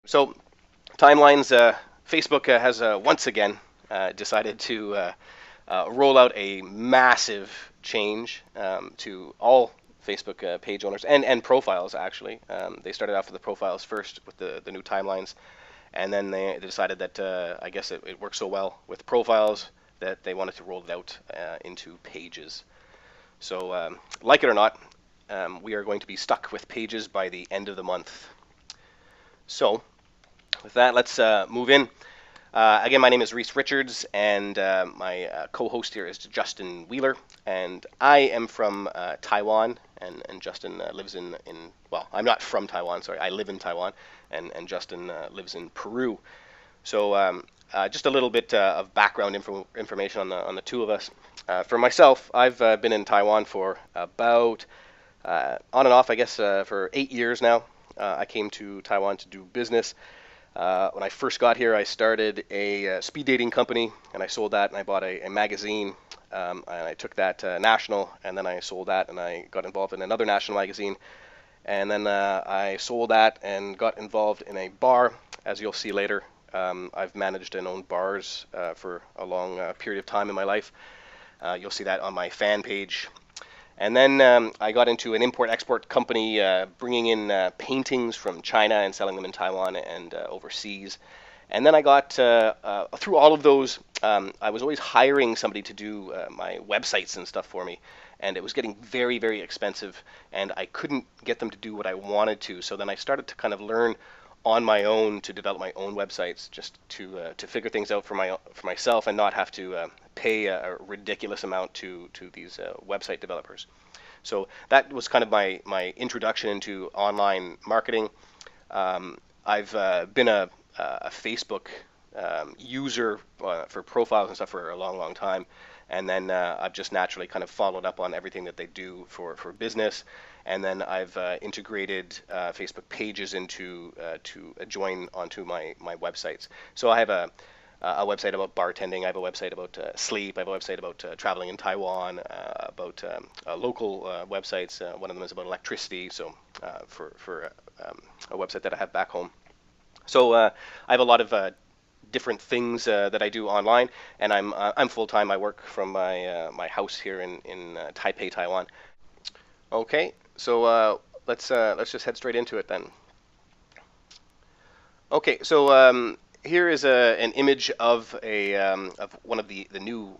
So timelines, Facebook has once again decided to roll out a massive change to all Facebook page owners and profiles, actually. They started off with the profiles first with the new timelines, and then they decided that I guess it worked so well with profiles that they wanted to roll it out into pages. So, like it or not, we are going to be stuck with pages by the end of the month. So, with that, let's move in. Again, my name is Reese Richards, and my co-host here is Justin Wheeler, and I am from Taiwan, and Justin lives well, I'm not from Taiwan, sorry, I live in Taiwan, and Justin lives in Peru. So just a little bit of background information on the two of us. For myself, I've been in Taiwan for about on and off, I guess, for 8 years now. I came to Taiwan to do business. When I first got here, I started a speed dating company, and I sold that, and I bought a magazine, and I took that national, and then I sold that, and I got involved in another national magazine, and then I sold that and got involved in a bar, as you'll see later. I've managed and owned bars for a long period of time in my life. You'll see that on my fan page. And then I got into an import-export company, bringing in paintings from China and selling them in Taiwan and overseas. And then I got, through all of those, I was always hiring somebody to do my websites and stuff for me. And it was getting very, very expensive, and I couldn't get them to do what I wanted to. So then I started to kind of learn on my own to develop my own websites, just to figure things out for myself and not have to pay a ridiculous amount to these website developers. So that was kind of my introduction into online marketing. I've been a Facebook user for profiles and stuff for a long, long time. And then I've just naturally kind of followed up on everything that they do for business. And then I've integrated Facebook pages into to join onto my websites. So I have a website about bartending. I have a website about sleep. I have a website about traveling in Taiwan. About local websites. One of them is about electricity. So for a website that I have back home. So I have a lot of different things that I do online, and I'm full time. I work from my house here in Taipei, Taiwan. Okay, so let's just head straight into it then. Okay, so here is an image of of one of the new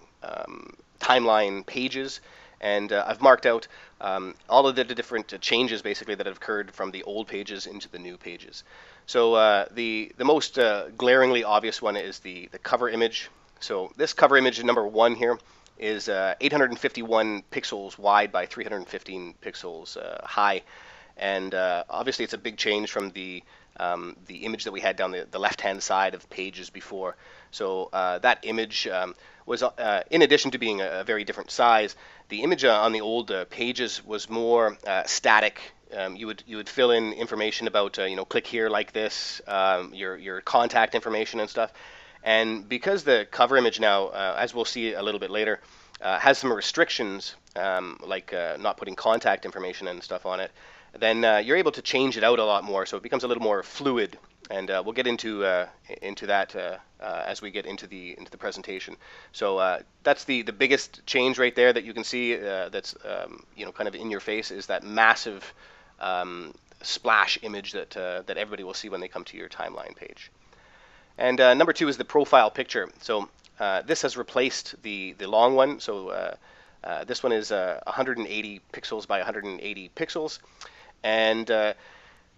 timeline pages, and I've marked out all of the different changes basically that have occurred from the old pages into the new pages. So the most glaringly obvious one is the cover image. So this cover image number 1 here is 851 pixels wide by 315 pixels high, and obviously it's a big change from the image that we had down the left-hand side of pages before. So that image was, in addition to being a very different size, the image on the old pages was more static. You would fill in information about click here like this, your contact information and stuff. And because the cover image now, as we'll see a little bit later, has some restrictions, like not putting contact information and stuff on it, then you're able to change it out a lot more, so it becomes a little more fluid. And we'll get into that as we get into the presentation. So that's the biggest change right there that you can see. That's kind of in your face, is that massive splash image that everybody will see when they come to your timeline page. And number 2 is the profile picture. So this has replaced the long one. So this one is 180 pixels by 180 pixels, and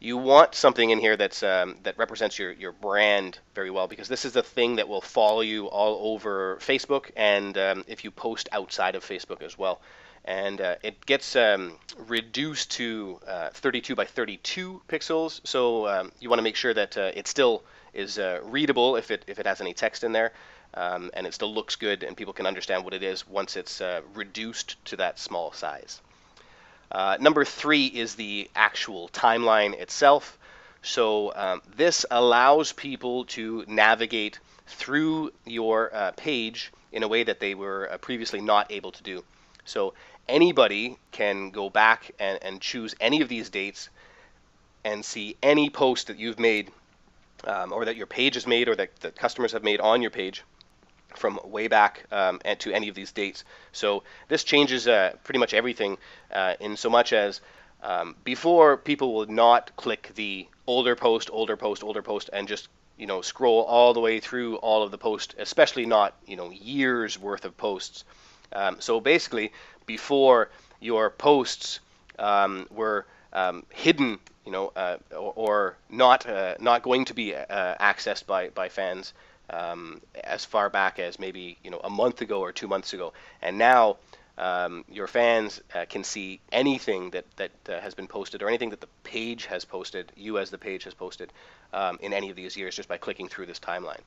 you want something in here that's that represents your brand very well, because this is the thing that will follow you all over Facebook, and if you post outside of Facebook as well. And it gets reduced to 32 by 32 pixels. So you want to make sure that it still is readable if it has any text in there, and it still looks good and people can understand what it is once it's reduced to that small size. Number 3 is the actual timeline itself. So this allows people to navigate through your page in a way that they were previously not able to do. So anybody can go back and choose any of these dates and see any post that you've made or that your page is made, or that customers have made on your page from way back and to any of these dates. So this changes pretty much everything in so much as before, people would not click the older post, older post, older post, and just scroll all the way through all of the posts, especially not years worth of posts. So basically, before, your posts were hidden, or not going to be accessed by fans as far back as maybe a month ago or 2 months ago, and now your fans can see anything that has been posted, or anything that the page has posted, you as the page has posted in any of these years, just by clicking through this timeline.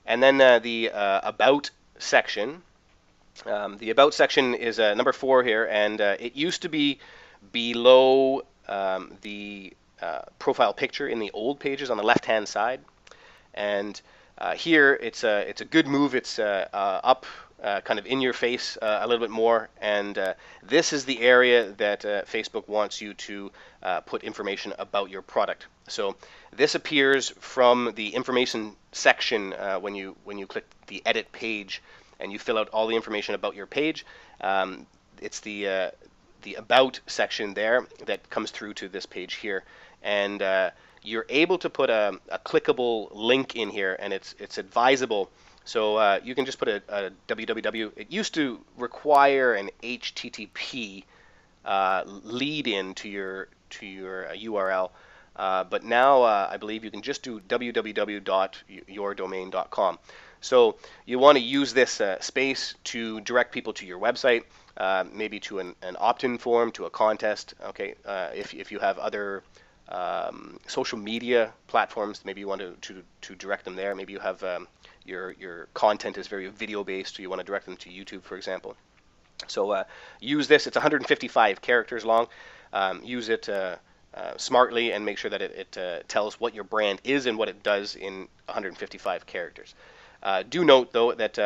And then the About section. The About section is number 4 here, and it used to be below the profile picture in the old pages on the left-hand side. And here it's a good move. It's up kind of in your face a little bit more, and this is the area that Facebook wants you to put information about your product. So this appears from the information section when you click the edit page and you fill out all the information about your page. It's the About section there that comes through to this page here, and you're able to put a clickable link in here, and it's advisable. So you can just put a www. It used to require an HTTP lead in to your URL, but now I believe you can just do www.yourdomain.com. So you want to use this space to direct people to your website, maybe to an opt-in form, to a contest. Okay, if you have other social media platforms, maybe you want to direct them there. Maybe you have your content is very video based, so you want to direct them to YouTube, for example. So use this. It's 155 characters long. Use it smartly, and make sure that it tells what your brand is and what it does in 155 characters. Do note, though, that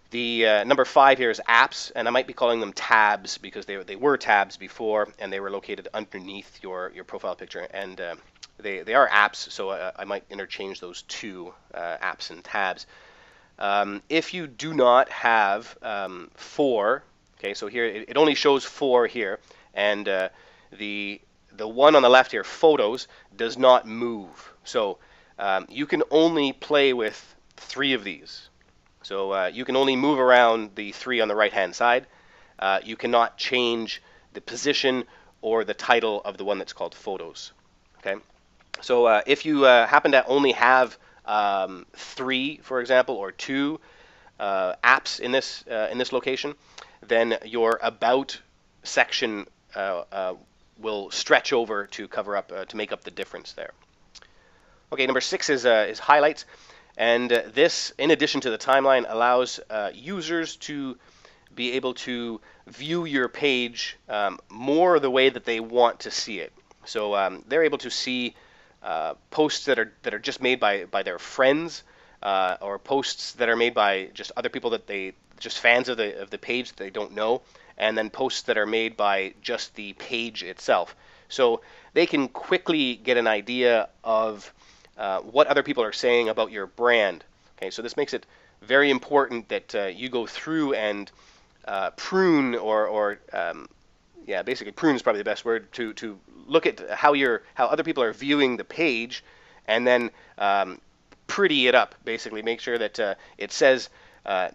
the number 5 here is apps, and I might be calling them tabs because they were tabs before, and they were located underneath your profile picture, and they are apps, so I might interchange those two, apps and tabs. If you do not have 4, okay, so here it only shows 4 here, and the one on the left here, photos, does not move. So you can only play with 3 of these. So you can only move around the 3 on the right-hand side. You cannot change the position or the title of the one that's called photos. Okay. So if you happen to only have 3, for example, or 2 apps in this location, then your About section will stretch over to cover up to make up the difference there. Okay, number 6 is highlights. And this, in addition to the timeline, allows users to be able to view your page more the way that they want to see it. So they're able to see posts that are just made by their friends, or posts that are made by just other people that they just fans of the page that they don't know, and then posts that are made by just the page itself. So they can quickly get an idea of what other people are saying about your brand. Okay, so this makes it very important that you go through and prune, or basically prune is probably the best word, to look at how other people are viewing the page, and then pretty it up. Basically, make sure that it says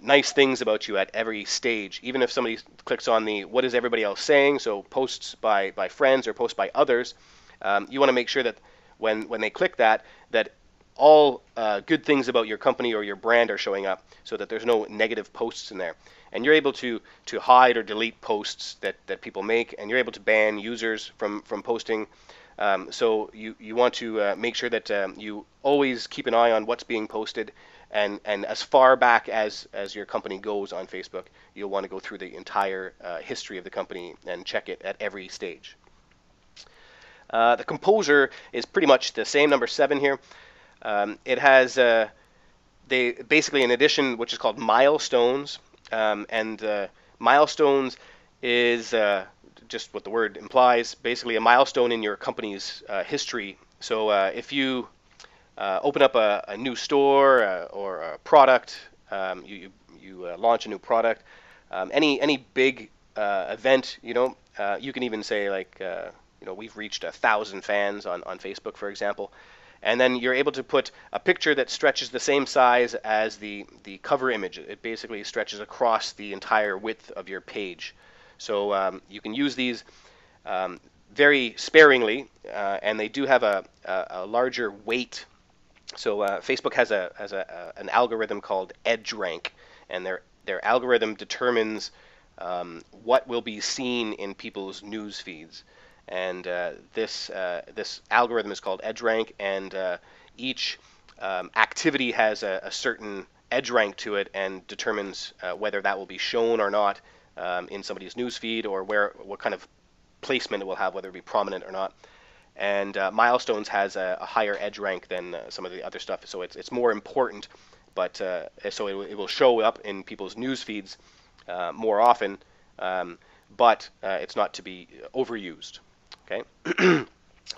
nice things about you at every stage. Even if somebody clicks on the what is everybody else saying, so posts by friends or posts by others, you want to make sure that when they click that all good things about your company or your brand are showing up, so that there's no negative posts in there. And you're able to hide or delete posts that people make, and you're able to ban users from posting. So you want to make sure that you always keep an eye on what's being posted, and as far back as your company goes on Facebook, you'll want to go through the entire history of the company and check it at every stage. The composer is pretty much the same, number 7 here. It has they basically an addition which is called Milestones, and Milestones is just what the word implies, basically a milestone in your company's history. So if you open up a new store or a product, you launch a new product, any big event, you can even say like, we've reached 1,000 fans on Facebook, for example. And then you're able to put a picture that stretches the same size as the cover image. It basically stretches across the entire width of your page. So you can use these very sparingly, and they do have a larger weight. So Facebook has an algorithm called edgerank, and their algorithm determines what will be seen in people's news feeds. And this algorithm is called edgerank, and each activity has a certain edge rank to it, and determines whether that will be shown or not in somebody's news feed, or what kind of placement it will have, whether it be prominent or not. And Milestones has a higher edge rank than some of the other stuff, so it's more important. But so it will show up in people's news feeds more often, but it's not to be overused. Okay.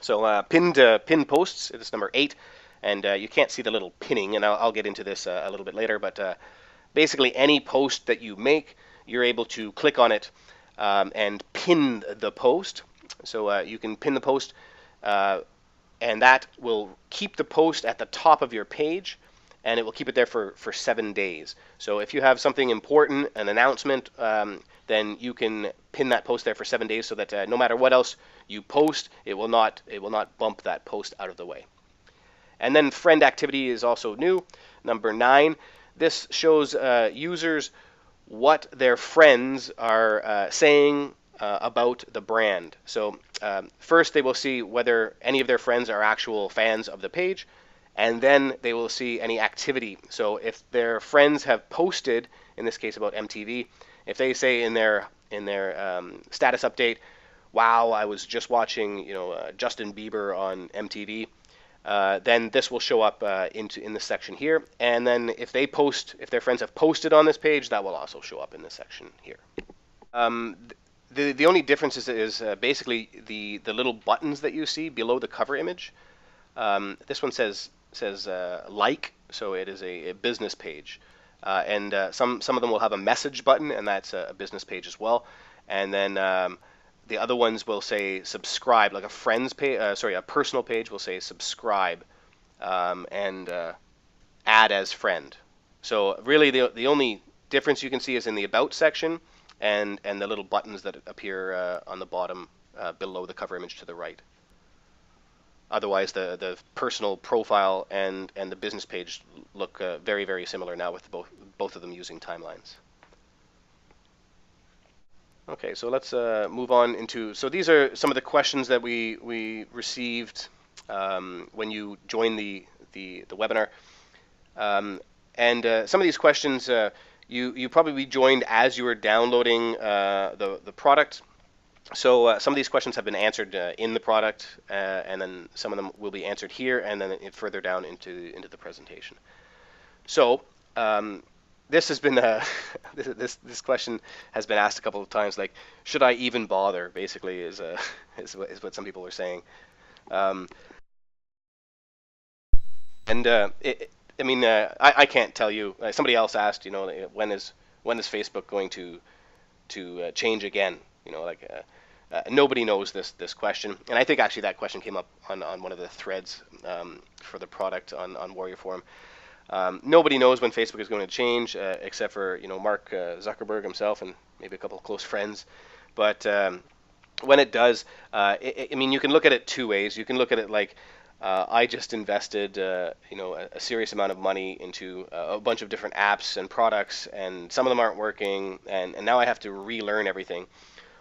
So pinned posts is number 8, and you can't see the little pinning, and I'll get into this a little bit later. But basically, any post that you make, you're able to click on it and pin the post. So you can pin the post, and that will keep the post at the top of your page, and it will keep it there for 7 days. So if you have something important, an announcement, then you can pin that post there for 7 days, so that no matter what else you post, it will not bump that post out of the way. And then friend activity is also new, number 9. This shows users what their friends are saying about the brand. So first they will see whether any of their friends are actual fans of the page, and then they will see any activity. So if their friends have posted, in this case about MTV, if they say in their status update, "Wow, I was just watching Justin Bieber on MTV," then this will show up in this section here. And then if their friends have posted on this page, that will also show up in this section here. The only difference is basically the little buttons that you see below the cover image. This one says like, so it is a business page, and some of them will have a message button, and that's a business page as well. And then the other ones will say subscribe, like a friend's page. A personal page will say subscribe, and add as friend. So really, the only difference you can see is in the about section, and the little buttons that appear on the bottom below the cover image to the right. Otherwise, the personal profile and the business page look very, very similar now, with both of them using timelines. Okay, so let's move on into. So these are some of the questions that we received when you joined the webinar, and some of these questions you probably joined as you were downloading the product. So some of these questions have been answered in the product, and then some of them will be answered here, and then further down into the presentation. So this has been this question has been asked a couple of times, like, should I even bother? Basically, is what some people are saying. I can't tell you. Somebody else asked, when is Facebook going to change again? Nobody knows this question, and I think actually that question came up on one of the threads for the product on Warrior Forum. Nobody knows when Facebook is going to change, except for Mark Zuckerberg himself and maybe a couple of close friends. But when it does, you can look at it two ways. You can look at it like, I just invested a serious amount of money into a bunch of different apps and products, and some of them aren't working, and now I have to relearn everything.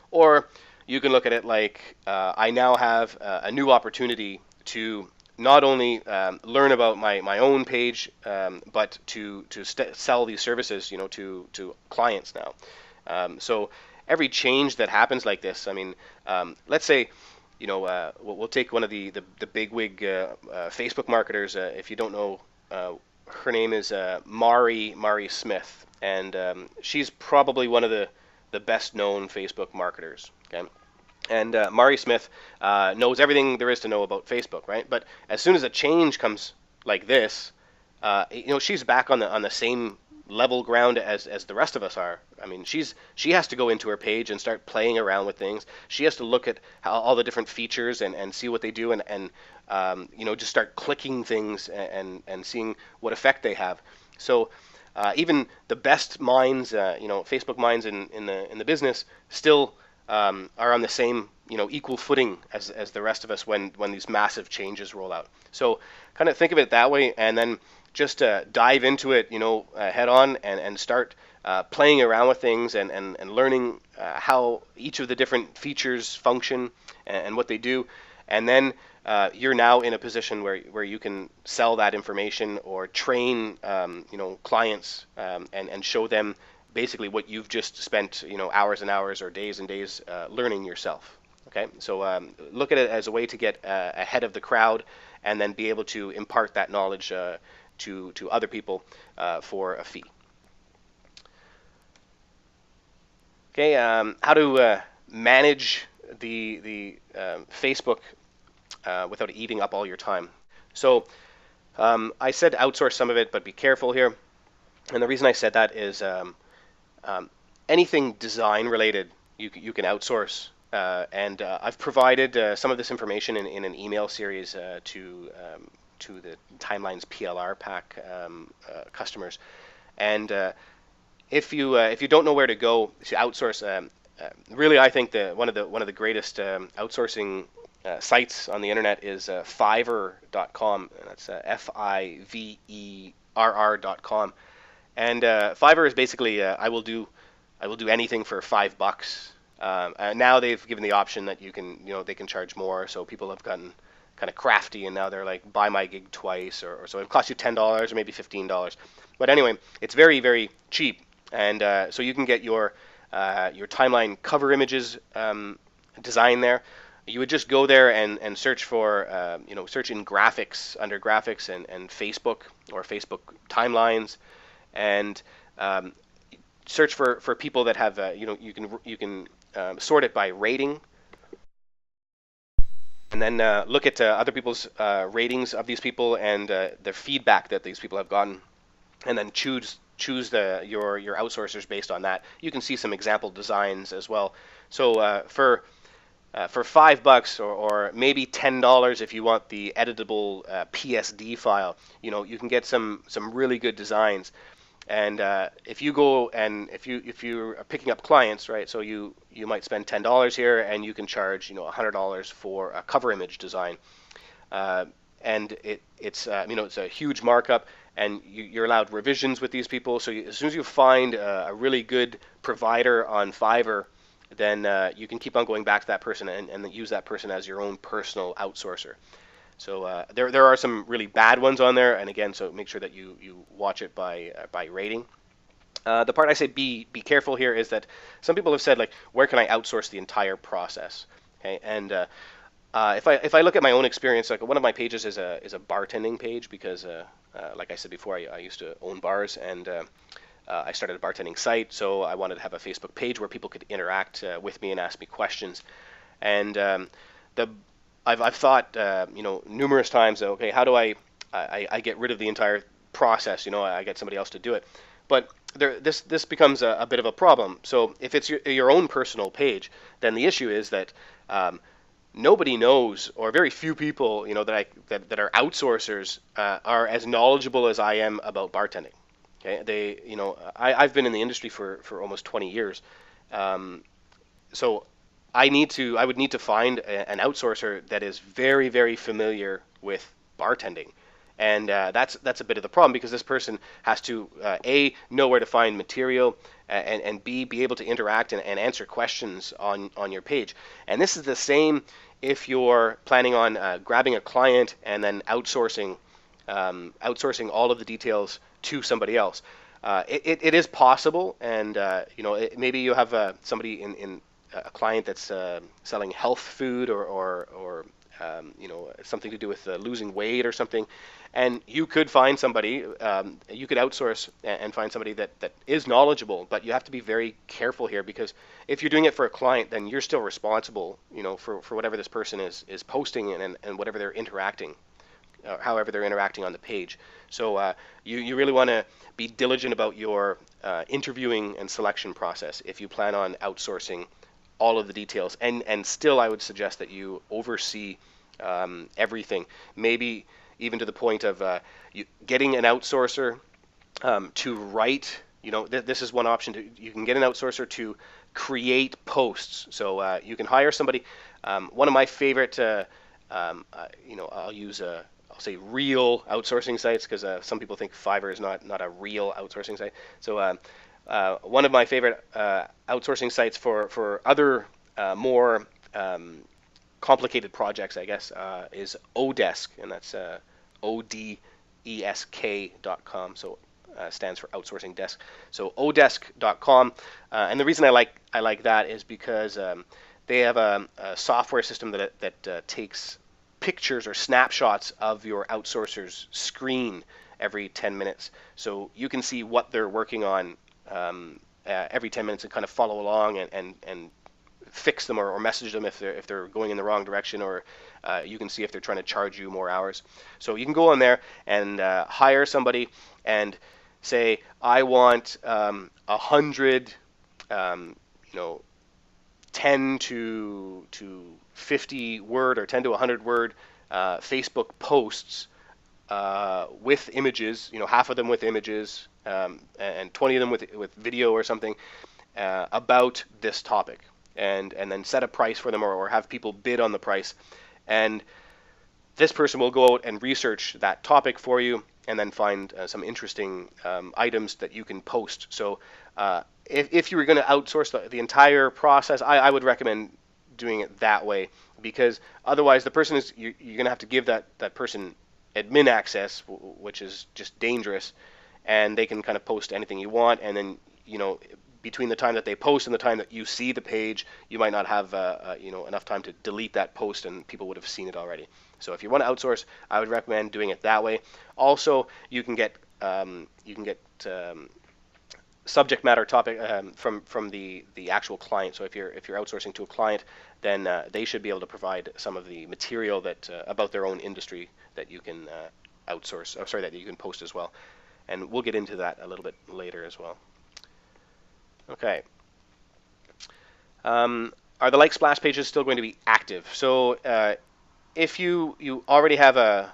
Or you can look at it like, I now have a new opportunity to not only learn about my own page, but to sell these services to clients now. So every change that happens like this, let's say, we'll take one of the bigwig Facebook marketers. If you don't know, her name is Mari Smith, and she's probably one of the best known Facebook marketers. Okay, and Mari Smith knows everything there is to know about Facebook, right? But as soon as a change comes like this, she's back on the same level ground as the rest of us are. I mean, she has to go into her page and start playing around with things. She has to look at how all the different features and see what they do and just start clicking things and seeing what effect they have. So even the best minds, Facebook minds in the business still are on the same equal footing as the rest of us when these massive changes roll out. So kind of think of it that way, and then just dive into it, head on and start playing around with things and learning how each of the different features function and what they do, and then you're now in a position where you can sell that information or train clients and show them basically what you've just spent hours and hours or days and days learning yourself. Okay, so look at it as a way to get ahead of the crowd and then be able to impart that knowledge to other people for a fee. Okay, how to manage the Facebook without eating up all your time. So I said outsource some of it, but be careful here. And the reason I said that is anything design related you can outsource. And I've provided some of this information in an email series to the Timelines PLR pack customers. And if you don't know where to go to outsource, really I think one of the greatest outsourcing sites on the internet is Fiverr.com. That's Fiverr.com. And Fiverr is basically I will do anything for $5. Now they've given the option that they can charge more, so people have gotten kind of crafty, and now they're like, buy my gig twice, or so it costs you $10 or maybe $15. But anyway, it's very, very cheap, and so you can get your timeline cover images design there. You would just go there and search for search in graphics under graphics and Facebook or Facebook timelines, and search for people that have you can sort it by rating, and then look at other people's ratings of these people and their feedback that these people have gotten, and then choose your outsourcers based on that. You can see some example designs as well. So for $5 or maybe $10 if you want the editable PSD file, you can get some really good designs. And if you go and if you are picking up clients, right? So you might spend $10 here, and you can charge $100 for a cover image design, and it's a huge markup, and you're allowed revisions with these people. So as soon as you find a really good provider on Fiverr, then you can keep on going back to that person and use that person as your own personal outsourcer. So there are some really bad ones on there, and again, so make sure that you watch it by rating. The part I say be careful here is that some people have said, like, where can I outsource the entire process? Okay, and if I look at my own experience, like one of my pages is a bartending page because, like I said before, I used to own bars, and I started a bartending site, so I wanted to have a Facebook page where people could interact with me and ask me questions, and I've thought numerous times, okay, how do I get rid of the entire process? I get somebody else to do it, but this becomes a bit of a problem. So if it's your own personal page, then the issue is that nobody knows, or very few people that are outsourcers are as knowledgeable as I am about bartending. Okay, I've been in the industry for almost 20 years, so I would need to find an outsourcer that is very, very familiar with bartending, and that's a bit of the problem, because this person has to A, know where to find material, and B, be able to interact and answer questions on your page. And this is the same if you're planning on grabbing a client and then outsourcing all of the details to somebody else. It is possible, and maybe you have somebody in a client that's selling health food or something to do with losing weight or something, and you could find somebody, you could outsource and find somebody that is knowledgeable, but you have to be very careful here, because if you're doing it for a client, then you're still responsible for whatever this person is posting and whatever they're interacting or however they're interacting on the page. So you really want to be diligent about your interviewing and selection process if you plan on outsourcing all of the details. And still, I would suggest that you oversee everything, maybe even to the point of getting an outsourcer to write. This is one option. You can get an outsourcer to create posts. So you can hire somebody. One of my favorite, I'll say real outsourcing sites, because some people think Fiverr is not a real outsourcing site. So one of my favorite outsourcing sites for other more complicated projects, I guess, is Odesk, and that's odesk.com. So stands for outsourcing desk. So odesk.com, and the reason I like that is because they have a software system that takes pictures or snapshots of your outsourcer's screen every 10 minutes, so you can see what they're working on every 10 minutes and kind of follow along and fix them or message them if they're going in the wrong direction, or you can see if they're trying to charge you more hours. So you can go on there and hire somebody and say, I want 100, 10 to 50 word or 10 to 100 word Facebook posts with images, half of them with images, and 20 of them with video or something about this topic, and then set a price for them, or have people bid on the price, and this person will go out and research that topic for you and then find some interesting items that you can post. So if you were going to outsource the entire process, I would recommend doing it that way, because otherwise the person you're going to have to give that person admin access, which is just dangerous, and they can kind of post anything you want, and then between the time that they post and the time that you see the page, you might not have enough time to delete that post, and people would have seen it already. So if you want to outsource, I would recommend doing it that way. Also, you can get subject matter topic from the actual client. So if you're outsourcing to a client, then they should be able to provide some of the material that about their own industry that you can outsource. That you can post as well. And we'll get into that a little bit later as well. Okay. Are the like splash pages still going to be active? So if you already have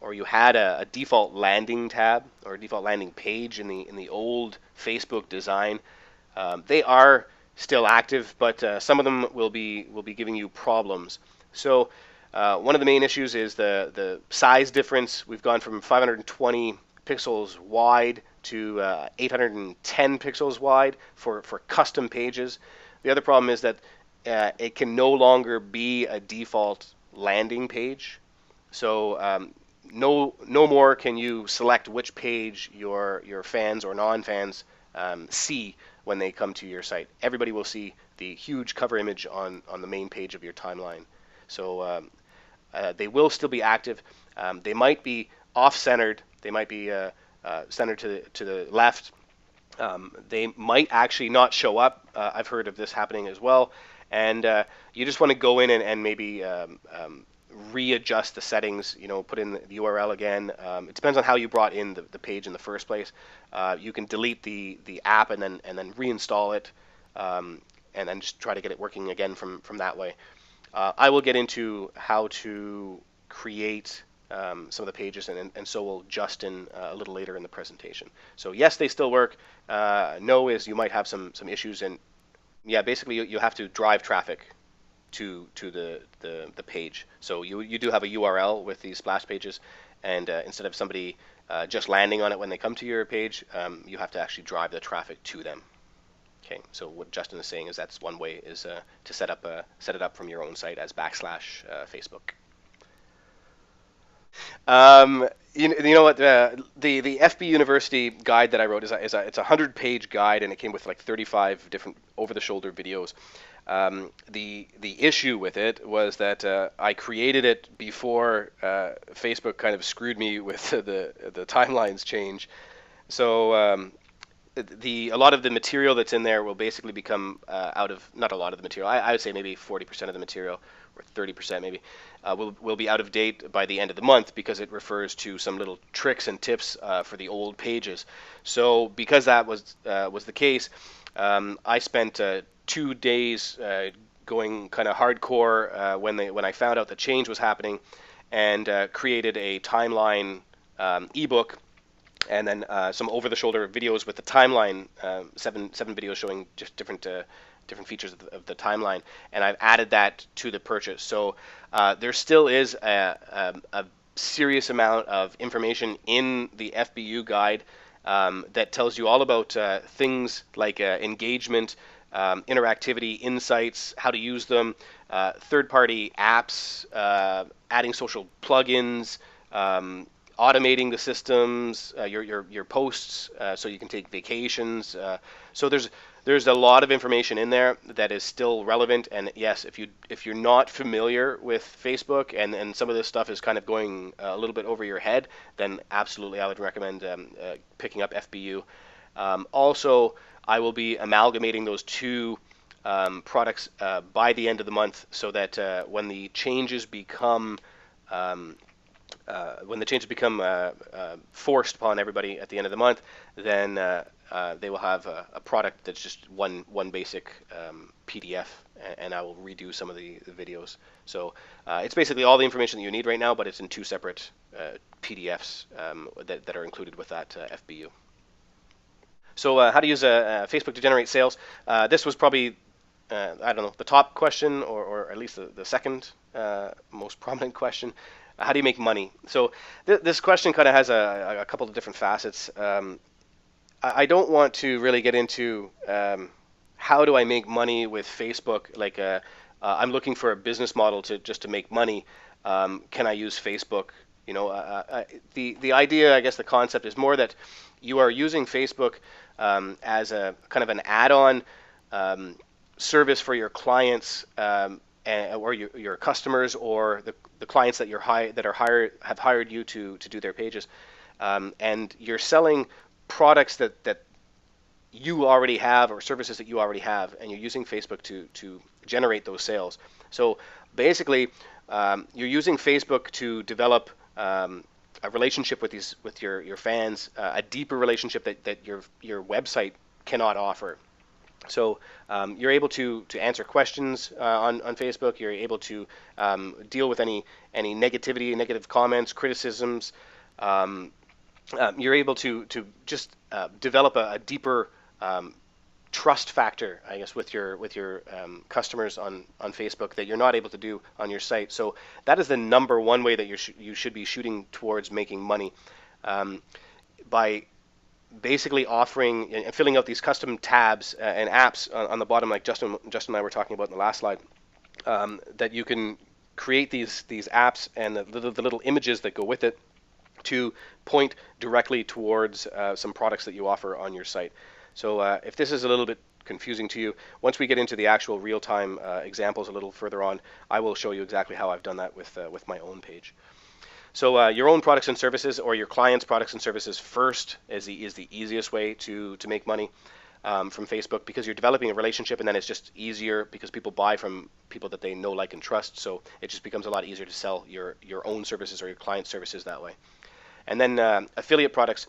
or you had a default landing tab or a default landing page in the old Facebook design, they are still active, but some of them will be giving you problems. So one of the main issues is the size difference. We've gone from 520 pixels wide to 810 pixels wide for custom pages. The other problem is that it can no longer be a default landing page. So no more can you select which page your fans or non-fans see when they come to your site. Everybody will see the huge cover image on the main page of your timeline. So they will still be active. They might be off-centered. They might be centered to the left. They might actually not show up. I've heard of this happening as well. And you just want to go in and maybe readjust the settings, put in the URL again. It depends on how you brought in the page in the first place. You can delete the app and then reinstall it, and then just try to get it working again from that way. I will get into how to create some of the pages, and so will Justin a little later in the presentation. So yes, they still work. No is you might have some issues, and yeah, basically you have to drive traffic to the page. So you do have a URL with these splash pages, and instead of somebody just landing on it when they come to your page, you have to actually drive the traffic to them. Okay, so what Justin is saying is that's one way is to set it up from your own site as /Facebook. You know what, the FB University guide that I wrote it's a 100-page guide, and it came with like 35 different over-the-shoulder videos. The issue with it was that I created it before Facebook kind of screwed me with the timelines change. So a lot of the material that's in there will basically become not a lot of the material. I would say maybe 40% of the material or 30% maybe, will be out of date by the end of the month because it refers to some little tricks and tips for the old pages. So because that was the case, I spent 2 days going kind of hardcore when I found out the change was happening, and created a timeline ebook, and then some over-the-shoulder videos with the timeline, seven videos showing just different features of the timeline, and I've added that to the purchase. So there still is a serious amount of information in the FBU guide that tells you all about things like engagement, interactivity, insights, how to use them, third-party apps, adding social plugins, automating the systems, your posts, so you can take vacations. So there's a lot of information in there that is still relevant. And yes, if you're not familiar with Facebook and some of this stuff is kind of going a little bit over your head, then absolutely I would recommend picking up FBU. Also, I will be amalgamating those two products by the end of the month, so that when the changes become forced upon everybody at the end of the month, then they will have a product that's just one basic PDF, and I will redo some of the videos. So it's basically all the information that you need right now, but it's in two separate PDFs that are included with that FBU. So how to use Facebook to generate sales. This was probably, I don't know, the top question, or at least the second most prominent question. How do you make money? So this question kind of has a couple of different facets. I don't want to really get into how do I make money with Facebook. Like I'm looking for a business model to make money. Can I use Facebook? You know, the idea, I guess, the concept is more that you are using Facebook as a kind of an add-on service for your clients, or your customers, or the clients that have hired you to do their pages, and you're selling products that you already have, or services that you already have, and you're using Facebook to generate those sales. So basically, you're using Facebook to develop a relationship with your fans, a deeper relationship that your website cannot offer. So you're able to answer questions on Facebook. You're able to deal with any negativity, negative comments, criticisms. You're able to just develop a deeper trust factor, I guess, with your customers on Facebook that you're not able to do on your site. So that is the number one way that you should be shooting towards making money, by basically offering and filling out these custom tabs and apps on the bottom, like Justin and I were talking about in the last slide, that you can create these apps and the little images that go with it to point directly towards some products that you offer on your site. So if this is a little bit confusing to you, once we get into the actual real-time examples a little further on, I will show you exactly how I've done that with my own page. So your own products and services, or your clients' products and services first, is the easiest way to make money from Facebook, because you're developing a relationship, and then it's just easier because people buy from people that they know, like, and trust. So it just becomes a lot easier to sell your own services or your client services that way. And then affiliate products.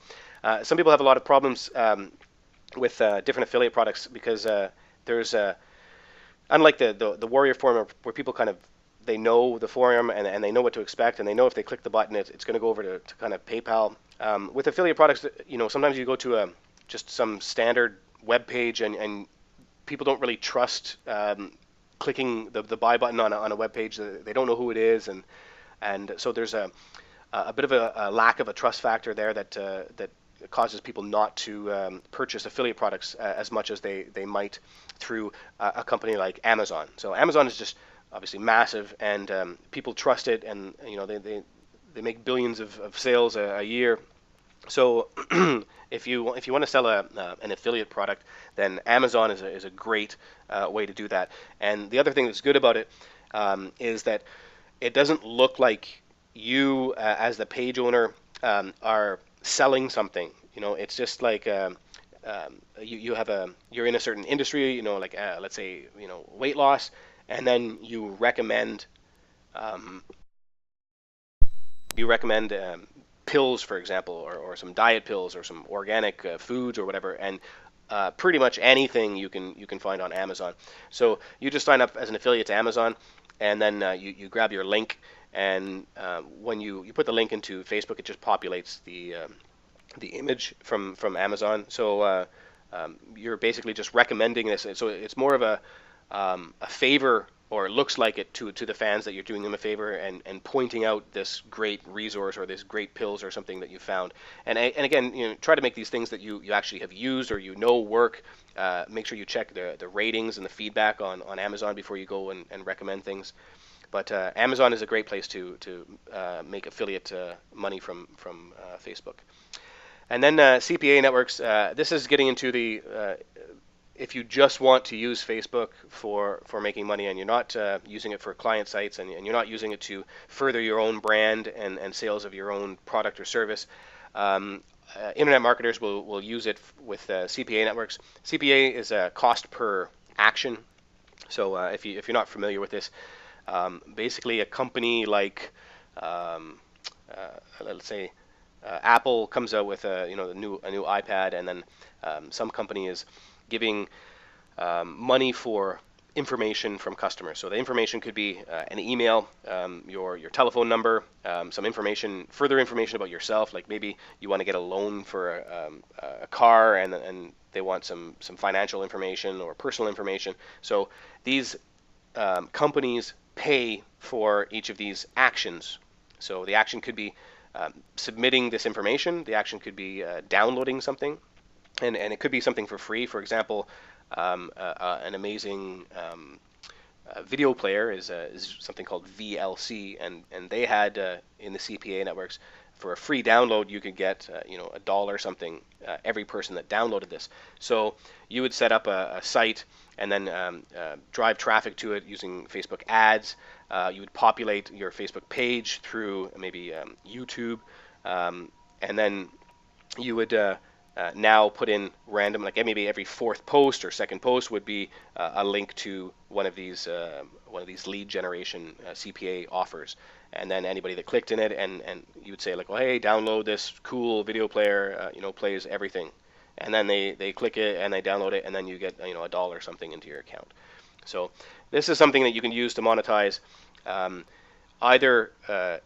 Some people have a lot of problems with different affiliate products, because there's unlike the Warrior Forum, where people kind of, they know the forum and they know what to expect, and they know if they click the button it's going to go over to kind of PayPal. With affiliate products, sometimes you go to just some standard web page, and people don't really trust clicking the buy button on a web page. They don't know who it is, and so there's a bit of a lack of a trust factor there that causes people not to purchase affiliate products as much as they might through a company like Amazon. So Amazon is just obviously massive, and people trust it, and they make billions of sales a year. So if you want to sell an affiliate product, then Amazon is a great way to do that. And the other thing that's good about it is that it doesn't look like you as the page owner are selling something. It's just like you're in a certain industry, like let's say weight loss, and then you recommend Um, you recommend pills, for example, or some diet pills or some organic foods or whatever, and pretty much anything you can find on Amazon. So you just sign up as an affiliate to Amazon, and then you grab your link, and when you put the link into Facebook, it just populates the image from Amazon. So you're basically just recommending this. So it's more of a favor, or it looks like it to the fans that you're doing them a favor and pointing out this great resource or this great pills or something that you found. And again, try to make these things that you actually have used or work. Make sure you check the ratings and the feedback on Amazon before you go and recommend things. But Amazon is a great place to make affiliate money from Facebook. And then CPA networks. This is getting into the if you just want to use Facebook for making money and you're not using it for client sites and you're not using it to further your own brand and sales of your own product or service, internet marketers will use it with CPA networks. CPA is a cost per action. So if you're not familiar with this, basically a company like let's say Apple comes out with a new iPad, and then some company is giving money for information from customers. So the information could be an email, your telephone number, some information, further information about yourself. Like maybe you want to get a loan for a car, and they want some financial information or personal information. So these companies pay for each of these actions. So the action could be submitting this information. The action could be downloading something, and it could be something for free. For example, an amazing video player is something called VLC, and they had in the CPA networks, for a free download you could get $1 something every person that downloaded this. So you would set up a site and then drive traffic to it using Facebook ads. You would populate your Facebook page through maybe YouTube, and then you would now put in random, like maybe every fourth post or second post would be a link to one of these lead generation CPA offers. And then anybody that clicked in it, and you would say like, well, hey, download this cool video player, plays everything. And then they click it and they download it, and then you get $1 something into your account. So this is something that you can use to monetize. Either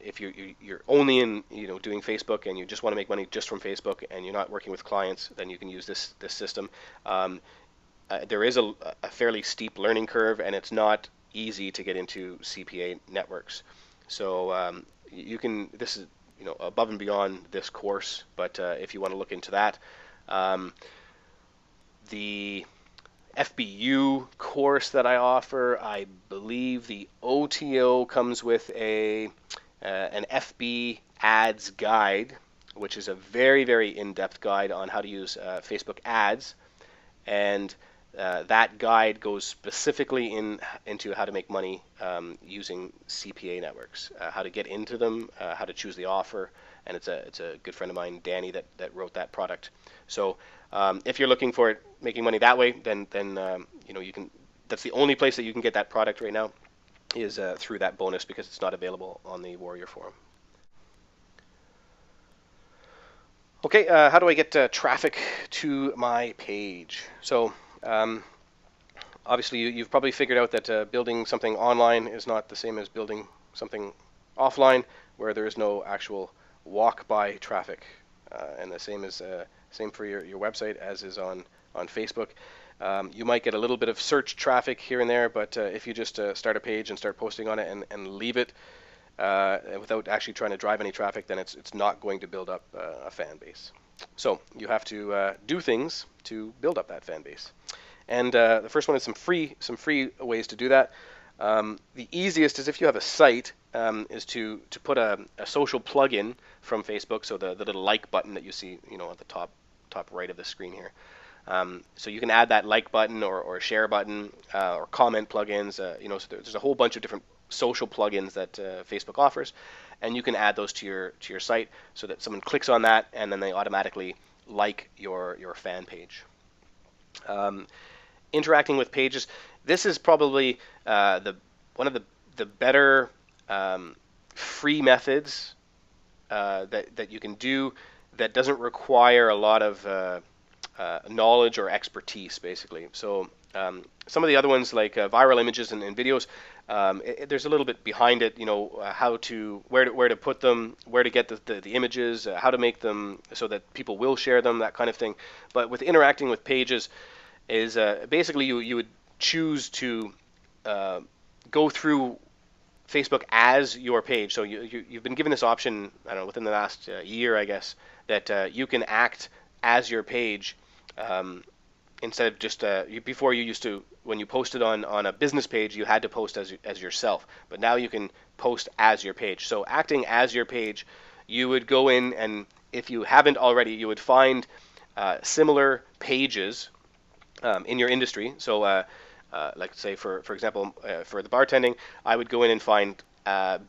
if you're only in doing Facebook and you just want to make money just from Facebook and you're not working with clients, then you can use this system. There is a fairly steep learning curve, and it's not easy to get into CPA networks. So you can, this is above and beyond this course, but if you want to look into that, the FBU course that I offer, I believe the OTO comes with an FB ads guide, which is a very, very in-depth guide on how to use Facebook ads, and that guide goes specifically into how to make money using CPA networks, how to get into them, how to choose the offer, and it's a good friend of mine, Danny, that wrote that product. So if you're looking for making money that way, then you can. That's the only place that you can get that product right now, is through that bonus, because it's not available on the Warrior Forum. Okay, how do I get traffic to my page? So obviously you've probably figured out that building something online is not the same as building something offline, where there is no actual walk-by traffic, and the same for your website as is on Facebook. You might get a little bit of search traffic here and there, but if you just start a page and start posting on it and leave it without actually trying to drive any traffic, then it's not going to build up a fan base. So you have to do things to build up that fan base. And the first one is some free ways to do that. The easiest is, if you have a site, is to put a social plugin from Facebook. So the little like button that you see, at the top right of the screen here. So you can add that like button or share button or comment plugins. So there's a whole bunch of different social plugins that Facebook offers, and you can add those to your site so that someone clicks on that and then they automatically like your fan page. Interacting with pages. This is probably one of the better free methods that you can do that doesn't require a lot of knowledge or expertise, basically. So some of the other ones like viral images and videos, there's a little bit behind it, how to where to put them, where to get the images, how to make them so that people will share them, that kind of thing. But with interacting with pages is basically you would choose to go through Facebook as your page. So you've been given this option, I don't know, within the last year, I guess, that you can act as your page instead of just before you used to, when you posted on a business page, you had to post as yourself. But now you can post as your page. So acting as your page, you would go in, and if you haven't already, you would find similar pages in your industry. So like say for example, for the bartending, I would go in and find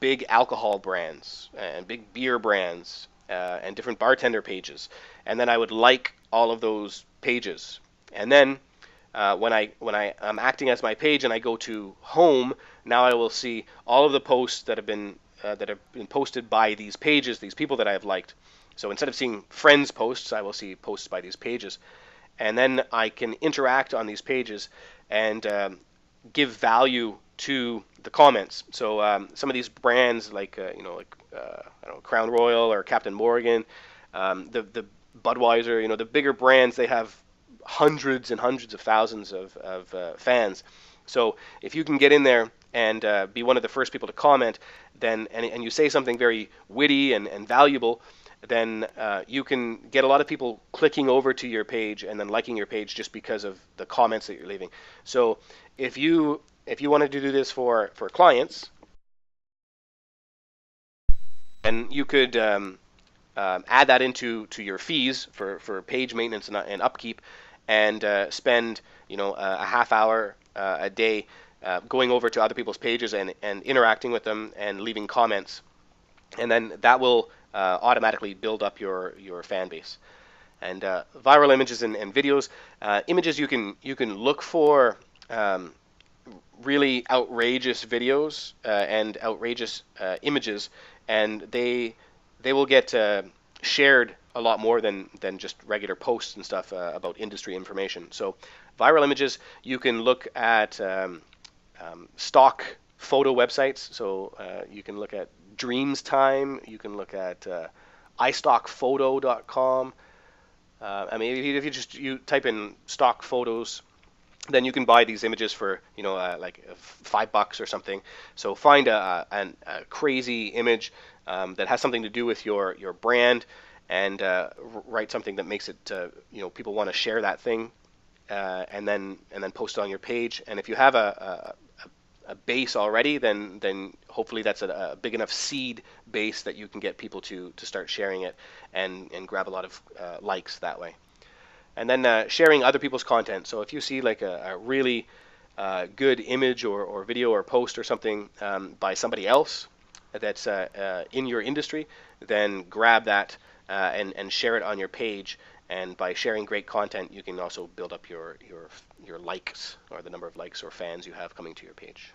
big alcohol brands and big beer brands and different bartender pages, and then I would like all of those pages. And then when I'm acting as my page and I go to home, now I will see all of the posts that have been posted by these pages, these people that I have liked. So instead of seeing friends' posts, I will see posts by these pages, and then I can interact on these pages and give value to the comments. So some of these brands, like I don't know, Crown Royal or Captain Morgan, the Budweiser, the bigger brands, they have hundreds and hundreds of thousands of fans. So if you can get in there and be one of the first people to comment, then and you say something very witty and valuable, then you can get a lot of people clicking over to your page and then liking your page just because of the comments that you're leaving. So if you wanted to do this for clients, and you could add that into your fees for page maintenance and upkeep, and spend a half hour a day going over to other people's pages and interacting with them and leaving comments, and then that will automatically build up your fan base. And viral images and videos, images you can look for really outrageous videos and outrageous images, and they will get shared a lot more than just regular posts and stuff about industry information. So viral images, you can look at stock photo websites. So you can look at Dreams Time, you can look at iStockPhoto.com. I mean, if you type in stock photos, then you can buy these images for like $5 or something. So find a crazy image that has something to do with your brand, and write something that makes it people want to share that thing, and then post it on your page. And if you have a base already, then hopefully that's a big enough seed base that you can get people to start sharing it and grab a lot of likes that way. And then sharing other people's content. So if you see like a really good image or video or post or something by somebody else that's in your industry, then grab that and share it on your page. And by sharing great content, you can also build up your likes, or the number of likes or fans you have coming to your page.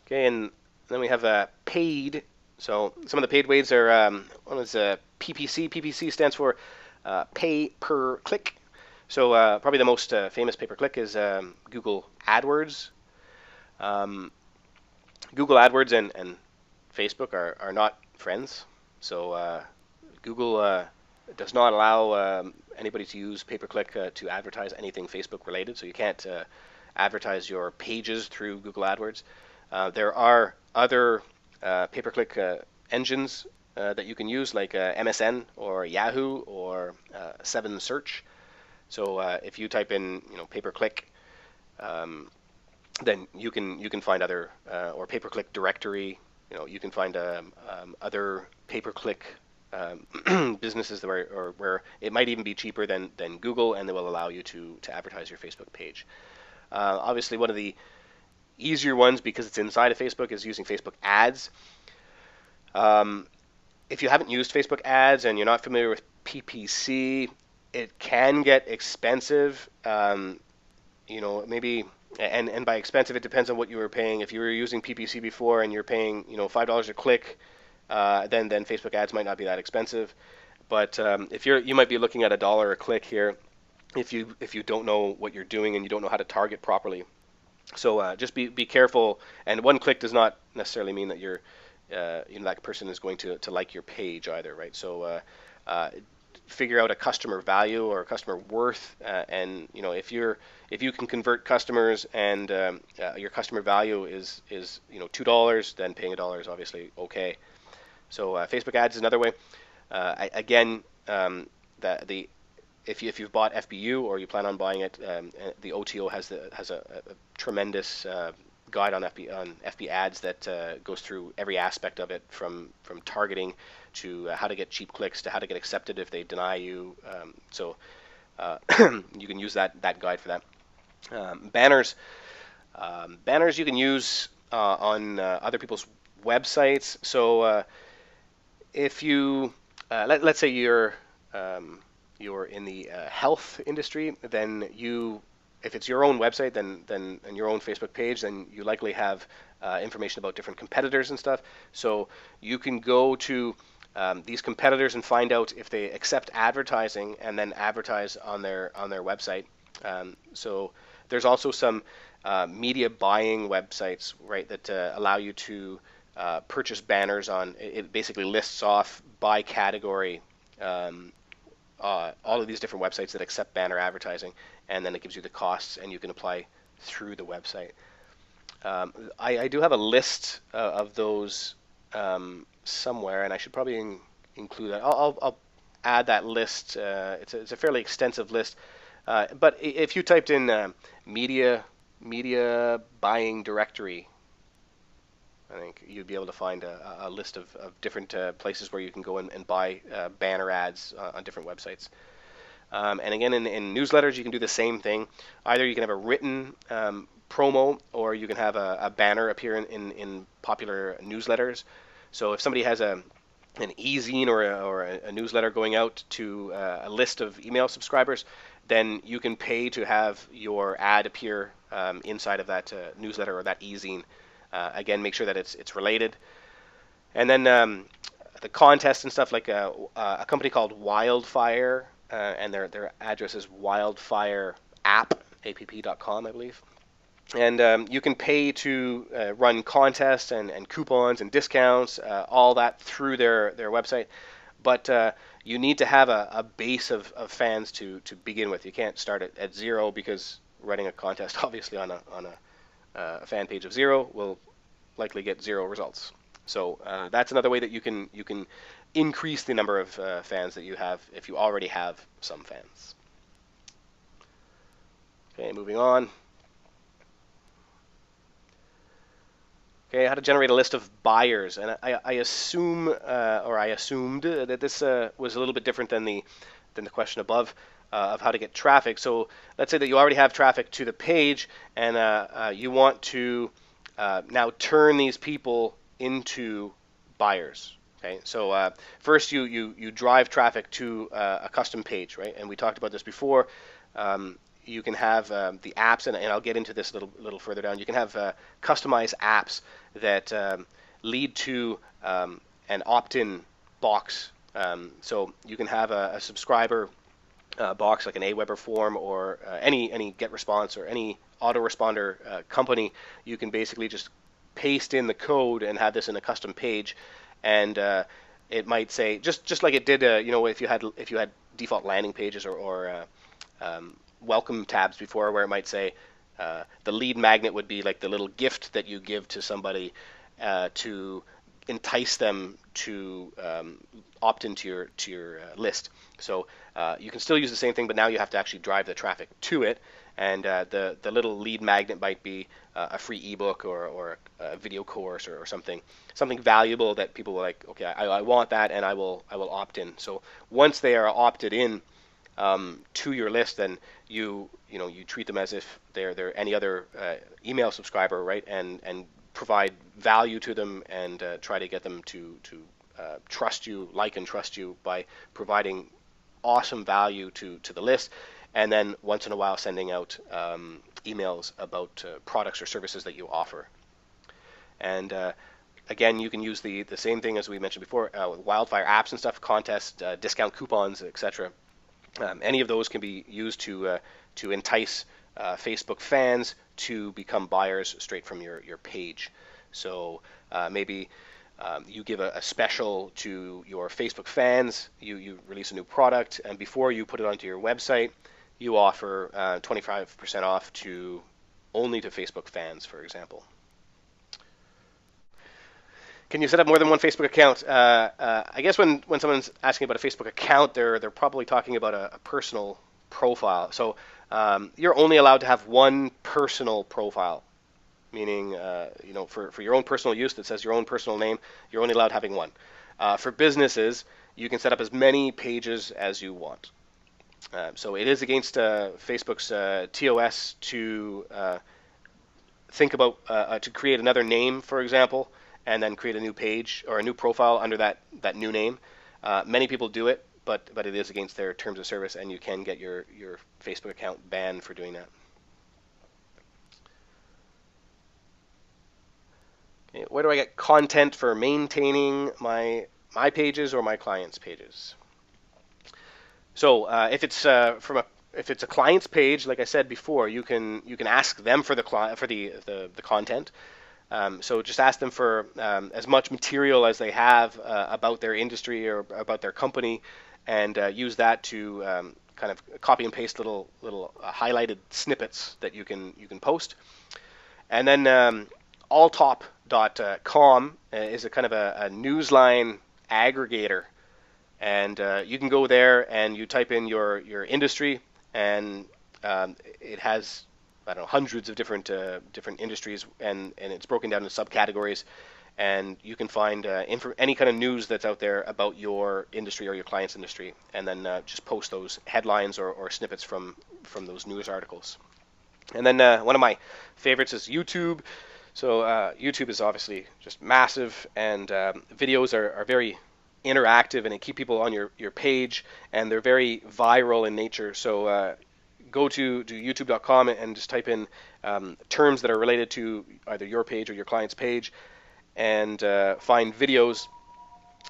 Okay, and then we have paid. So some of the paid ways are one is PPC. PPC stands for pay per click. So probably the most famous pay per click is Google AdWords. Google AdWords and Facebook are not friends. So Google does not allow anybody to use pay per click to advertise anything Facebook related. So you can't advertise your pages through Google AdWords. There are other pay per click engines that you can use, like MSN or Yahoo or 7 Search. So if you type in pay per click, then you can find other or pay per click directory. You can find other pay per click businesses where it might even be cheaper than Google, and they will allow you to advertise your Facebook page. Obviously, one of the easier ones, because it's inside of Facebook, is using Facebook ads. If you haven't used Facebook ads and you're not familiar with PPC, it can get expensive. Maybe And by expensive, it depends on what you were paying. If you were using PPC before and you're paying, $5 a click, then Facebook ads might not be that expensive. But if you might be looking at $1 a click here, if you don't know what you're doing and you don't know how to target properly. So just be careful. And one click does not necessarily mean that that person is going to like your page either, right? So figure out a customer value or a customer worth, and if you can convert customers and your customer value is $2, then paying $1 is obviously okay. So Facebook ads is another way. Again, the if you've bought FBU or you plan on buying it, the OTO has a tremendous guide on FB ads that goes through every aspect of it, from targeting to how to get cheap clicks to how to get accepted if they deny you. So you can use that guide for that. Banners you can use on other people's websites. So if you let's say you're in the health industry, then if it's your own website, then and your own Facebook page, then you likely have information about different competitors and stuff. So you can go to these competitors and find out if they accept advertising, and then advertise on their website. So there's also some media buying websites, right, that allow you to purchase banners on. It basically lists off by category all of these different websites that accept banner advertising, and then it gives you the costs, and you can apply through the website. I do have a list of those somewhere, and I should probably include that. I'll add that list. It's a fairly extensive list, but if you typed in media buying directory, I think you'd be able to find a list of different places where you can go and buy banner ads on different websites. And again, in newsletters, you can do the same thing. Either you can have a written promo, or you can have a banner appear in popular newsletters. So if somebody has an e-zine or a newsletter going out to a list of email subscribers, then you can pay to have your ad appear inside of that newsletter or that e-zine. Again, make sure that it's related. And then the contests and stuff, like a company called Wildfire, and their address is wildfireapp.com, I believe. And you can pay to run contests and coupons and discounts, all that through their website. But you need to have a base of fans to begin with. You can't start at zero, because running a contest, obviously, on a fan page of 0 will likely get 0 results. So that's another way that you can increase the number of fans that you have if you already have some fans. Okay, moving on. Okay, how to generate a list of buyers, and I assume, or I assumed that this was a little bit different than the question above. Of how to get traffic. So let's say that you already have traffic to the page, and you want to now turn these people into buyers. Okay, so first you drive traffic to a custom page, right? And we talked about this before. You can have the apps, and I'll get into this a little further down. You can have customized apps that lead to an opt-in box. So you can have a subscriber box, like an Aweber form, or any GetResponse or any autoresponder company. You can basically just paste in the code and have this in a custom page, and it might say, just like it did, if you had default landing pages or welcome tabs before, where it might say the lead magnet would be like the little gift that you give to somebody to entice them to opt into your list. So you can still use the same thing, but now you have to actually drive the traffic to it. And the little lead magnet might be a free ebook or a video course or something valuable that people will like. Okay, I want that, and I will opt in. So once they are opted in to your list, then you treat them as if they're any other email subscriber, right? And provide value to them, and try to get them to trust you, like and trust you, by providing awesome value to the list, and then once in a while sending out emails about products or services that you offer. And again, you can use the same thing as we mentioned before, with wildfire apps and stuff, contests, discount coupons, etc. Any of those can be used to entice Facebook fans to become buyers straight from your page. So maybe you give a special to your Facebook fans, you release a new product, and before you put it onto your website, you offer 25% off only to Facebook fans, for example. Can you set up more than one Facebook account? I guess when someone's asking about a Facebook account, they're probably talking about a personal profile. So you're only allowed to have one personal profile, meaning for your own personal use that says your own personal name, you're only allowed having one. For businesses, you can set up as many pages as you want. So it is against Facebook's TOS to think about to create another name, for example, and then create a new page or a new profile under that new name. Many people do it, but it is against their terms of service, and you can get your Facebook account banned for doing that. Okay, where do I get content for maintaining my pages or my clients' pages? So if it's if it's a client's page, like I said before, you can ask them for the content. So just ask them for as much material as they have about their industry or about their company, and use that to kind of copy and paste little highlighted snippets that you can post. And then alltop.com is a kind of a newsline aggregator, and you can go there and you type in your industry, and it has, I don't know, hundreds of different industries, and it's broken down into subcategories, and you can find any kind of news that's out there about your industry or your client's industry, and then just post those headlines or snippets from those news articles. And then one of my favorites is YouTube. So YouTube is obviously just massive, and videos are very interactive, and they keep people on your page, and they're very viral in nature. So go to youtube.com and just type in terms that are related to either your page or your client's page, and find videos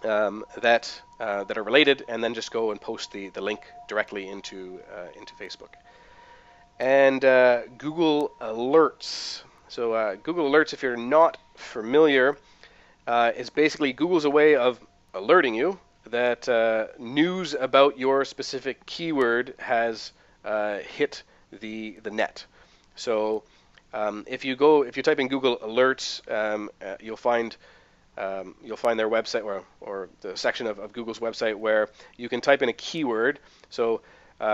that are related, and then just go and post the link directly into Facebook. And Google Alerts. So Google Alerts, if you're not familiar, is basically Google's a way of alerting you that news about your specific keyword has hit the net. So if you type in Google Alerts, you'll find their website or the section of Google's website where you can type in a keyword. So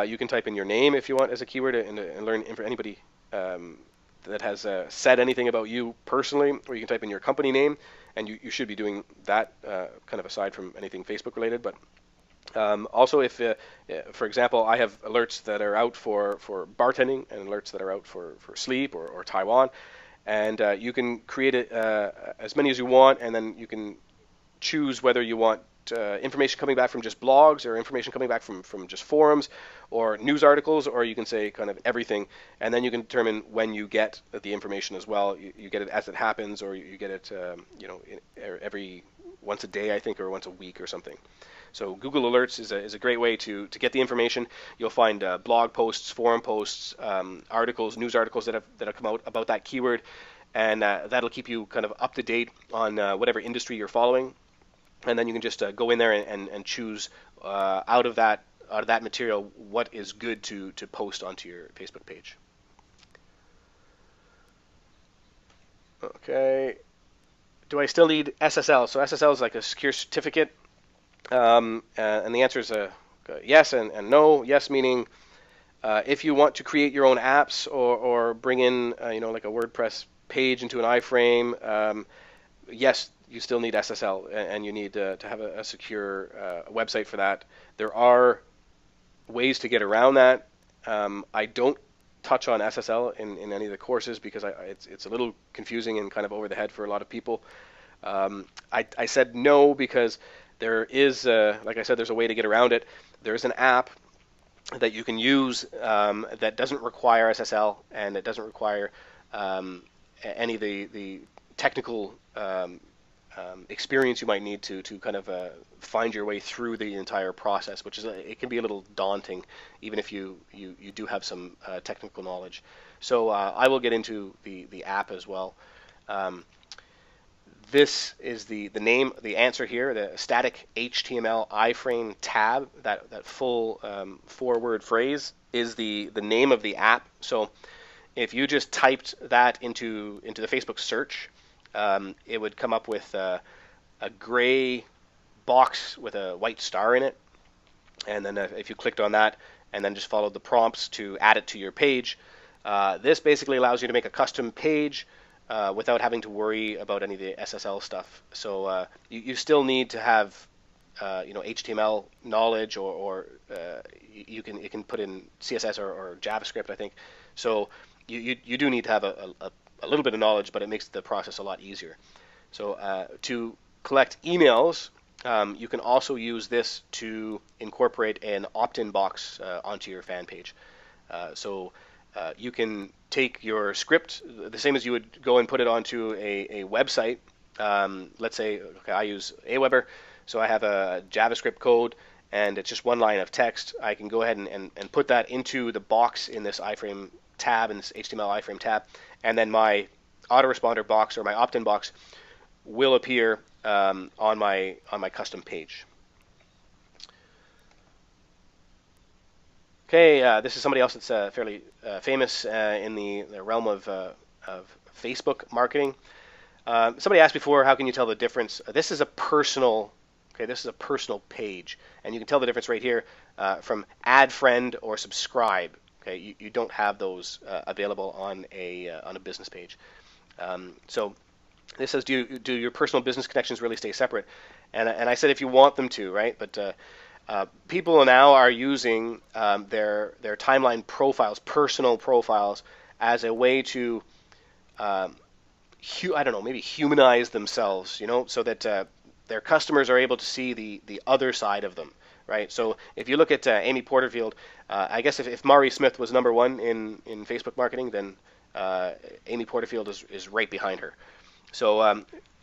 you can type in your name if you want as a keyword, and learn for anybody that has said anything about you personally, or you can type in your company name, and you should be doing that kind of aside from anything Facebook related. But also, if, for example, I have alerts that are out for bartending, and alerts that are out for sleep or Taiwan, and you can create it as many as you want, and then you can choose whether you want information coming back from just blogs, or information coming back from just forums or news articles, or you can say kind of everything, and then you can determine when you get the information as well. You get it as it happens, or you get it every once a day, I think, or once a week or something. So Google Alerts is a great way to get the information. You'll find blog posts, forum posts, articles, news articles that have come out about that keyword, and that'll keep you kind of up to date on whatever industry you're following. And then you can just go in there and choose out of that material what is good to post onto your Facebook page. Okay. Do I still need SSL? So SSL is like a secure certificate, and the answer is yes and no. Yes meaning if you want to create your own apps or bring in like a WordPress page into an iframe, yes, you still need SSL, and you need to have a secure website for that. There are ways to get around that. I don't touch on SSL in any of the courses because it's a little confusing and kind of over the head for a lot of people. I said no because there is, like I said, there's a way to get around it. There's an app that you can use that doesn't require SSL, and it doesn't require any of the technical experience you might need to kind of find your way through the entire process, which is it can be a little daunting, even if you do have some technical knowledge. So I will get into the app as well. This is the name, the answer here, the static HTML iframe tab. That full 4-word phrase is the name of the app. So if you just typed that into the Facebook search, it would come up with a gray box with a white star in it. And then if you clicked on that and then just followed the prompts to add it to your page, this basically allows you to make a custom page without having to worry about any of the SSL stuff. So you still need to have HTML knowledge, or you can put in CSS or JavaScript, I think. So you do need to have a little bit of knowledge, but it makes the process a lot easier. So to collect emails, you can also use this to incorporate an opt-in box onto your fan page. So you can take your script, the same as you would go and put it onto a website. Let's say, okay, I use Aweber, so I have a JavaScript code, and it's just one line of text. I can go ahead and put that into the box in this iframe tab, in this HTML iframe tab, and then my autoresponder box or my opt-in box will appear on my custom page. Okay, this is somebody else that's fairly famous in the realm of Facebook marketing. Somebody asked before, how can you tell the difference? This is a personal, okay, this is a personal page, and you can tell the difference right here from add friend or subscribe. Okay, you don't have those available on a business page. So this says, do your personal business connections really stay separate? And I said if you want them to, right? But people now are using their timeline profiles, personal profiles, as a way to, I don't know, maybe humanize themselves, so that their customers are able to see the other side of them, right? So if you look at Amy Porterfield, I guess if Mari Smith was number one in Facebook marketing, then Amy Porterfield is right behind her. So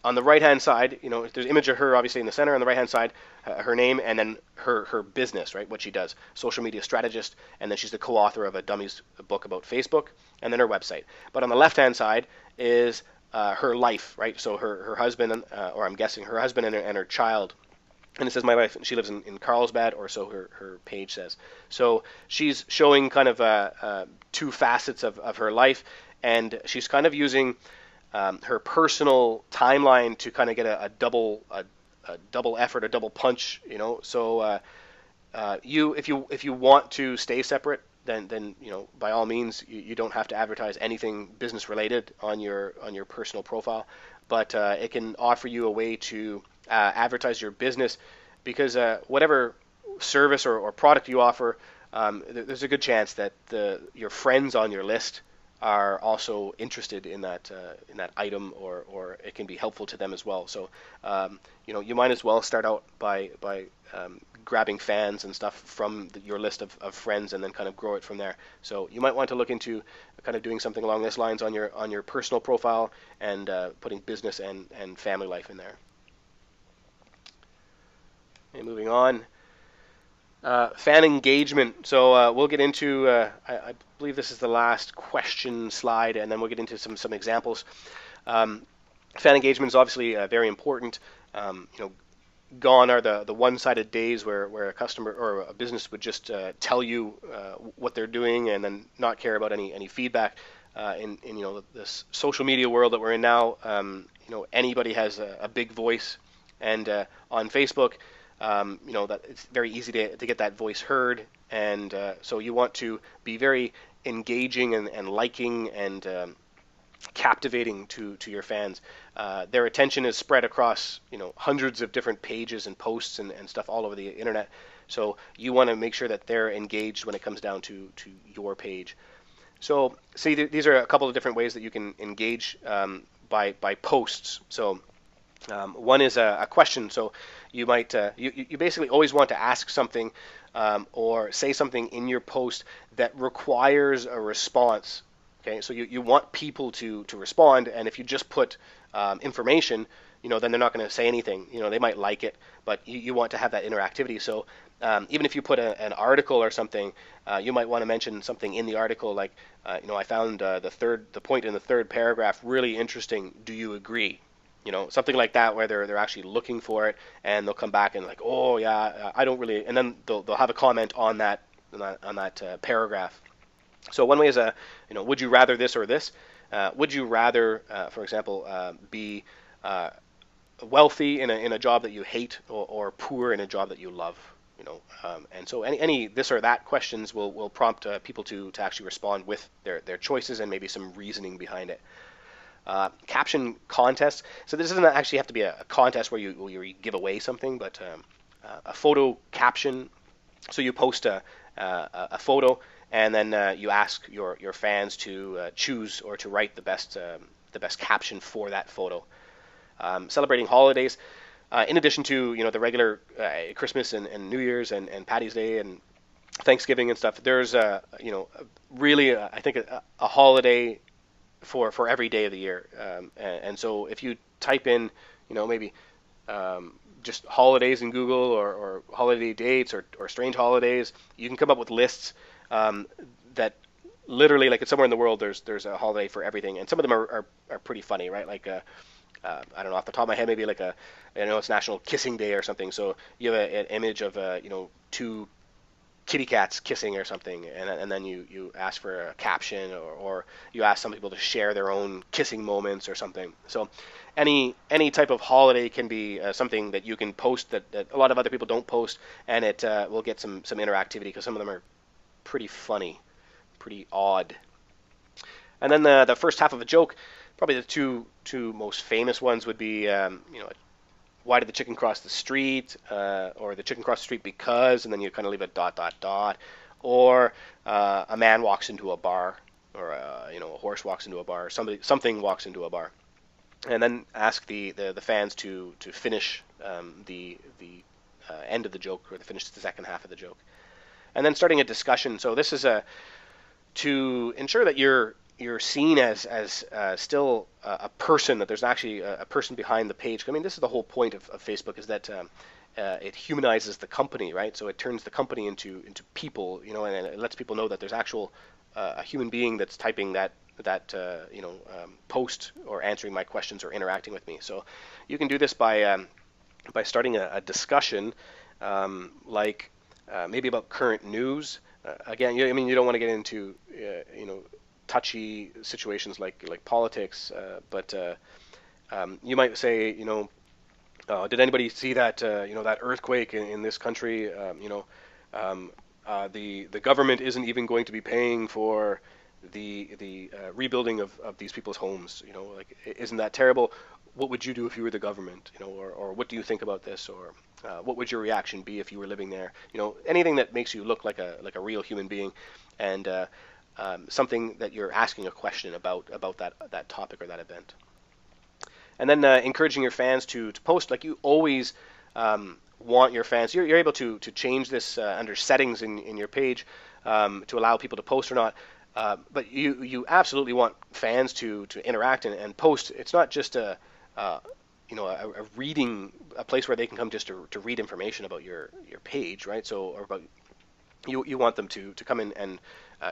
on the right-hand side, there's an image of her obviously in the center. On the right-hand side, her name, and then her business, right? What she does, social media strategist, and then she's the co-author of a dummies book about Facebook, and then her website. But on the left-hand side is her life, right? So her husband, or I'm guessing her husband and her child. And it says my wife, she lives in Carlsbad, or so her page says. So she's showing kind of two facets of her life, and she's kind of using her personal timeline to kind of get a double effort, a double punch, So if you want to stay separate, then by all means you don't have to advertise anything business related on your personal profile, but it can offer you a way to advertise your business, because whatever service or product you offer, there's a good chance that your friends on your list are also interested in that item, or it can be helpful to them as well. So you might as well start out by grabbing fans and stuff from your list of friends, and then kind of grow it from there. So you might want to look into kind of doing something along these lines on your personal profile, and putting business and family life in there. Okay, moving on. Fan engagement. So we'll get into, I believe this is the last question slide, and then we'll get into some examples. Fan engagement is obviously very important. Gone are the one-sided days where a customer or a business would just tell you what they're doing and then not care about any feedback. In this social media world that we're in now, anybody has a big voice, and on Facebook, that it's very easy to get that voice heard, and so you want to be very engaging and liking and captivating to your fans. Their attention is spread across hundreds of different pages and posts and stuff all over the internet, so you want to make sure that they're engaged when it comes down to your page. So see, these are a couple of different ways that you can engage by posts. So one is a question. So you might you basically always want to ask something or say something in your post that requires a response. Okay, so you want people to respond, and if you just put information, then they're not going to say anything. They might like it, but you want to have that interactivity. So even if you put an article or something, you might want to mention something in the article like, I found the point in the third paragraph really interesting. Do you agree? Something like that, where they're actually looking for it, and they'll come back and like, oh yeah, I don't really, and then they'll have a comment on that paragraph. So one way is would you rather this or this? Would you rather, for example, be wealthy in a job that you hate, or poor in a job that you love? And so any this or that questions will prompt people to actually respond with their choices and maybe some reasoning behind it. Caption contests. So this doesn't actually have to be a contest where you give away something, but a photo caption. So you post a photo, and then you ask your fans to choose or to write the best caption for that photo. Celebrating holidays. In addition to the regular Christmas and New Year's and Patty's Day and Thanksgiving and stuff, there's really I think a holiday for every day of the year. And so if you type in maybe just holidays in Google, or holiday dates, or strange holidays, you can come up with lists that literally, like, it's somewhere in the world there's a holiday for everything, and some of them are pretty funny, right? Like I don't know, off the top of my head, maybe like it's National Kissing Day or something. So you have an image of two kitty cats kissing or something, and then you ask for a caption, or you ask some people to share their own kissing moments or something. So any type of holiday can be something that you can post that a lot of other people don't post, and it will get some interactivity, because some of them are pretty funny, pretty odd. And then the first half of a joke, probably the two most famous ones would be why did the chicken cross the street, or the chicken crossed the street because, and then you kind of leave a ... or a man walks into a bar, or a horse walks into a bar, something walks into a bar, and then ask the fans to finish the end of the joke, or to finish the second half of the joke, and then starting a discussion. So this is to ensure that you're seen as still a person, that there's actually a person behind the page. I mean, this is the whole point of Facebook, is that it humanizes the company, right? So it turns the company into people, and it lets people know that there's actual a human being that's typing that post, or answering my questions, or interacting with me. So you can do this by starting a discussion, like maybe about current news. Again, you don't want to get into touchy situations like politics, but you might say, did anybody see that that earthquake in this country? The government isn't even going to be paying for the rebuilding of these people's homes. Like, isn't that terrible? What would you do if you were the government? Or what do you think about this? Or what would your reaction be if you were living there? Anything that makes you look like a real human being, and something that you're asking a question about that topic or that event. And then encouraging your fans to post. Like, you always want your fans. You're able to change this under settings in your page to allow people to post or not. But you absolutely want fans to interact and post. It's not just a reading, a place where they can come just to read information about your page, right? So, or about you want them to come in and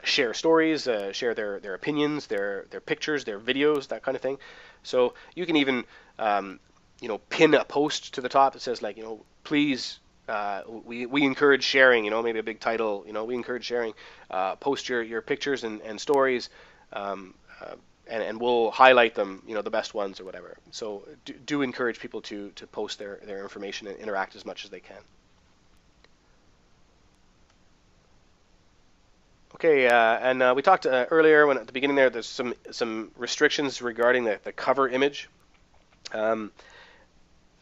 share stories, share their opinions, their pictures, their videos, that kind of thing. So you can even pin a post to the top that says, like, please, we encourage sharing, maybe a big title, we encourage sharing, post your pictures and stories, and we'll highlight them, the best ones or whatever. So do encourage people to post their information and interact as much as they can. Okay, and we talked earlier, at the beginning there's some restrictions regarding the cover image.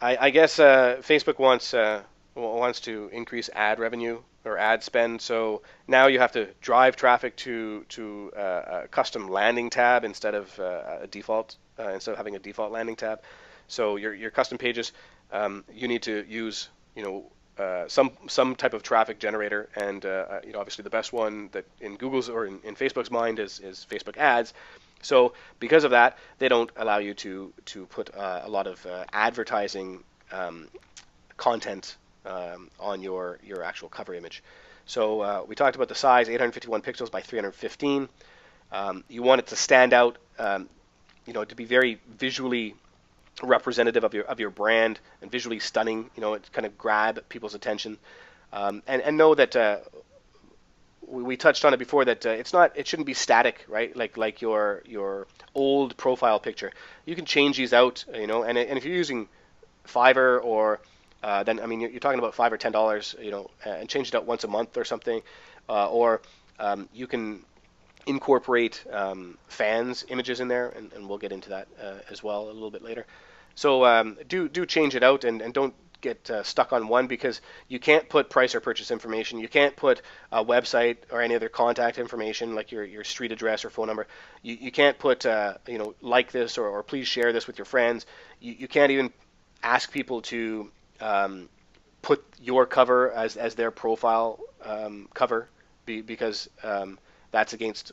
I guess Facebook wants to increase ad revenue or ad spend, so now you have to drive traffic to a custom landing tab instead of instead of having a default landing tab. So your custom pages, you need to use some type of traffic generator, and obviously the best one that in Google's or in Facebook's mind is Facebook ads. So because of that, they don't allow you to put a lot of advertising content on your actual cover image. So we talked about the size, 851 pixels by 315. You want it to stand out, to be very visually representative of your brand and visually stunning. It kind of grab people's attention, and know that we touched on it before that it shouldn't be static, right? Like your old profile picture. You can change these out, and if you're using Fiverr or then I mean you're talking about $5 or $10, and change it out once a month or something, or you can incorporate fans images in there, and we'll get into that as well a little bit later. So do change it out, and don't get stuck on one, because you can't put price or purchase information. You can't put a website or any other contact information like your street address or phone number. You can't put like this or please share this with your friends. You can't even ask people to put your cover as their profile cover, because that's against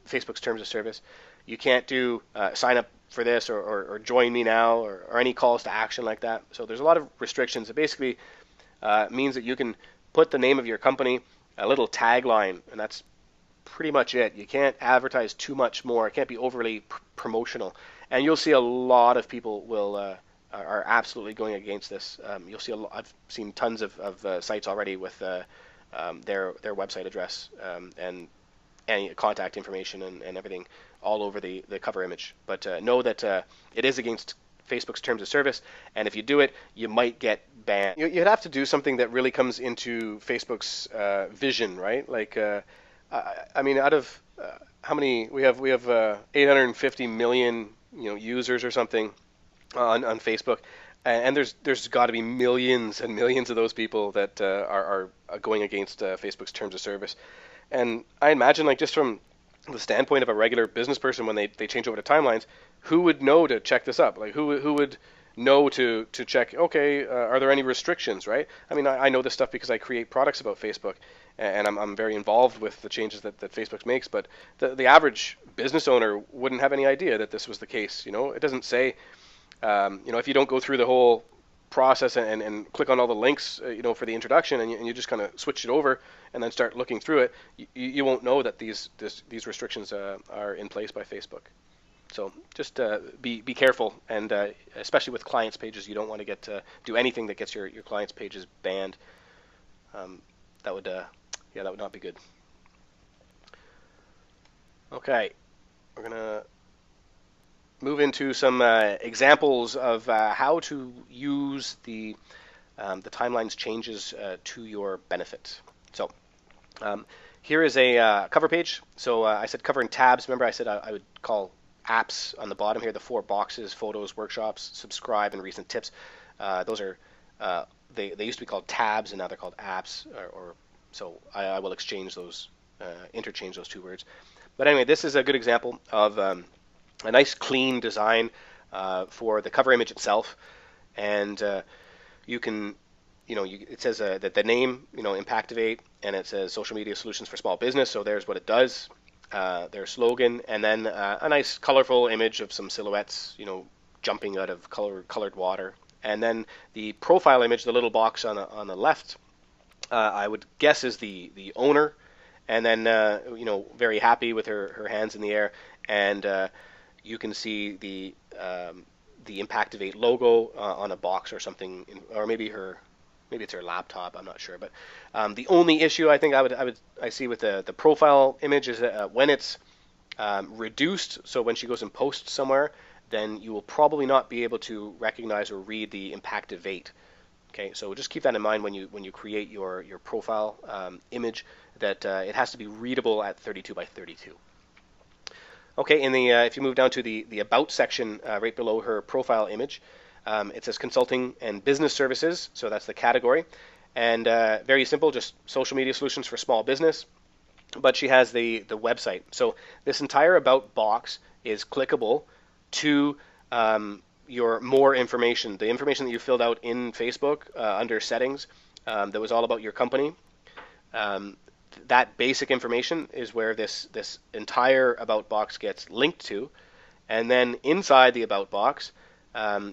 Facebook's terms of service. You can't do sign up for this or join me now or any calls to action like that. So there's a lot of restrictions. It basically means that you can put the name of your company, a little tagline, and that's pretty much it. You can't advertise too much more. It can't be overly promotional. And you'll see a lot of people are absolutely going against this. You'll see I've seen tons of sites already with their website address and any contact information and everything all over the cover image. But know that it is against Facebook's terms of service, and if you do it, you might get banned. You'd have to do something that really comes into Facebook's vision, right? Like, I mean, out of how many we have 850 million users or something on Facebook, and there's got to be millions and millions of those people that are going against Facebook's terms of service. And I imagine, like, just from the standpoint of a regular business person, when they change over to timelines, who would know to check this up? Like, who would know to check, okay, are there any restrictions, right? I mean, I know this stuff because I create products about Facebook, and I'm very involved with the changes that Facebook makes, but the average business owner wouldn't have any idea that this was the case. It doesn't say, if you don't go through the whole process and click on all the links, for the introduction, and you just kind of switch it over and then start looking through it, you won't know that these restrictions are in place by Facebook. So just be careful, and especially with clients' pages, you don't want to get do anything that gets your clients' pages banned. That would not be good. Okay, we're gonna move into some examples of how to use the timelines changes to your benefit. So here is a cover page. So I said cover in tabs. Remember I said I would call apps on the bottom here, the 4 boxes: photos, workshops, subscribe, and recent tips. Those are they used to be called tabs, and now they're called apps. So I will interchange those 2 words. But anyway, this is a good example of a nice clean design for the cover image itself, and you can, it says that the name, Impactivate, and it says Social Media Solutions for Small Business. So there's what it does, their slogan, and then a nice colorful image of some silhouettes, jumping out of colored water, and then the profile image, the little box on the left, I would guess is the owner, and then very happy with her hands in the air, and you can see the Impactivate logo on a box or something, or maybe it's her laptop. I'm not sure. But the only issue I think I see with the profile image is that when it's reduced, so when she goes and posts somewhere, then you will probably not be able to recognize or read the Impactivate. Okay, so just keep that in mind when you create your profile image, that it has to be readable at 32 by 32. Okay, if you move down to the About section right below her profile image, it says Consulting and Business Services, so that's the category. And very simple, just social media solutions for small business. But she has the website. So this entire About box is clickable to your more information, the information that you filled out in Facebook under settings that was all about your company. Um, that basic information is where this entire about box gets linked to, and then inside the about box,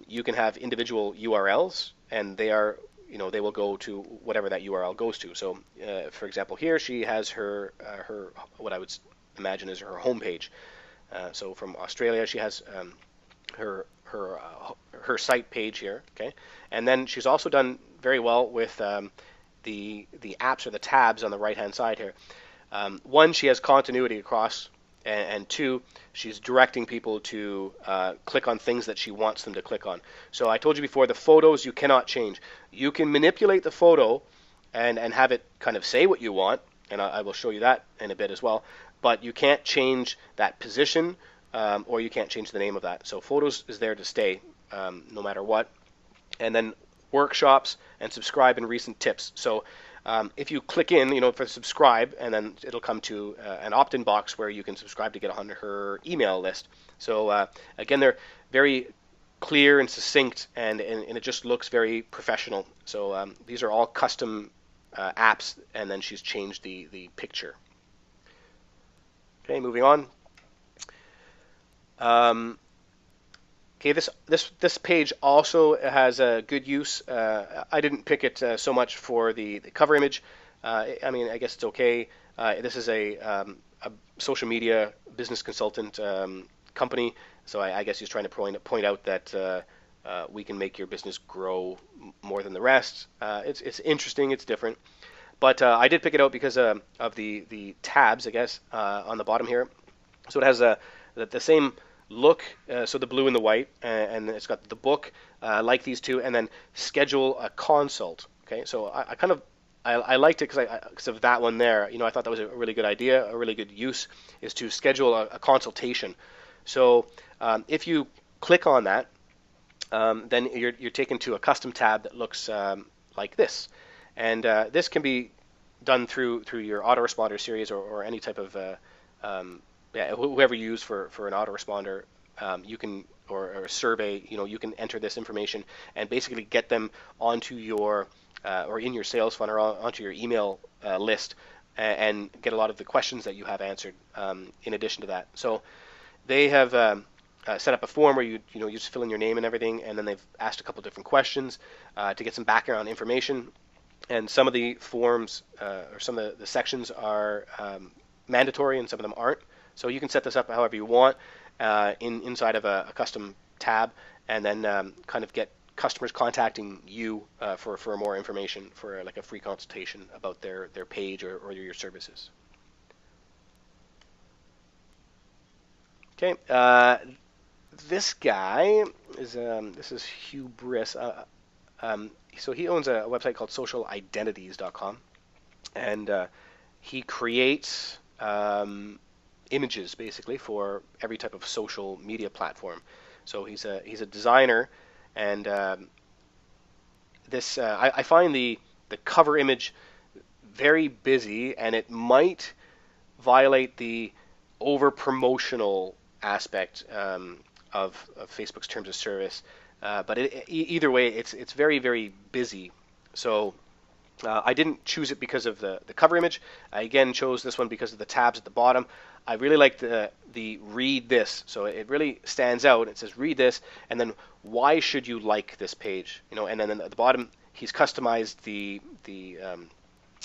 you can have individual URLs, and they will go to whatever that URL goes to. So, for example, here she has her what I would imagine is her homepage. So from Australia, she has her site page here. Okay, and then she's also done very well with the apps or the tabs on the right hand side here. One, she has continuity across, and two, she's directing people to click on things that she wants them to click on. So I told you before, the photos you cannot change. You can manipulate the photo and have it kind of say what you want, and I will show you that in a bit as well. But you can't change that position, or you can't change the name of that. So photos is there to stay, no matter what. And then workshops and subscribe and recent tips. So if you click in, for subscribe, and then it'll come to an opt-in box where you can subscribe to get on her email list. So again, they're very clear and succinct, and it just looks very professional. So these are all custom apps, and then she's changed the picture. Okay, moving on. Okay, this page also has a good use. I didn't pick it so much for the cover image. I mean, I guess it's okay. This is a social media business consultant company, so I guess he's trying to point out that we can make your business grow more than the rest. It's interesting. It's different. But I did pick it out because of the tabs, I guess, on the bottom here. So it has the same look, so the blue and the white, and it's got the book, like these two, and then schedule a consult. Okay, so I liked it because of that one there. I thought that was a really good idea, a really good use, is to schedule a consultation. So if you click on that, then you're taken to a custom tab that looks like this. And this can be done through your autoresponder series or any type of whoever you use for an autoresponder. You can or a survey. You can enter this information and basically get them onto your or in your sales funnel or onto your email list and get a lot of the questions that you have answered in addition to that. So they have set up a form where you just fill in your name and everything, and then they've asked a couple different questions to get some background information. And some of the forms or some of the sections are mandatory, and some of them aren't. So you can set this up however you want inside of a custom tab, and then kind of get customers contacting you for more information, for like a free consultation about their page or your services. Okay, this guy is this is Hubris. So he owns a website called socialidentities.com, and he creates images basically for every type of social media platform. So he's a designer, and this I find the cover image very busy, and it might violate the over promotional aspect of Facebook's terms of service. But either way, it's very, very busy. So I didn't choose it because of the cover image. I again chose this one because of the tabs at the bottom. I really like the read this. So it really stands out. It says read this, and then why should you like this page? And then at the bottom he's customized the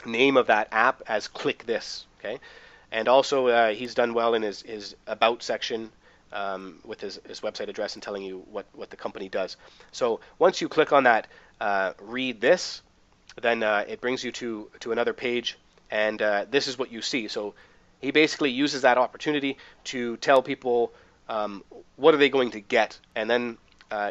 name of that app as click this. Okay, and also he's done well in his about section. With his website address and telling you what the company does. So once you click on that read this, then it brings you to another page, and this is what you see. So he basically uses that opportunity to tell people what are they going to get, and then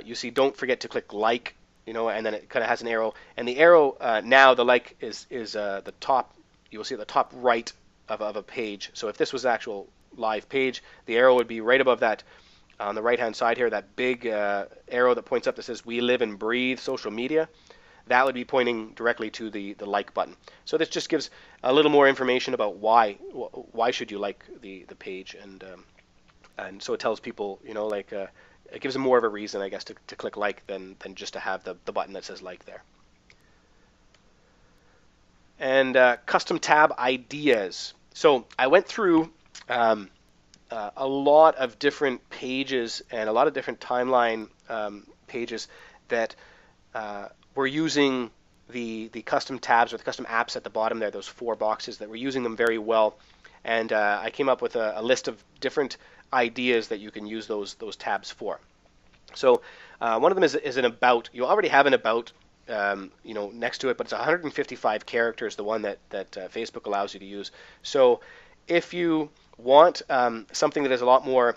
you see don't forget to click like, and then it kind of has an arrow, and the arrow now the like is the top. You will see at the top right of a page. So if this was actual live page, the arrow would be right above that on the right hand side here, that big arrow that points up that says we live and breathe social media. That would be pointing directly to the like button. So this just gives a little more information about why should you like the page, and so it tells people it gives them more of a reason, I guess, to click like than just to have the button that says like there. And custom tab ideas. So I went through a lot of different pages and a lot of different timeline pages that were using the custom tabs or the custom apps at the bottom there, those 4 boxes that were using them very well. And I came up with a list of different ideas that you can use those tabs for. So one of them is an about. You already have an about next to it, but it's 155 characters, the one that Facebook allows you to use. So if you want something that is a lot more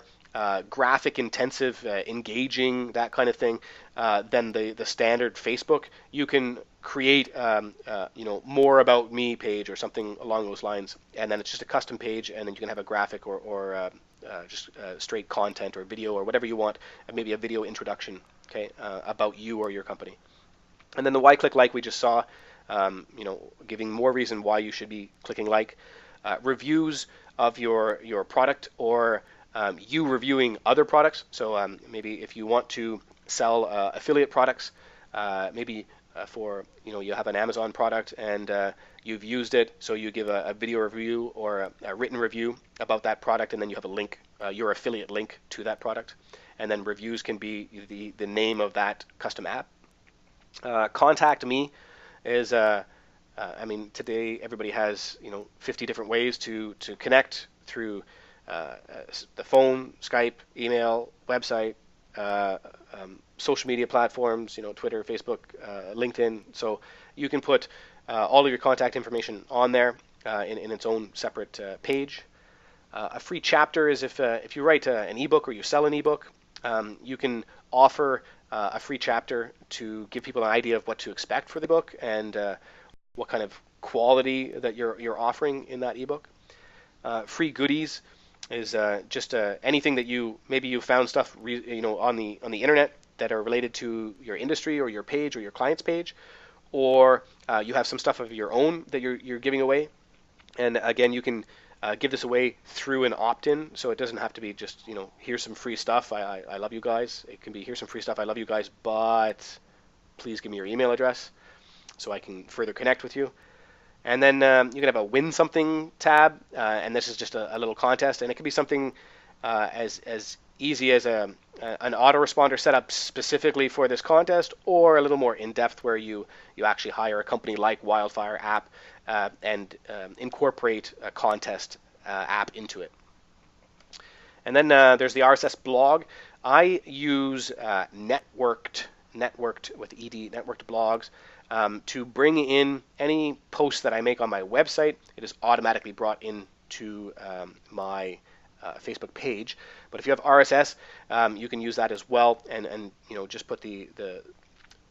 graphic intensive, engaging, that kind of thing, than the standard Facebook, you can create more about me page or something along those lines, and then it's just a custom page, and then you can have a graphic or just straight content or video or whatever you want, and maybe a video introduction, okay, about you or your company. And then the why click like we just saw, giving more reason why you should be clicking like. Reviews of your product or you reviewing other products. So maybe if you want to sell affiliate products, maybe for you have an Amazon product and you've used it, so you give a video review or a written review about that product, and then you have a link, your affiliate link to that product, and then reviews can be the name of that custom app. Contact me is today everybody has 50 different ways to connect through the phone, Skype, email, website, social media platforms, Twitter, Facebook, LinkedIn. So you can put all of your contact information on there in its own separate page. A free chapter is if you write an ebook or you sell an ebook, you can offer a free chapter to give people an idea of what to expect for the book and what kind of quality that you're offering in that ebook. Free goodies is just anything that you found stuff on the internet that are related to your industry or your page or your client's page, or you have some stuff of your own that you're giving away. And again, you can give this away through an opt-in, so it doesn't have to be just here's some free stuff. I love you guys. It can be here's some free stuff. I love you guys, but please give me your email address so I can further connect with you. And then you can have a win something tab, and this is just a little contest, and it can be something as easy as an autoresponder set up specifically for this contest, or a little more in-depth where you actually hire a company like Wildfire app and incorporate a contest app into it. And then there's the RSS blog. I use networked with ED, networked blogs. To bring in any posts that I make on my website, it is automatically brought into my Facebook page. But if you have RSS, you can use that as well, and just put the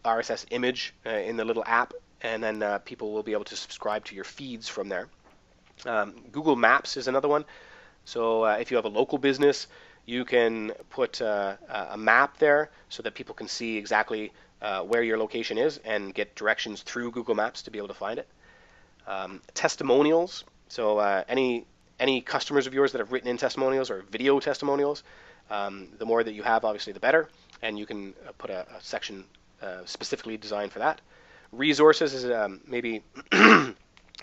RSS image in the little app, and then people will be able to subscribe to your feeds from there. Google Maps is another one. So if you have a local business, you can put a map there so that people can see exactly where your location is and get directions through Google Maps to be able to find it. Testimonials. So any customers of yours that have written in testimonials or video testimonials, the more that you have, obviously, the better. And you can put a section specifically designed for that. Resources is maybe,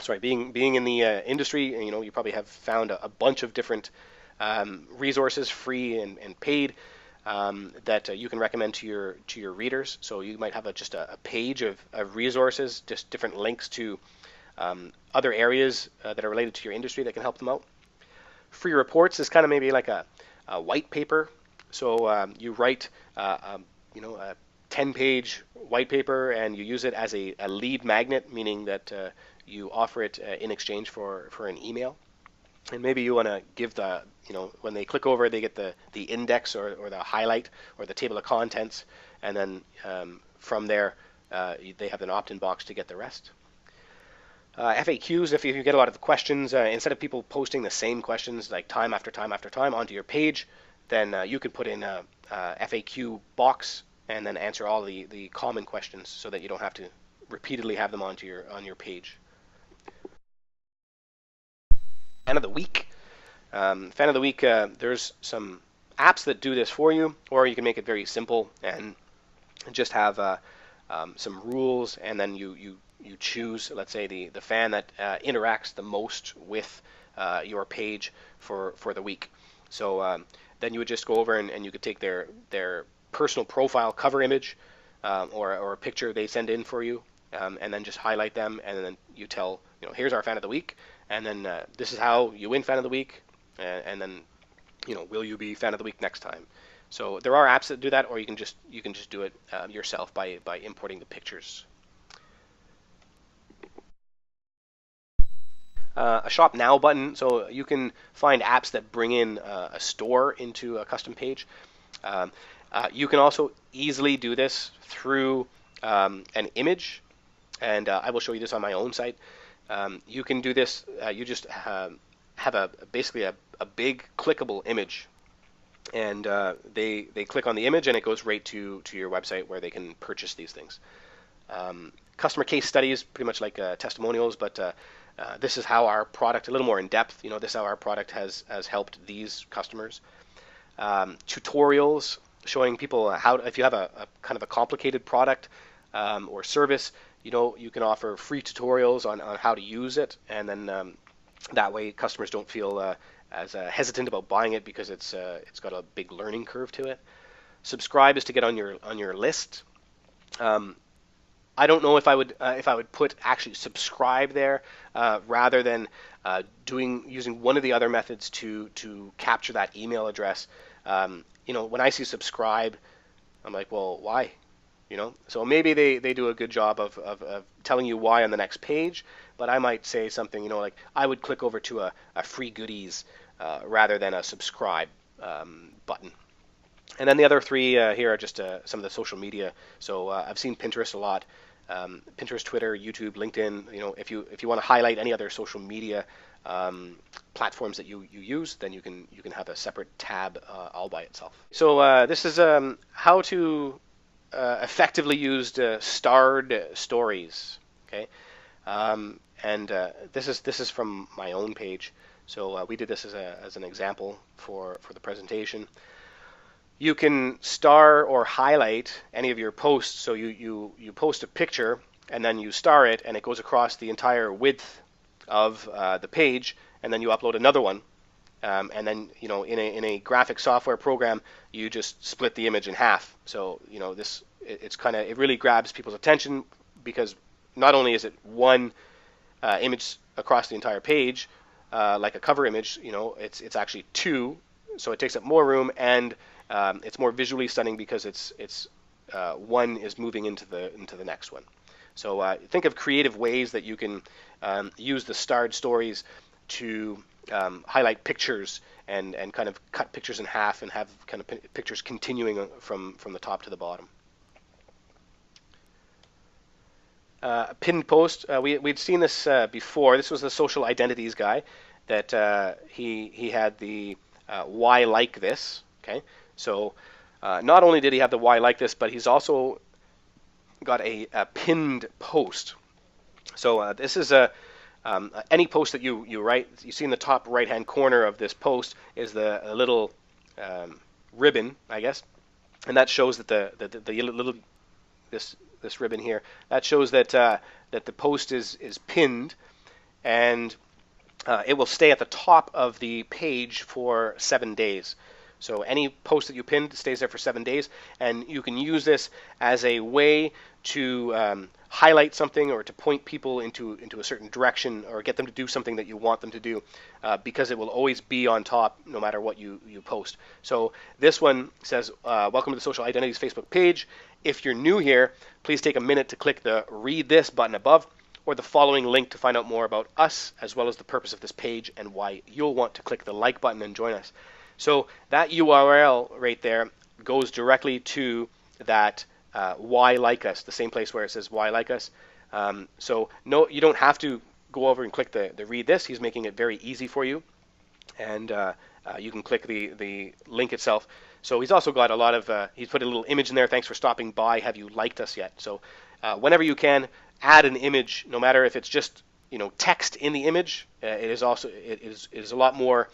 sorry, being in the industry, you probably have found a bunch of different resources, free and paid, that you can recommend to your readers. So you might have just a page of resources, just different links to other areas that are related to your industry that can help them out. Free reports is kind of maybe like a white paper. So you write a 10-page white paper and you use it as a lead magnet, meaning that you offer it in exchange for an email. And maybe you want to give when they click over, they get the index or the highlight or the table of contents, and then from there they have an opt-in box to get the rest. FAQs, if you get a lot of questions, instead of people posting the same questions like time after time after time onto your page, then you could put in a FAQ box and then answer all the common questions so that you don't have to repeatedly have them on your page. Fan of the week. Fan of the week, there's some apps that do this for you, or you can make it very simple and just have some rules, and then you choose, let's say, the fan that interacts the most with your page for the week. So then you would just go over and you could take their personal profile cover image or a picture they send in for you, and then just highlight them, and then you tell, here's our fan of the week, and then this is how you win fan of the week, and then will you be fan of the week next time? So there are apps that do that, or you can just do it yourself by importing the pictures. A shop now button, so you can find apps that bring in a store into a custom page. You can also easily do this through an image, and I will show you this on my own site. You can do this. You just have basically a big clickable image, and they click on the image, and it goes right to your website where they can purchase these things. Customer case studies, pretty much like testimonials, but this is how our product, a little more in depth. This is how our product has helped these customers. Tutorials showing people how, if you have a kind of a complicated product or service, you can offer free tutorials on how to use it, and then that way customers don't feel as hesitant about buying it because it's got a big learning curve to it. Subscribe is to get on your list. I don't know if I would put actually subscribe there rather than using one of the other methods to capture that email address. When I see subscribe, I'm like, well, why? So maybe they do a good job of telling you why on the next page, but I might say something, like I would click over to a free goodies rather than a subscribe button. And then the other three here are just some of the social media. So I've seen Pinterest a lot. Pinterest, Twitter, YouTube, LinkedIn. If you want to highlight any other social media platforms that you use, then you can have a separate tab all by itself. So this is how to effectively use starred stories. Okay, and this is from my own page. So we did this as an example for the presentation. You can star or highlight any of your posts. So you post a picture and then you star it, and it goes across the entire width of the page, and then you upload another one, and then in a graphic software program you just split the image in half. So it really grabs people's attention, because not only is it one image across the entire page like a cover image, it's actually two, so it takes up more room, and it's more visually stunning because it's one is moving into the next one. So think of creative ways that you can use the starred stories to highlight pictures and kind of cut pictures in half and have kind of pictures continuing from the top to the bottom. Pinned post, we'd seen this before. This was the social identities guy that he had the why like this. Okay, so not only did he have the why like this, but he's also got a pinned post. So this is any post that you write. You see in the top right hand corner of this post is a little ribbon, I guess, and that shows that the little this ribbon here, that shows that that the post is pinned, and it will stay at the top of the page for 7 days. So any post that you pinned stays there for 7 days, and you can use this as a way to highlight something or to point people into a certain direction or get them to do something that you want them to do, because it will always be on top no matter what you post. So this one says, welcome to the Social Identities Facebook page. If you're new here, please take a minute to click the Read This button above, or the following link to find out more about us, as well as the purpose of this page and why you'll want to click the like button and join us. So that URL right there goes directly to that why like us, the same place where it says why like us. So no, you don't have to go over and click the Read This. He's making it very easy for you, and you can click the link itself. So he's also got a lot of, he's put a little image in there. Thanks for stopping by. Have you liked us yet? So whenever you can, add an image, no matter if it's just text in the image. It is a lot more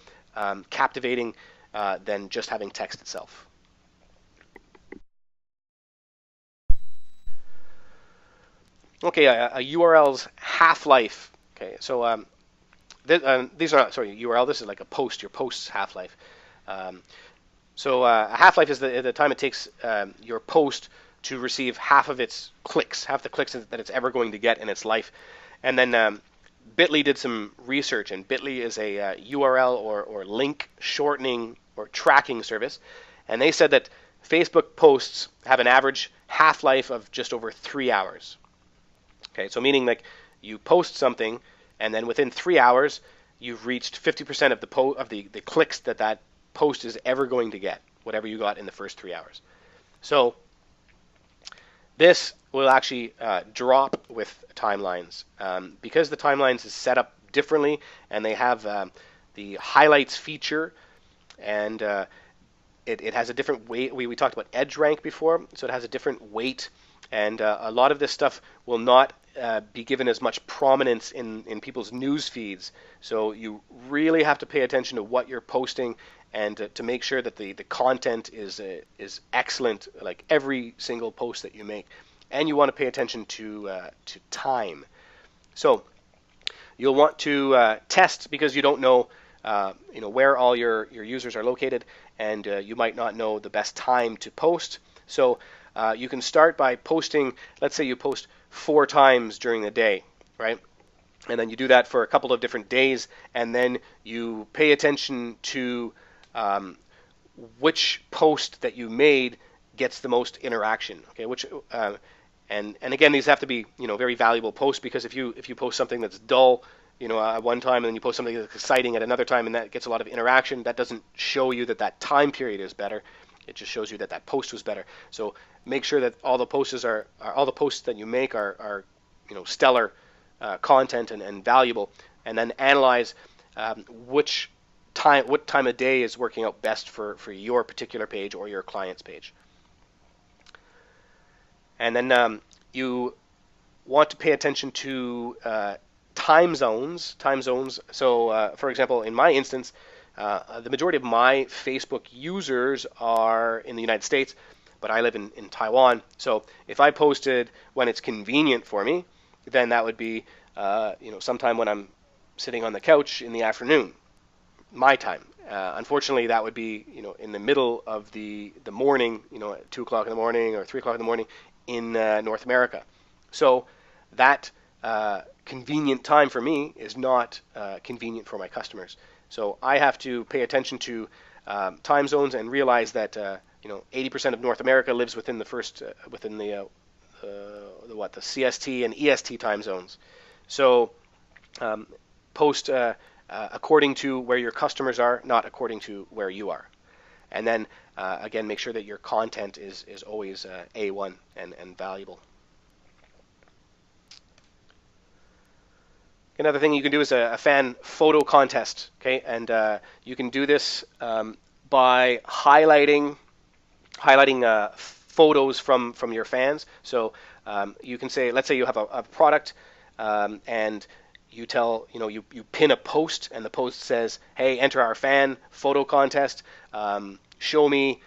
captivating than just having text itself. Okay, a URL's half-life. Okay, so these are not, sorry, URL. This is like a post. Your post's half-life. Um, so a half-life is the time it takes your post to receive half of its clicks, half the clicks that it's ever going to get in its life. And then Bitly did some research, and Bitly is a URL or link shortening or tracking service, and they said that Facebook posts have an average half-life of just over 3 hours. Okay, so meaning like you post something, and then within 3 hours, you've reached 50% of the clicks that post is ever going to get, whatever you got in the first 3 hours. So this will actually drop with timelines because the timelines is set up differently, and they have the highlights feature, and it has a different weight. We talked about edgerank before, so it has a different weight, and a lot of this stuff will not be given as much prominence in people's news feeds. So you really have to pay attention to what you're posting, and to make sure that the content is excellent, like every single post that you make. And you want to pay attention to time. So you'll want to test, because you don't know where all your users are located, and you might not know the best time to post. So you can start by posting. Let's say you post 4 times during the day, right? And then you do that for a couple of different days, and then you pay attention to which post that you made gets the most interaction. Okay, and again, these have to be very valuable posts, because if you post something that's dull at one time, and then you post something that's exciting at another time, and that gets a lot of interaction, that doesn't show you that time period is better. It just shows you that post was better. So make sure that all the posts that you make are stellar content and valuable, and then analyze what time of day is working out best for your particular page or your client's page. And then you want to pay attention to time zones. So, for example, in my instance, the majority of my Facebook users are in the United States, but I live in Taiwan. So if I posted when it's convenient for me, then that would be sometime when I'm sitting on the couch in the afternoon, my time. Unfortunately, that would be in the middle of the morning, at 2 o'clock in the morning or 3 o'clock in the morning in North America. So that convenient time for me is not convenient for my customers. So I have to pay attention to time zones and realize that 80% of North America lives within the CST and EST time zones. So post according to where your customers are, not according to where you are. And then again, make sure that your content is always A1 and valuable. Another thing you can do is a fan photo contest. Okay, and you can do this by highlighting photos from your fans. So you can say, let's say you have a product, and you pin a post, and the post says, "Hey, enter our fan photo contest. Show me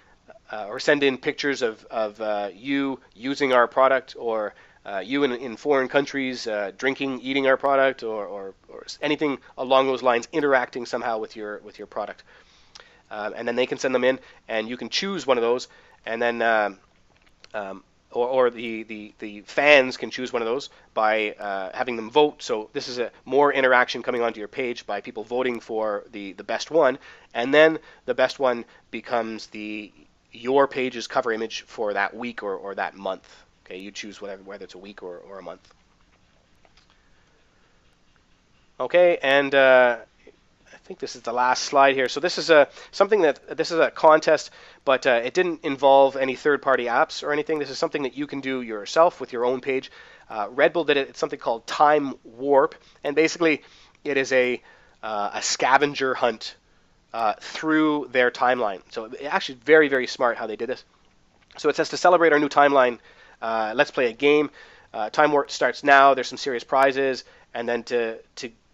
or send in pictures of you using our product, or you in foreign countries drinking, eating our product, or anything along those lines, interacting somehow with your product." And then they can send them in, and you can choose one of those, and then or the fans can choose one of those by having them vote. So this is more interaction coming onto your page by people voting for the best one, and then the best one becomes your page's cover image for that week or that month. Okay, you choose whether it's a week or a month. Okay, and I think this is the last slide here. So this is this is a contest, but it didn't involve any third-party apps or anything. This is something that you can do yourself with your own page. Red Bull did it. It's something called Time Warp, and basically it is a scavenger hunt through their timeline. So actually very, very smart how they did this. So it says, to celebrate our new timeline, let's play a game. Time Warp starts now. There's some serious prizes, and then to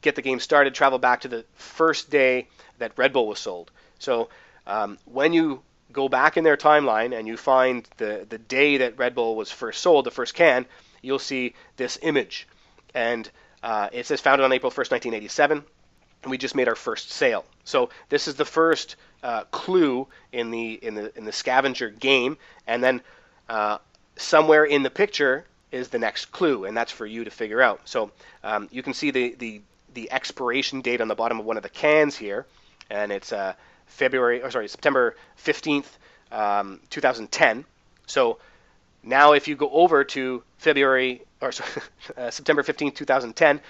get the game started, travel back to the first day that Red Bull was sold. So When you go back in their timeline and you find the day that Red Bull was first sold, the first can, you'll see this image. And it says founded on April 1st, 1987. We just made our first sale. So this is the first clue in the scavenger game, and then somewhere in the picture is the next clue, and that's for you to figure out. So you can see the expiration date on the bottom of one of the cans here, and it's September 15th, 2010. So now if you go over to September 15th, 2010,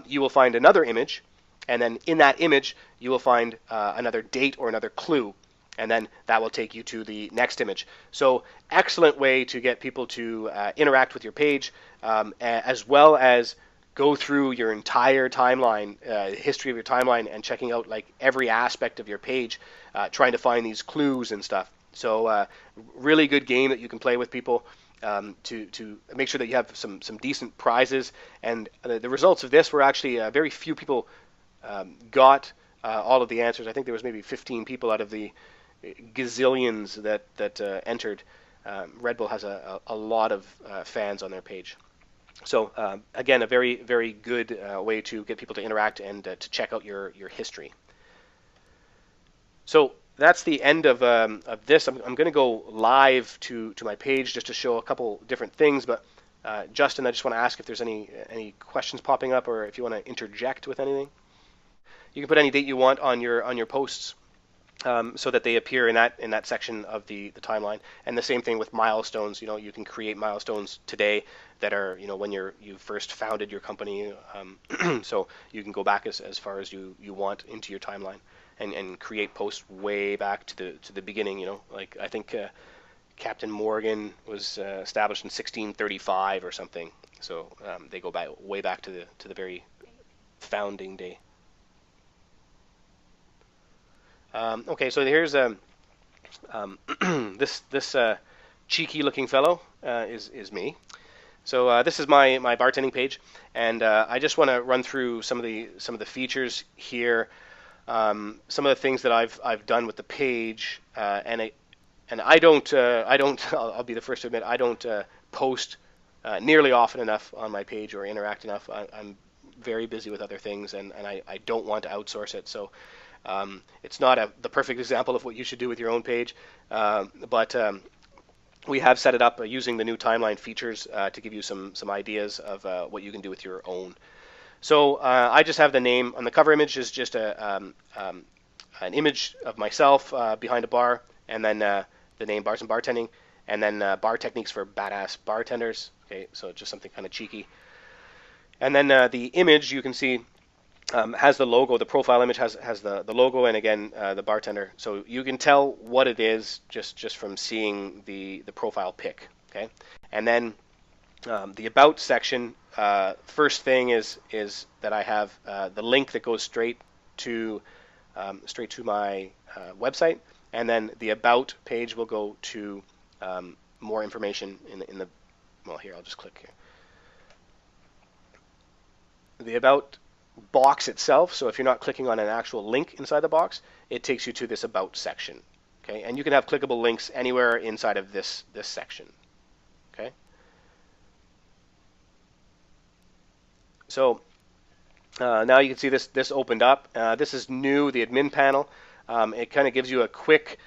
you will find another image. And then in that image, you will find another date or another clue. And then that will take you to the next image. So excellent way to get people to interact with your page, as well as go through your entire timeline, history of your timeline, and checking out like every aspect of your page, trying to find these clues and stuff. So really good game that you can play with people. To make sure that you have some decent prizes. And the results of this were actually very few people got all of the answers. I think there was maybe 15 people out of the gazillions that entered. Red Bull has a lot of fans on their page. So again, a very, very good way to get people to interact and to check out your history. So that's the end of this. I'm going to go live to my page just to show a couple different things. But Justin, I just want to ask if there's any questions popping up, or if you want to interject with anything. You can put any date you want on your posts, so that they appear in that section of the timeline. And the same thing with milestones. You can create milestones today that are when you first founded your company. So you can go back as far as you want into your timeline and create posts way back to the beginning. Like I think Captain Morgan was established in 1635 or something. So they go way back to the very founding day. Okay, so here's this cheeky looking fellow is me. So this is my bartending page, and I just want to run through some of the features here, some of the things that I've done with the page, and I don't I'll be the first to admit I don't post nearly often enough on my page or interact enough. I'm very busy with other things, and I don't want to outsource it. So it's not the perfect example of what you should do with your own page, but we have set it up using the new timeline features to give you some ideas of what you can do with your own. So I just have the name on the cover image is just an image of myself behind a bar, and then the name Bars and Bartending, and then bar techniques for badass bartenders. Okay, so just something kind of cheeky. And then the image you can see has the logo. The profile image has the logo, and again the bartender. So you can tell what it is just from seeing the profile pic. Okay, and then the about section. First thing is that I have the link that goes straight to my website, and then the about page will go to more information in the well, here I'll just click here. The about box itself, so if you're not clicking on an actual link inside the box, it takes you to this about section. Okay, and you can have clickable links anywhere inside of this section. Okay, so now you can see this opened up. This is new, the admin panel. It kind of gives you a quick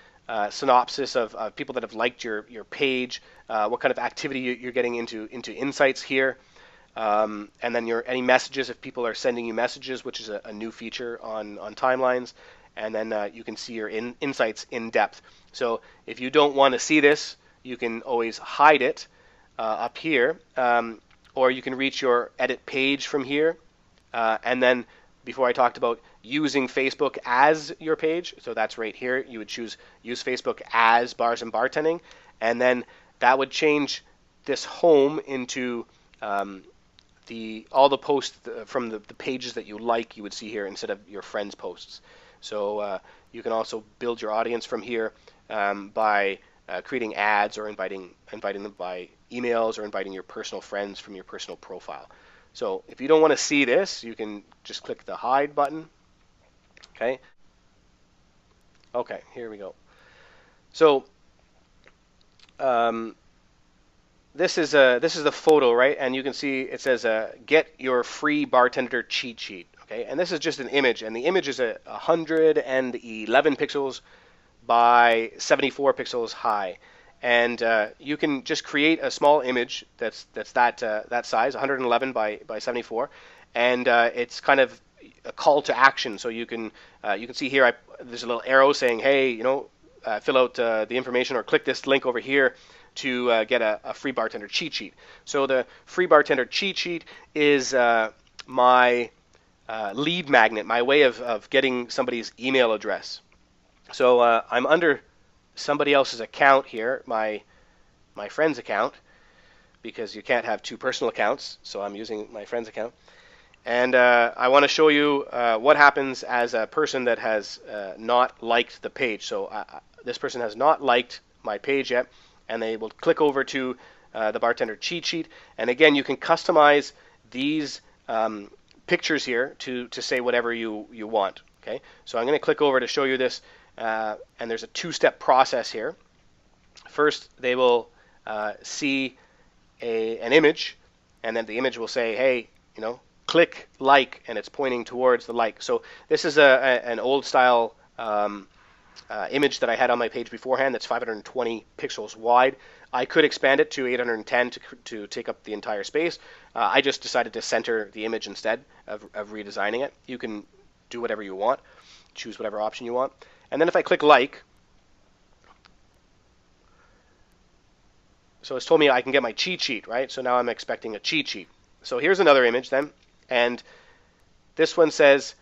synopsis of people that have liked your page, what kind of activity you're getting into insights here. And then any messages if people are sending you messages, which is a new feature on timelines. And then you can see your insights in depth. So if you don't want to see this, you can always hide it up here, or you can reach your edit page from here. And then before I talked about using Facebook as your page, so that's right here. You would choose use Facebook as Bars and Bartending, and then that would change this home into all the posts from the pages that you like, you would see here instead of your friends' posts. So you can also build your audience from here by creating ads or inviting them by emails or inviting your personal friends from your personal profile. So if you don't want to see this, you can just click the hide button. Okay. Okay, here we go. So um, this is the photo, right? And you can see it says get your free bartender cheat sheet. Okay, and this is just an image, and the image is 111 pixels by 74 pixels high, and you can just create a small image that size, 111 by 74, and it's kind of a call to action. So you can see here there's a little arrow saying, hey, fill out the information or click this link over here to get a free bartender cheat sheet. So the free bartender cheat sheet is my lead magnet, my way of getting somebody's email address. So I'm under somebody else's account here, my friend's account, because you can't have two personal accounts. So I'm using my friend's account. And I want to show you what happens as a person that has not liked the page. So this person has not liked my page yet, and they will click over to the bartender cheat sheet. And again, you can customize these pictures here to say whatever you want. Okay, so I'm going to click over to show you this, and there's a two-step process here. First, they will see an image, and then the image will say, hey, click like, and it's pointing towards the like. So this is an old style image that I had on my page beforehand that's 520 pixels wide. I could expand it to 810 to take up the entire space. I just decided to center the image instead of redesigning it. You can do whatever you want, choose whatever option you want. And then if I click like, so it's told me I can get my cheat sheet, right? So now I'm expecting a cheat sheet. So here's another image then, and this one says,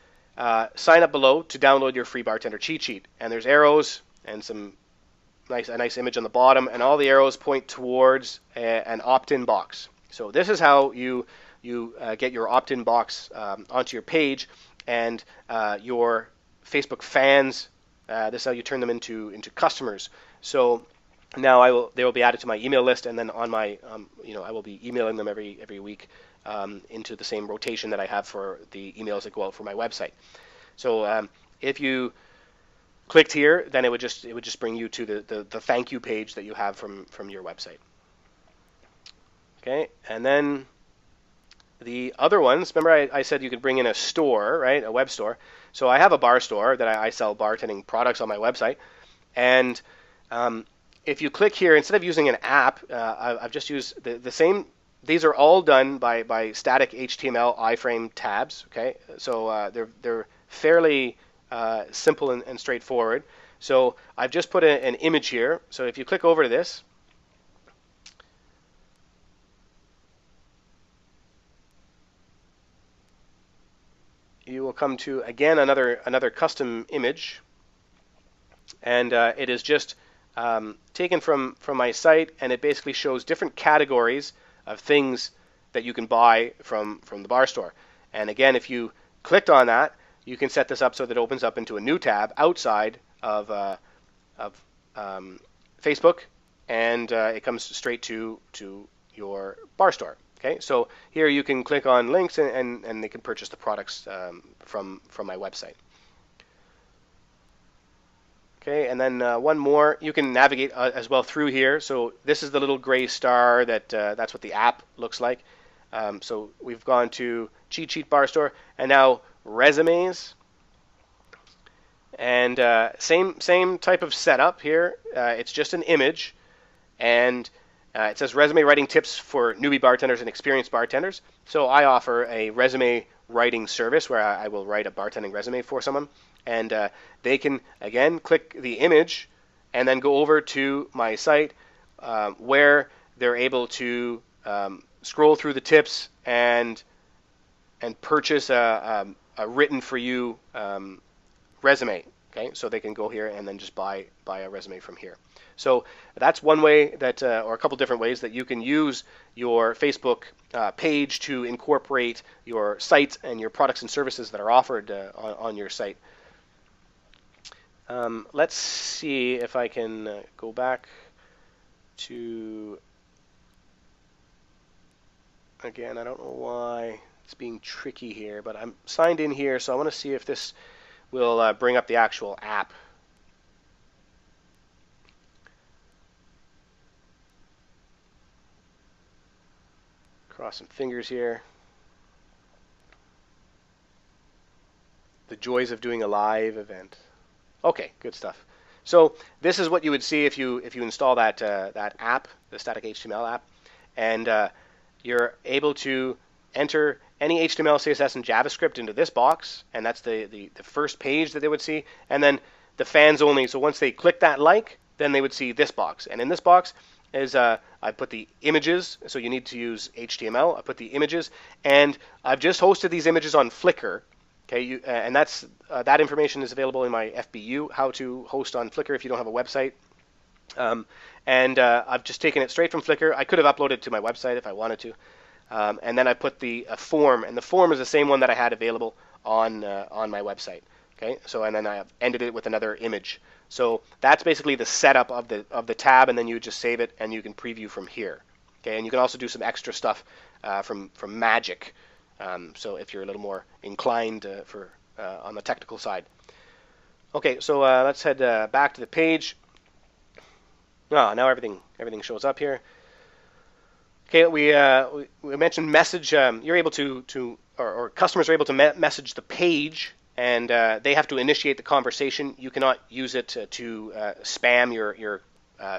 sign up below to download your free bartender cheat sheet. And there's arrows and a nice image on the bottom, and all the arrows point towards an opt-in box. So this is how you get your opt-in box onto your page, and your Facebook fans. This is how you turn them into customers. So now they will be added to my email list, and then on my I will be emailing them every week into the same rotation that I have for the emails that go out for my website. So if you clicked here, then it would just bring you to the thank you page that you have from your website. Okay, and then the other ones, remember I said you could bring in a store, right, a web store. So I have a bar store that I sell bartending products on my website, and if you click here, instead of using an app, I've just used the same. These are all done by static HTML iframe tabs. Okay, so they're fairly simple and straightforward. So I've just put an image here. So if you click over to this, you will come to again another custom image, and it is just taken from my site, and it basically shows different categories of things that you can buy from the bar store. And again, if you clicked on that, you can set this up so that it opens up into a new tab outside of Facebook, and it comes straight to your bar store. Okay, so here you can click on links, and they can purchase the products from my website. Okay, and then one more, you can navigate as well through here. So this is the little gray star that's what the app looks like. So we've gone to Cheat Sheet Bar Store, and now resumes, and same type of setup here. It's just an image, and it says resume writing tips for newbie bartenders and experienced bartenders. So I offer a resume writing service where I will write a bartending resume for someone. And they can, again, click the image and then go over to my site where they're able to scroll through the tips and purchase a written for you resume. Okay, so they can go here and then just buy a resume from here. So that's one way that, or a couple different ways that you can use your Facebook page to incorporate your site and your products and services that are offered on your site. Let's see if I can go back to, again, I don't know why it's being tricky here, but I'm signed in here, so I want to see if this will bring up the actual app. Cross some fingers here. The joys of doing a live event. Okay, good stuff. So this is what you would see if you install that that app, the static HTML app, and you're able to enter any HTML, CSS, and JavaScript into this box, and that's the first page that they would see, and then the fans only. So once they click that like, then they would see this box, and in this box is I put the images, so you need to use HTML. I put the images, and I've just hosted these images on Flickr. Okay, and that's that information is available in my FBU, how to host on Flickr if you don't have a website. I've just taken it straight from Flickr. I could have uploaded it to my website if I wanted to. And then I put the form, and the form is the same one that I had available on my website. Okay, so and then I have ended it with another image. So that's basically the setup of the tab, and then you just save it, and you can preview from here. Okay, and you can also do some extra stuff from Magic. So if you're a little more inclined on the technical side. Okay, so let's head back to the page. Now everything shows up here. Okay, we mentioned message. You're able to or customers are able to message the page, and they have to initiate the conversation. You cannot use it to spam your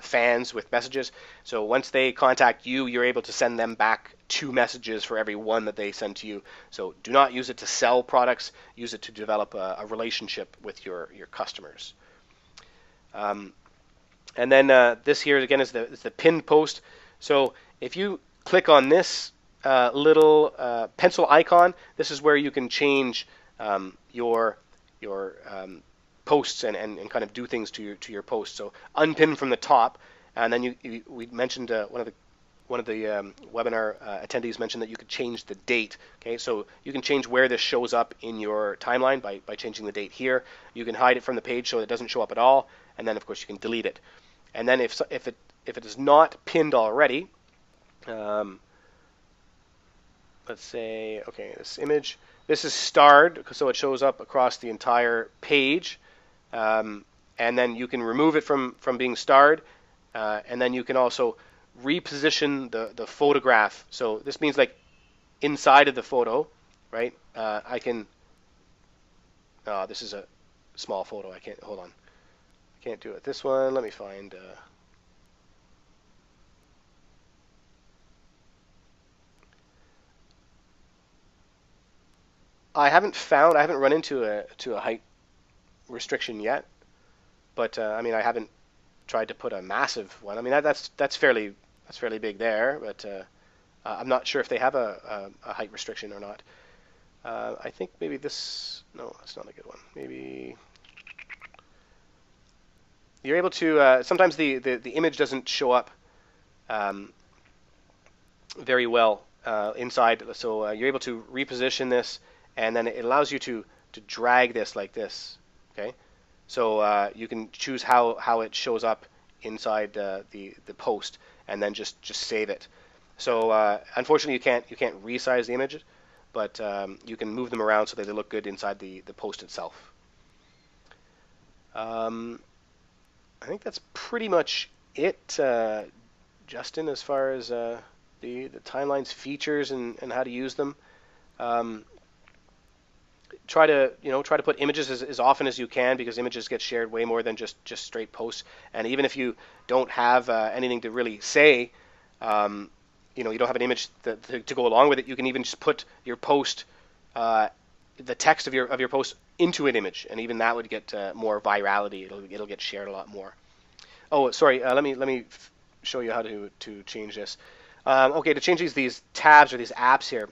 fans with messages. So once they contact you, you're able to send them back 2 messages for every one that they send to you. So do not use it to sell products. Use it to develop a relationship with your customers. And then this here again is the pinned post. So if you click on this little pencil icon, this is where you can change your posts and kind of do things to your posts. So unpin from the top, and then we mentioned one of the webinar attendees mentioned that you could change the date. Okay, so you can change where this shows up in your timeline by changing the date here. You can hide it from the page so it doesn't show up at all, and then of course you can delete it. And then if it is not pinned already, let's say, okay, this image, this is starred, so it shows up across the entire page. And then you can remove it from being starred, and then you can also reposition the photograph. So this means like inside of the photo, right? I can. This is a small photo. I can't. Hold on. I can't do it. This one. Let me find. I haven't run into a height restriction yet, but I mean I haven't tried to put a massive one. I mean that's fairly big there, but I'm not sure if they have a height restriction or not. I think maybe this. No, that's not a good one. Maybe you're able to. Sometimes the image doesn't show up very well inside, so you're able to reposition this, and then it allows you to drag this like this. Okay, so you can choose how it shows up inside the post, and then just save it. So unfortunately, you can't resize the images, but you can move them around so that they look good inside the post itself. I think that's pretty much it, Justin, as far as the timelines features and how to use them. Try to put images as often as you can, because images get shared way more than just straight posts. And even if you don't have anything to really say, you don't have an image to go along with it, you can even just put your post, the text of your post into an image, and even that would get more virality. It'll get shared a lot more. Oh, sorry. Let me show you how to change this. Okay, to change these tabs or these apps here.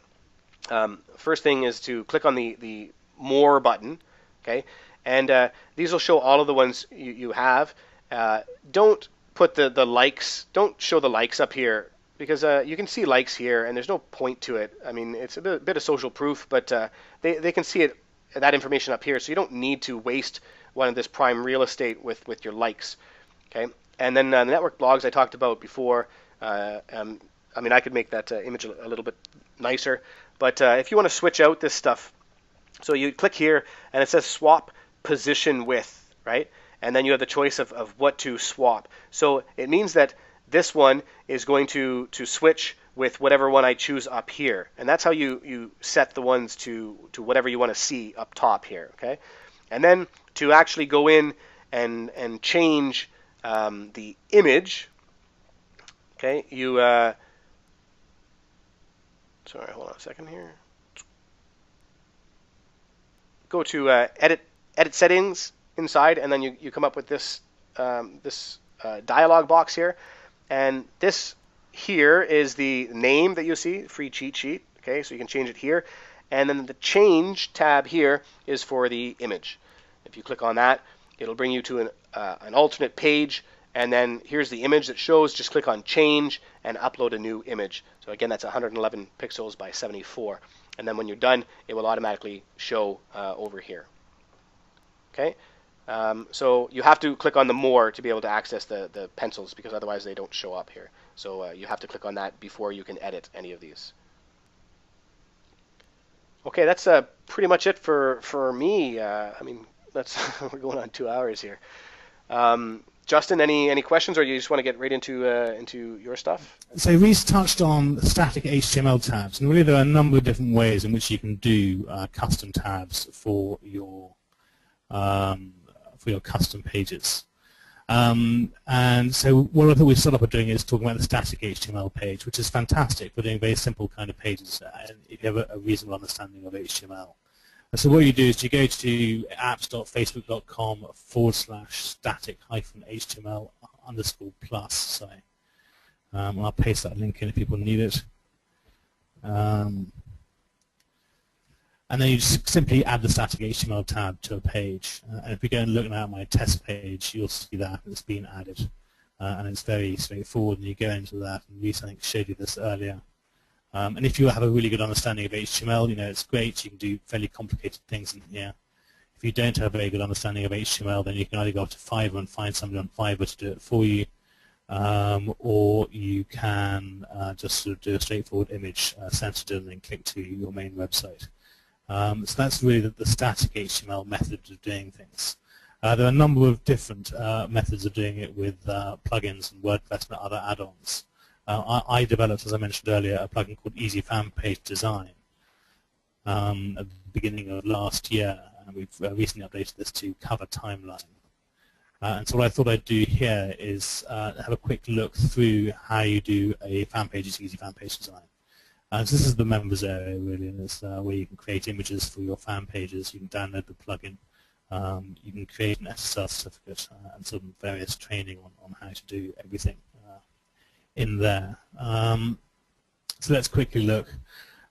First thing is to click on the More button, okay, and these will show all of the ones you have. Don't put the likes. Don't show the likes up here, because you can see likes here, and there's no point to it. I mean, it's a bit of social proof, but they can see that information up here, so you don't need to waste one of this prime real estate with your likes, okay. And then the network blogs I talked about before. I mean, I could make that image a little bit nicer. But if you want to switch out this stuff, so you click here and it says swap position with, right? And then you have the choice of what to swap. So it means that this one is going to switch with whatever one I choose up here. And that's how you set the ones to whatever you want to see up top here, okay? And then to actually go in and change the image, okay, you, sorry, hold on a second here. Go to edit settings inside, and then you come up with this dialog box here, and this here is the name that you see, free cheat sheet. Okay, so you can change it here, and then the change tab here is for the image. If you click on that, it'll bring you to an alternate page, and then here's the image that shows. Just click on change and upload a new image. So again, that's 111 pixels by 74. And then when you're done, it will automatically show over here. Okay, so you have to click on the more to be able to access the pencils, because otherwise they don't show up here. So you have to click on that before you can edit any of these. Okay, that's pretty much it for me. I mean, we're going on 2 hours here. Justin, any questions, or you just want to get right into your stuff? So Reese touched on static HTML tabs, and really there are a number of different ways in which you can do custom tabs for your custom pages. And so one of the things we started off doing is talking about the static HTML page, which is fantastic for doing very simple kind of pages, if you have a reasonable understanding of HTML. So what you do is you go to apps.facebook.com/static-html_plus. Sorry. I'll paste that link in if people need it. And then you just simply add the static HTML tab to a page. And if we go and look now at my test page, you'll see that it's been added. And it's very straightforward, and you go into that, and Reese, I think, showed you this earlier. And if you have a really good understanding of HTML, it's great. You can do fairly complicated things in here. If you don't have a very good understanding of HTML, then you can either go up to Fiverr and find somebody on Fiverr to do it for you, or you can just sort of do a straightforward image, send it in, and click to your main website. So that's really the static HTML method of doing things. There are a number of different methods of doing it with plugins and WordPress and other add-ons. I developed, as I mentioned earlier, a plugin called Easy Fan Page Design at the beginning of last year, and we've recently updated this to cover timeline. And so what I thought I'd do here is have a quick look through how you do a fan page using Easy Fan Page Design. So this is the members area, really, and it's where you can create images for your fan pages. You can download the plugin. You can create an SSL certificate and some various training on how to do everything in there. So let's quickly look.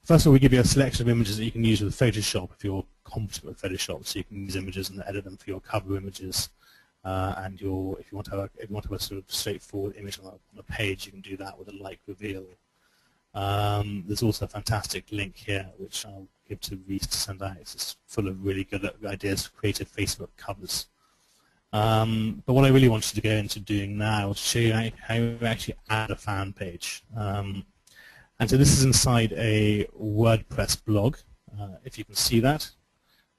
First of all, we give you a selection of images that you can use with Photoshop if you're competent with Photoshop. So you can use images and edit them for your cover images. And if you want to have a sort of straightforward image on a page, you can do that with a like reveal. There's also a fantastic link here, which I'll give to Reese to send out. It's full of really good ideas for creative Facebook covers. But what I really wanted to go into doing now is show you how you actually add a fan page. And so this is inside a WordPress blog, if you can see that.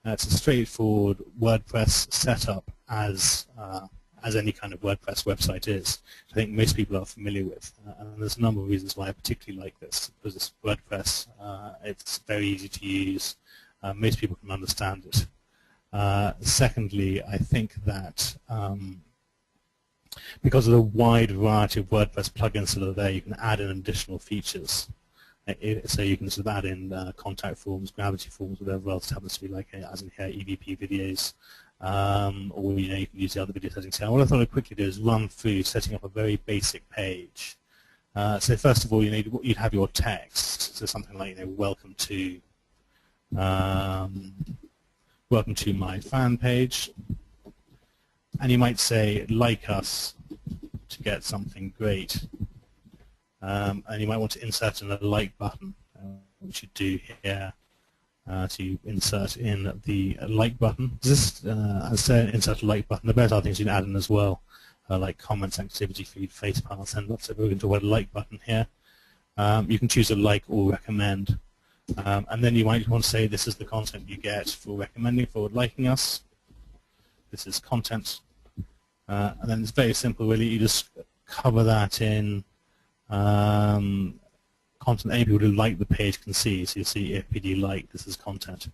It's a straightforward WordPress setup as any kind of WordPress website is, which I think most people are familiar with. And there's a number of reasons why I particularly like this, because it's WordPress, it's very easy to use, most people can understand it. Secondly, I think that because of the wide variety of WordPress plugins that are there, you can add in additional features. So you can sort of add in contact forms, gravity forms, whatever else happens to be like, as in here, EVP videos, or you can use the other video settings here. What I thought I'd quickly do is run through setting up a very basic page. So first of all, you'd have your text. So something like, welcome to my fan page, and you might say, like us to get something great. And you might want to insert in a like button, which you do here. To insert in the like button. This insert a like button. The better things you can add in as well, like comments, activity feed, face paths, and lots of we're going to a like button here. You can choose a like or recommend, and then you might want to say this is the content you get for recommending, for liking us. This is content, and then it's very simple really. You just cover that in content only people who like the page can see. So you'll see FPD liked, this is content.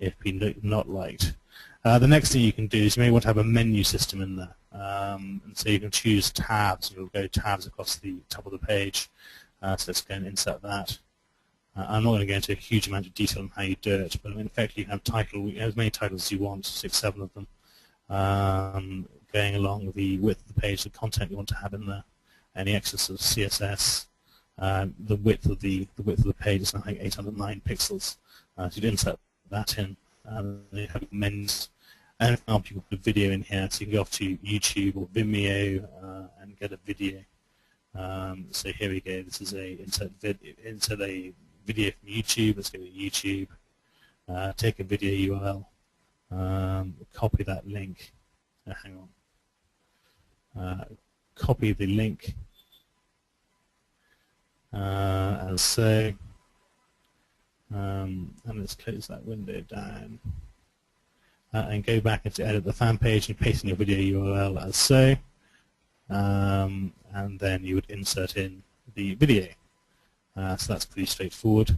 FPD not liked. The next thing you can do is you may want to have a menu system in there. And so you can choose tabs. You'll go tabs across the top of the page. So let's go and insert that. I'm not going to go into a huge amount of detail on how you do it, but in fact you can have as many titles as you want, 6, 7 of them, going along the width of the page, the content you want to have in there, any excess of CSS. The width of the page is something like 809 pixels. So you'd insert that in. Then you have menus. And for example, you can put a video in here, so you can go off to YouTube or Vimeo and get a video. So here we go. This is a insert a video from YouTube. Let's go to YouTube. Take a video URL. Copy that link. Hang on. Copy the link. And so, and let's close that window down. And go back into edit the fan page and paste in your video URL as so. And then you would insert in the video. So that's pretty straightforward.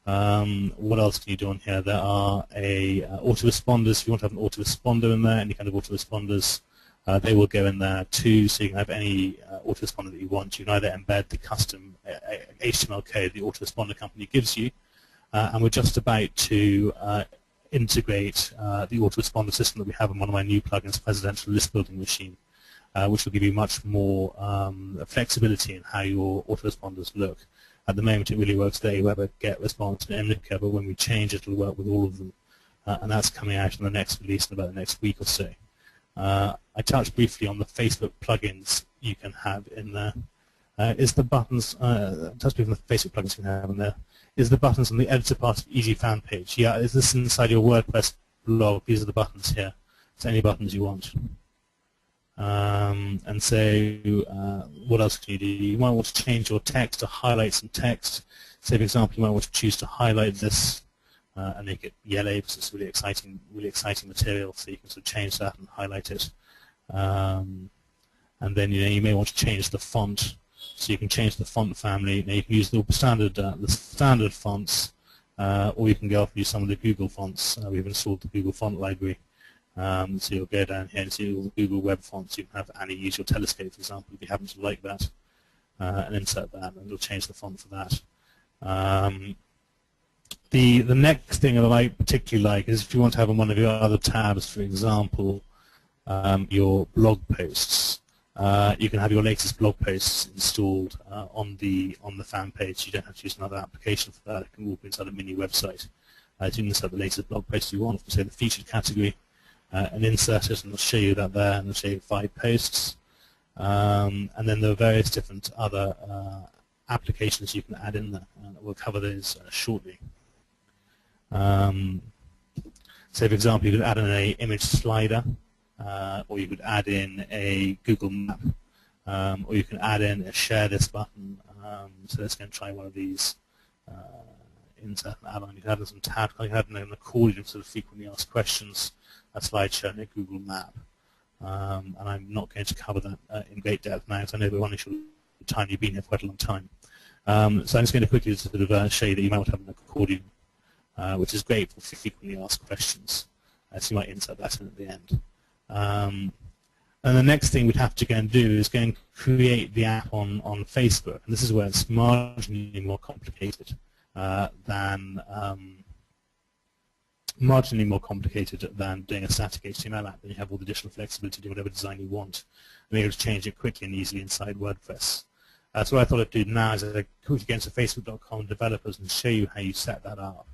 What else can you do on here? There are autoresponders. If you want to have an autoresponder in there, any kind of autoresponders, they will go in there too. So you can have any autoresponder that you want. You can either embed the custom HTML code the autoresponder company gives you, and we're just about to integrate the autoresponder system that we have in one of my new plugins, Presidential List Building Machine, which will give you much more flexibility in how your autoresponders look. At the moment, it really works there, whether get response and Imnica, but when we change it, it'll work with all of them. And that's coming out in the next release in about the next week or so. I touched briefly on the Facebook plugins you can have in there. Is the buttons, touch briefly on the Facebook plugins you can have in there. Is the buttons on the editor part of Easy Fan page? Yeah, is this inside your WordPress blog? These are the buttons here. So any buttons you want. And so what else can you do? You might want to change your text or highlight some text. So for example, you might want to choose to highlight this and make it yellow because it's really exciting material, so you can sort of change that and highlight it. And then you may want to change the font, so you can change the font family. Now you can use the standard fonts, or you can go off and use some of the Google fonts. We've installed the Google font library. So you'll go down here and see all the Google web fonts. You can have Annie use your Telescope, for example, if you happen to like that, and insert that, and it'll change the font for that. The next thing that I particularly like is if you want to have on one of your other tabs, for example, your blog posts. You can have your latest blog posts installed on the fan page. You don't have to use another application for that. It can all be inside a mini website. You can insert the latest blog posts you want, say the featured category, and insert it, and it'll show you that there, and it'll show you 5 posts. And then there are various different other applications you can add in there, and we'll cover those shortly. So for example, you could add in an image slider, or you could add in a Google map, or you can add in a share this button. So let's go and try one of these. Insert an add-on. You can add in some tabs. You can add in an accordion sort of frequently asked questions, a slideshow, and a Google map. And I'm not going to cover that in great depth now, because I know we're running short of time. You've been here for quite a long time. So I'm just going to quickly sort of show you that you might want to have an accordion, which is great for frequently asked questions. So you might insert that in at the end. And the next thing we'd have to go and do is go and create the app on Facebook. And this is where it's marginally more complicated than doing a static HTML app. Then you have all the additional flexibility to do whatever design you want, and be able to change it quickly and easily inside WordPress. So what I thought I'd do now is I'd quickly go into Facebook.com developers and show you how you set that up.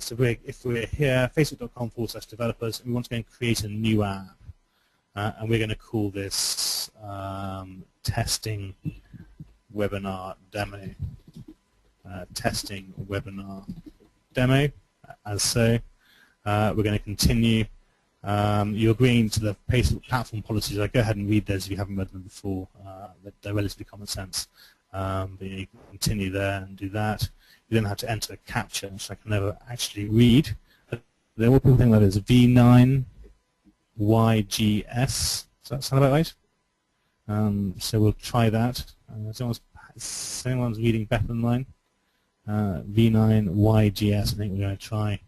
So if we're here, facebook.com/developers, and we want to go and create a new app, and we're going to call this testing webinar demo. Testing webinar demo, as so. We're going to continue. You're agreeing to the Facebook platform policies. I go ahead and read those if you haven't read them before. They're relatively common sense. But you can continue there and do that. You then have to enter a captcha, which I can never actually read. There will be something that is V9YGS. Does that sound about right? So we'll try that. Someone's reading better than mine. V9YGS, I think we're going to try.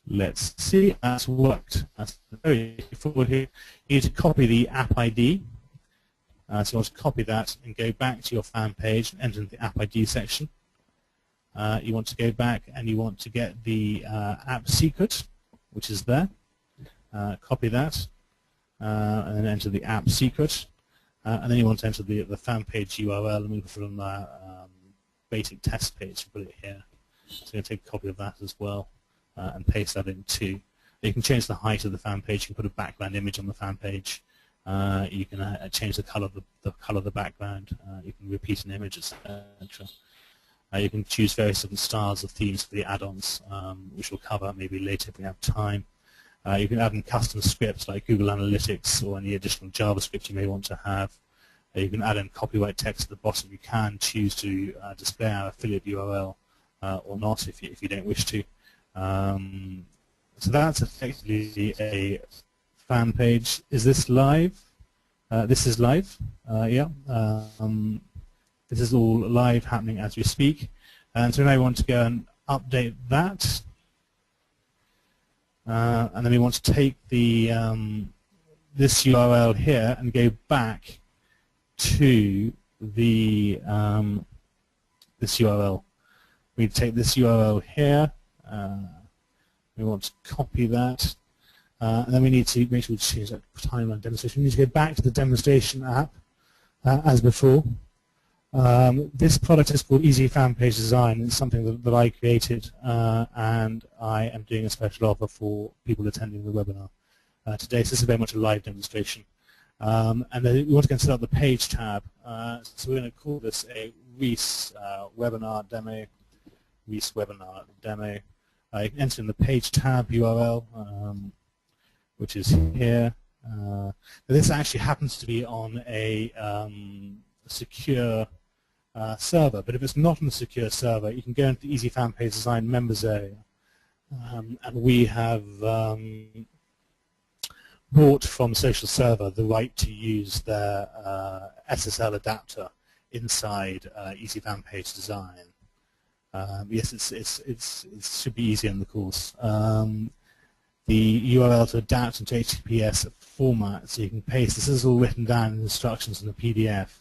Let's see if that's worked. That's very straightforward here. You need to copy the app ID. So you want to copy that and go back to your fan page and enter the app ID section. You want to go back and you want to get the app secret, which is there. Copy that and then enter the app secret. And then you want to enter the fan page URL, and we put it on the basic test page. Put it here. So you're going to take a copy of that as well and paste that in too. You can change the height of the fan page. You can put a background image on the fan page. You can change the color of the background. You can repeat an image, etc. You can choose various different styles of themes for the add-ons, which we'll cover maybe later if we have time. You can add in custom scripts like Google Analytics or any additional JavaScript you may want to have. You can add in copyright text at the bottom. You can choose to display our affiliate URL or not if you don't wish to. So that's effectively a fan page. Is this live? This is live. Yeah. This is all live, happening as we speak. And so now we want to go and update that. And then we want to take the this URL here and go back to the this URL. We take this URL here. We want to copy that. And then we need to make sure we change that timeline demonstration. We need to go back to the demonstration app as before. This product is called Easy Fan Page Design. It's something that I created, and I am doing a special offer for people attending the webinar today. So this is very much a live demonstration. And then we want to go and set up the page tab. So we're going to call this a Reese webinar demo. Reese webinar demo. You can enter in the page tab URL, which is here. This actually happens to be on a secure server, but if it's not on a secure server, you can go into the Easy Fan Page Design members area, and we have bought from Social Server the right to use their SSL adapter inside Easy Fan Page Design. Yes, it should be easy in the course. The URL to adapt into HTTPS format, so you can paste. This is all written down in instructions in the PDF.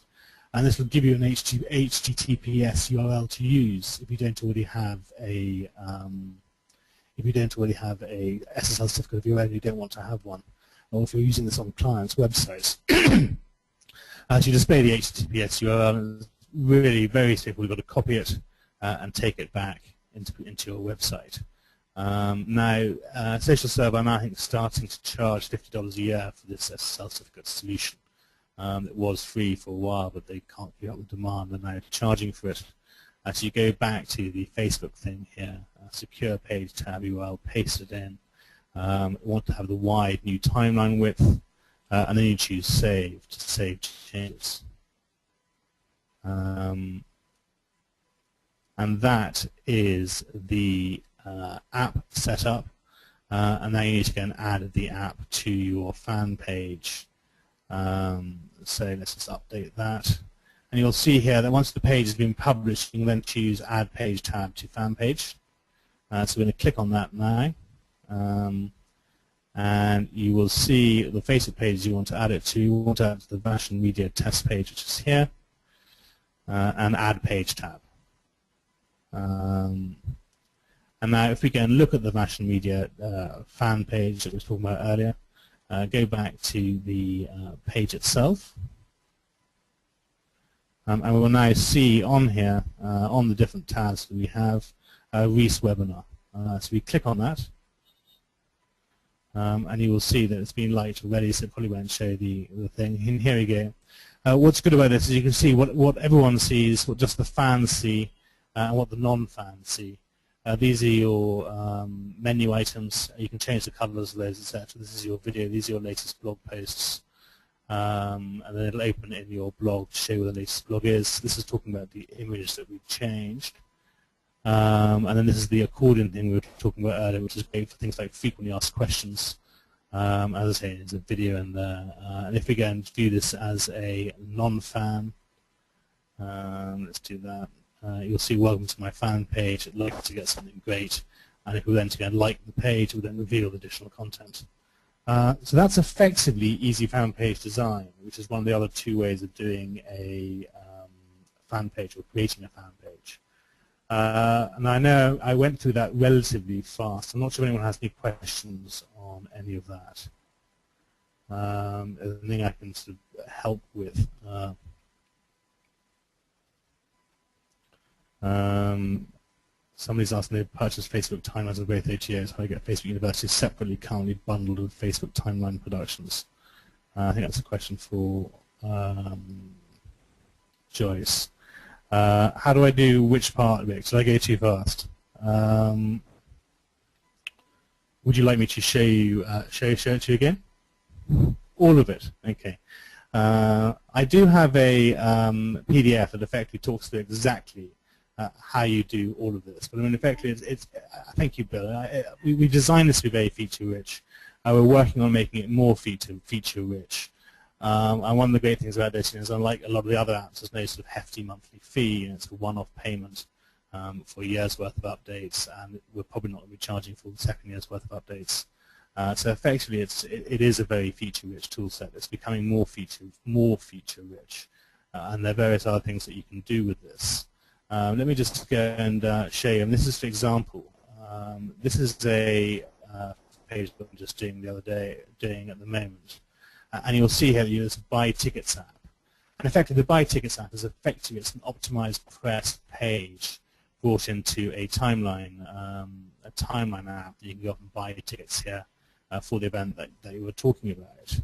And this will give you an HTTPS URL to use if you don't already have a SSL certificate of your own. You don't want to have one, or if you're using this on clients' websites. As you display the HTTPS URL, it's really very simple. You've got to copy it and take it back into your website. Now, Social Server, I'm I think starting to charge $50 a year for this SSL certificate solution. It was free for a while, but they can't keep up with demand. They're now charging for it. So you go back to the Facebook thing here, secure page tab URL, paste it in. You want to have the wide new timeline width, and then you choose save to save changes. And that is the app setup. And now you need to go and add the app to your fan page. So let's just update that. And you'll see here that once the page has been published, you can then choose Add Page tab to Fan Page. So we're going to click on that now. And you will see the Facebook page you want to add it to. You want to add it to the Version Media test page, which is here, and Add Page tab. And now if we go and look at the Version Media fan page that we were talking about earlier, go back to the page itself, and we will now see on here, on the different tabs that we have, Reese Webinar. So we click on that, and you will see that it's been liked already, so it probably won't show the thing. And here we go. What's good about this is you can see what everyone sees, what just the fans see, and what the non-fans see. These are your menu items. You can change the colors of those, etc. This is your video. These are your latest blog posts. And then it'll open in your blog to show what the latest blog is. This is talking about the image that we've changed. And then this is the accordion thing we were talking about earlier, which is great for things like frequently asked questions. As I say, there's a video in there. And if we go and view this as a non-fan, Let's do that. You'll see welcome to my fan page. I'd like to get something great. And if we then to go and like the page, we'll then reveal additional content. So that's effectively easy fan page design, which is one of the other two ways of doing a fan page or creating a fan page. And I know I went through that relatively fast. I'm not sure if anyone has any questions on any of that. Anything I can sort of help with. Somebody's asking, they purchased Facebook timelines of both ATOs. How do I get Facebook University separately, currently bundled with Facebook timeline productions? I think that's a question for Joyce. How do I do which part, Rick? Should I go too fast? Would you like me to show you show it to you again? All of it. Okay. I do have a PDF that effectively talks through exactly how you do all of this. But I mean, effectively, thank you, Bill. We designed this to be very feature-rich. We're working on making it more feature-rich. And one of the great things about this is, unlike a lot of the other apps, there's no sort of hefty monthly fee, and it's a one-off payment for a year's worth of updates, and we're probably not going to be charging for the second year's worth of updates. So effectively, it is a very feature-rich tool set. It's becoming more feature-rich, and there are various other things that you can do with this. Let me just go and show you. And this is, for example, this is a page that I'm just doing the other day, at the moment. And you'll see here that there's a Buy Tickets app. And effectively, the Buy Tickets app is effectively it's an optimized press page brought into a timeline app that you can go up and buy tickets here for the event that you were talking about.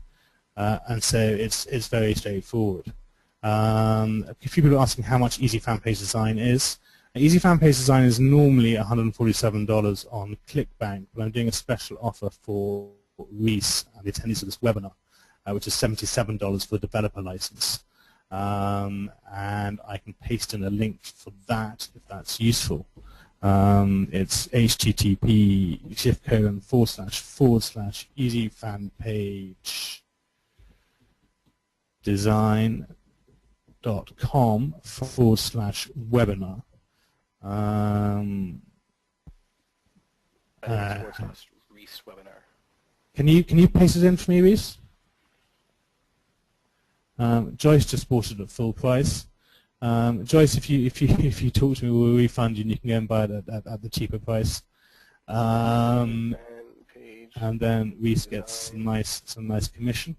And so it's very straightforward. A few people are asking how much Easy Fan Page Design is. Easy Fan Page Design is normally $147 on ClickBank, but I'm doing a special offer for Reese and the attendees of this webinar, which is $77 for the developer license. And I can paste in a link for that if that's useful. It's http://easyfanpagedesign.com/webinar. Reese webinar. Can you paste it in for me, Reese? Joyce just bought it at full price. Joyce, if you talk to me, we'll refund you, and you can go and buy it at the cheaper price. And then Reese gets some nice commission.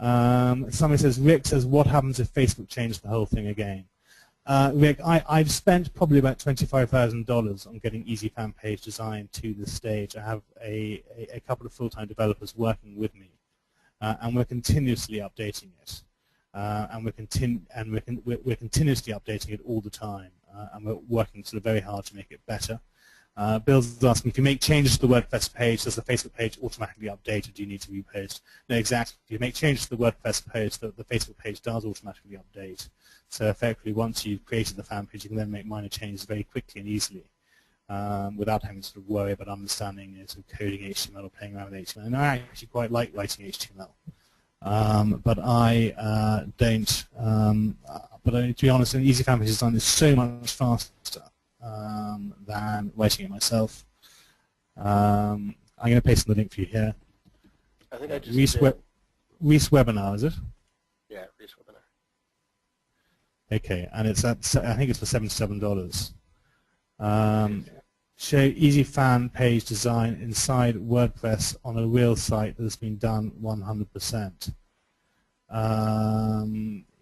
Somebody says, Rick says, what happens if Facebook changed the whole thing again? Rick, I've spent probably about $25,000 on getting Easy Fan Page Design to this stage. I have a couple of full-time developers working with me, and we're continuously updating it. And we're continuously updating it all the time, and we're working sort of very hard to make it better. Bill's asking, if you make changes to the WordPress page, does the Facebook page automatically update, or do you need to repost? No, exactly. If you make changes to the WordPress page, the Facebook page does automatically update. So effectively, once you've created the fan page, you can then make minor changes very quickly and easily, without having to sort of worry about understanding sort of coding HTML or playing around with HTML. And I actually quite like writing HTML. But I don't. But to be honest, an Easy Fan Page Design is so much faster than writing it myself. I'm going to paste in the link for you here. I think I just Reese webinar, is it? Yeah, Reese webinar. Okay, and it's at, I think it's for $77. Show Easy Fan Page Design inside WordPress on a real site that has been done 100%.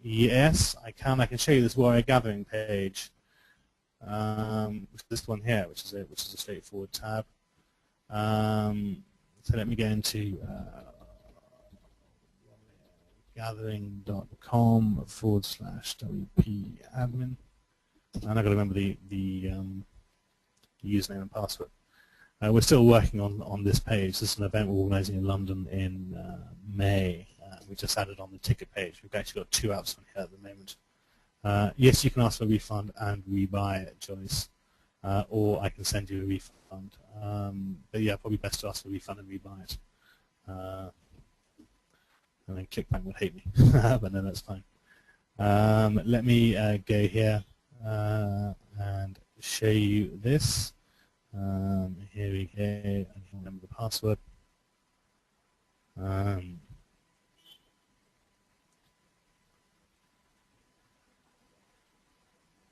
Yes, I can. I can show you this Warrior Gathering page. This one here, which is a straightforward tab. So let me go into gathering.com/WP admin. And I've got to remember the username and password. We're still working on this page. This is an event we're organizing in London in May. We just added on the ticket page. We've actually got 2 apps on here at the moment. Yes, you can ask for a refund and rebuy it, Joyce, or I can send you a refund. But yeah, probably best to ask for a refund and rebuy it. And then ClickBank would hate me, but no, that's fine. Let me go here and show you this. Here we go. I can't remember the password.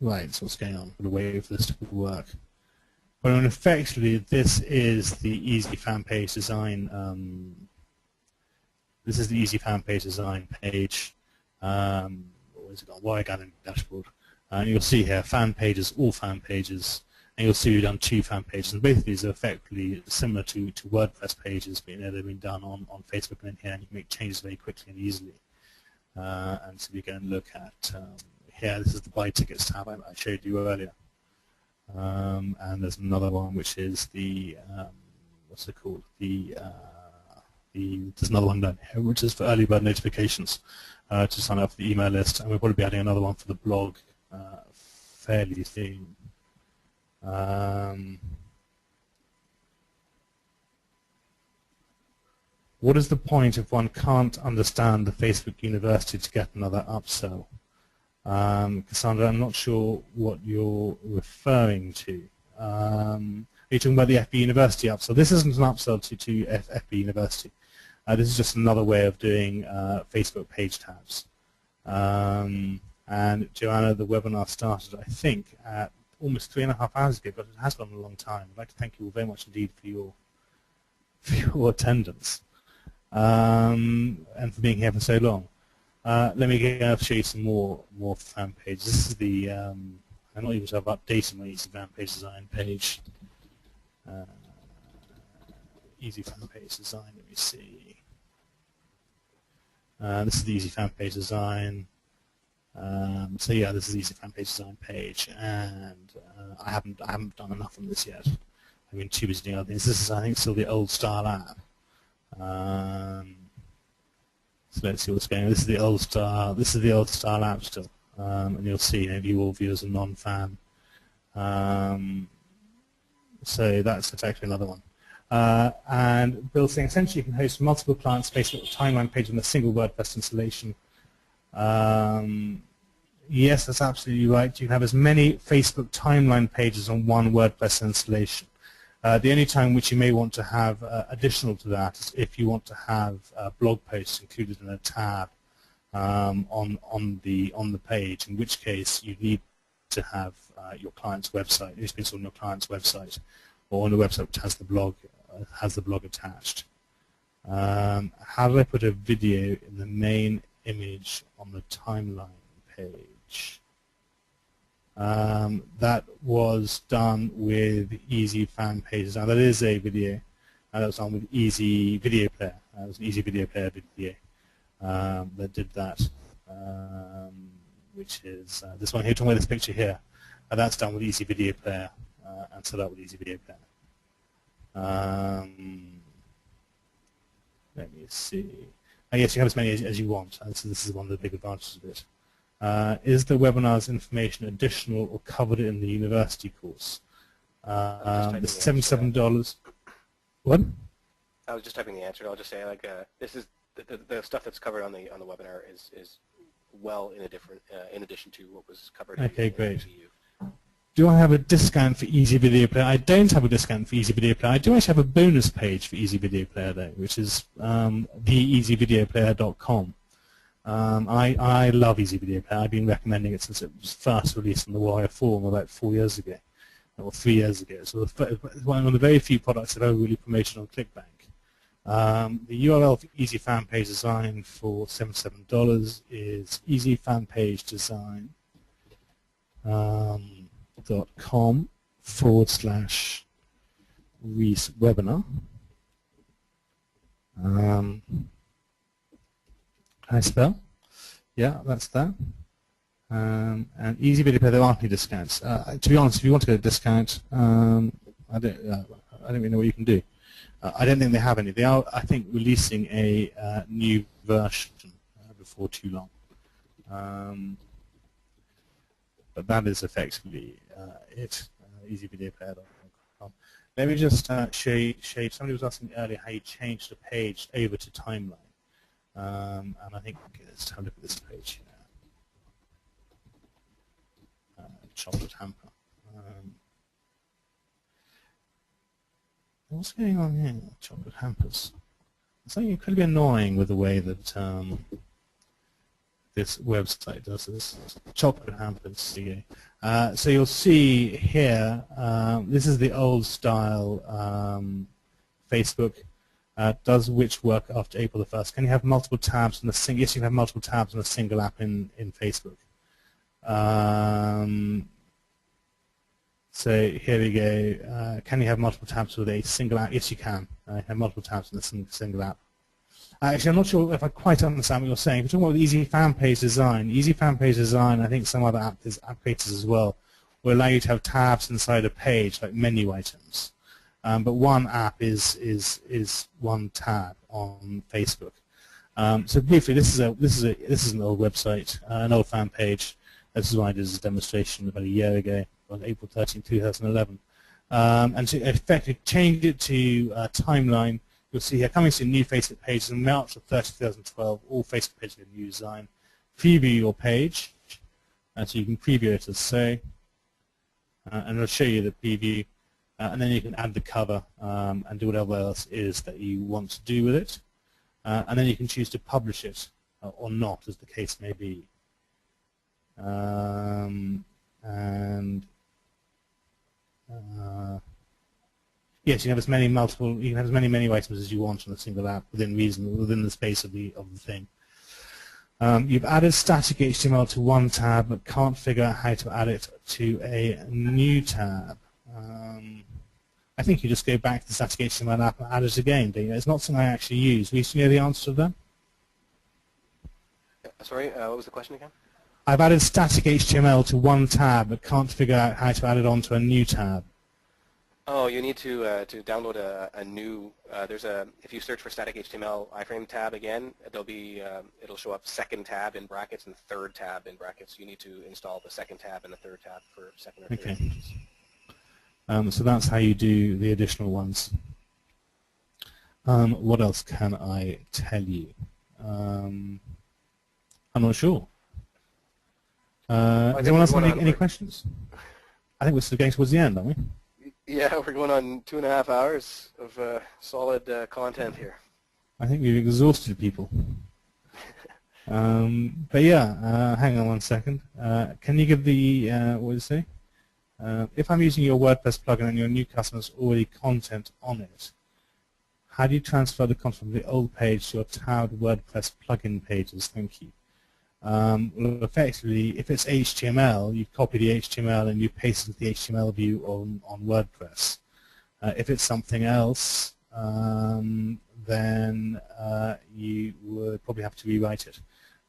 Right, so what's going on? I'm going to wait for this to work. But effectively, this is the easy fan page design. This is the easy fan page design page. What is it called? Wireguarding dashboard. And you'll see here fan pages, all fan pages, and you'll see we've done 2 fan pages. And both of these are effectively similar to WordPress pages, but they've been done on Facebook and in here, and you can make changes very quickly and easily. And so we go and look at here. This is the buy tickets tab I showed you earlier. And there's another one which is the what's it called? There's another one down here which is for early bird notifications to sign up for the email list, and we'll probably be adding another one for the blog fairly soon. What is the point if one can't understand the Facebook University to get another upsell? Cassandra, I'm not sure what you're referring to. Are you talking about the FB University upsell? This isn't an upsell to FB University. This is just another way of doing Facebook page tabs. And Joanna, the webinar started, I think, at almost 3.5 hours ago, but it has gone a long time. I'd like to thank you all very much indeed for your attendance and for being here for so long. Let me show you some more fan pages. This is the I'm not even sure I've updated my easy fan page design page. Easy fan page design. Let me see. This is the easy fan page design. So yeah, this is the easy fan page design page, and I haven't done enough on this yet. I've been too busy doing other things. This is, I think, still the old style app. So let's see what's going on. This is the old style. This is the old style app still, and you'll see, view all viewers and non-fan. So that's actually another one. And Bill's saying essentially you can host multiple clients' Facebook timeline page on a single WordPress installation. Yes, that's absolutely right. You can have as many Facebook timeline pages on one WordPress installation. The only time which you may want to have additional to that is if you want to have blog posts included in a tab on the page, in which case you need to have your client's website. It needs to be installed on your client's website or on the website which has the blog attached. How do I put a video in the main image on the timeline page? That was done with Easy Fan Pages. Now that is a video. That was done with Easy Video Player. That was an Easy Video Player video that did that, which is this one here. Talking about this picture here. That's done with Easy Video Player and set up with Easy Video Player. Let me see. I guess you have as many as you want, and so this is one of the big advantages of it. Is the webinar's information additional or covered in the university course? The $77. What? I was just typing the answer. I'll just say this is the stuff that's covered on the webinar is well in addition to what was covered. Okay, great. Do I have a discount for Easy Video Player? I don't have a discount for Easy Video Player. I do actually have a bonus page for Easy Video Player though, which is theeasyvideoplayer.com. I love Easy Video Player. I've been recommending it since it was first released on the Wire Forum about 4 years ago, or 3 years ago. So it's one of the very few products that I've ever really promoted on ClickBank. The URL for Easy Fan Page Design for $77 is easyfanpagedesign.com /Reese webinar. Can I spell? Yeah, that's that. And Easy Video Player, there aren't any discounts. To be honest, if you want to get a discount, I don't really know what you can do. I don't think they have any. They are, I think, releasing a new version before too long. But that is effectively it. easyvideoplayer.com. Let me just show you. Somebody was asking me earlier how you changed a page over to timeline. And I think let's have a look at this page here. chocolate hamper. What's going on here? Chocolate hampers. Something incredibly annoying with the way that this website does this. Chocolate hampers. So you'll see here, this is the old style Facebook. Does which work after April the 1st? Can you have multiple tabs on a single? Yes, you can have multiple tabs on a single app in Facebook. So here we go. Can you have multiple tabs with a single app? Yes, you can. Have multiple tabs on a single app. Actually, I'm not sure if I quite understand what you're saying. If you're talking about easy fan page design, I think some other app creators as well, will allow you to have tabs inside a page, like menu items. But one app is one tab on Facebook. So briefly, this is an old website, an old fan page. This is what I did as a demonstration about a year ago, on April 13, 2011. And to effectively change it to timeline, you'll see here coming to a new Facebook page in March of 2012. All Facebook pages get a new design. Preview your page, and so you can preview it as so, and it'll show you the preview. And then you can add the cover and do whatever else it is that you want to do with it. And then you can choose to publish it or not, as the case may be. Yes, you can have as many menu items as you want on a single app within reason, within the space of the thing. You've added static HTML to one tab, but can't figure out how to add it to a new tab. I think you just go back to the static HTML app and add it again. It's not something I actually use. Do you know the answer to that? Sorry, what was the question again? I've added static HTML to one tab, but can't figure out how to add it onto a new tab. Oh, you need to download a new. If you search for static HTML iframe tab again, it'll show up second tab in brackets and third tab in brackets. You need to install the second tab and the third tab for second or third pages. So that's how you do the additional ones. What else can I tell you? I'm not sure. Does anyone else have any questions? I think we're still getting towards the end, aren't we? Yeah, we're going on 2.5 hours of solid content here. I think we've exhausted people. But yeah, hang on one second. Can you give the, what did it say? If I'm using your WordPress plugin and your new customer's already content on it, how do you transfer the content from the old page to your tabbed WordPress plugin pages? Thank you. Well, effectively, if it's HTML, you copy the HTML and you paste it into the HTML view on WordPress. If it's something else, then you would probably have to rewrite it.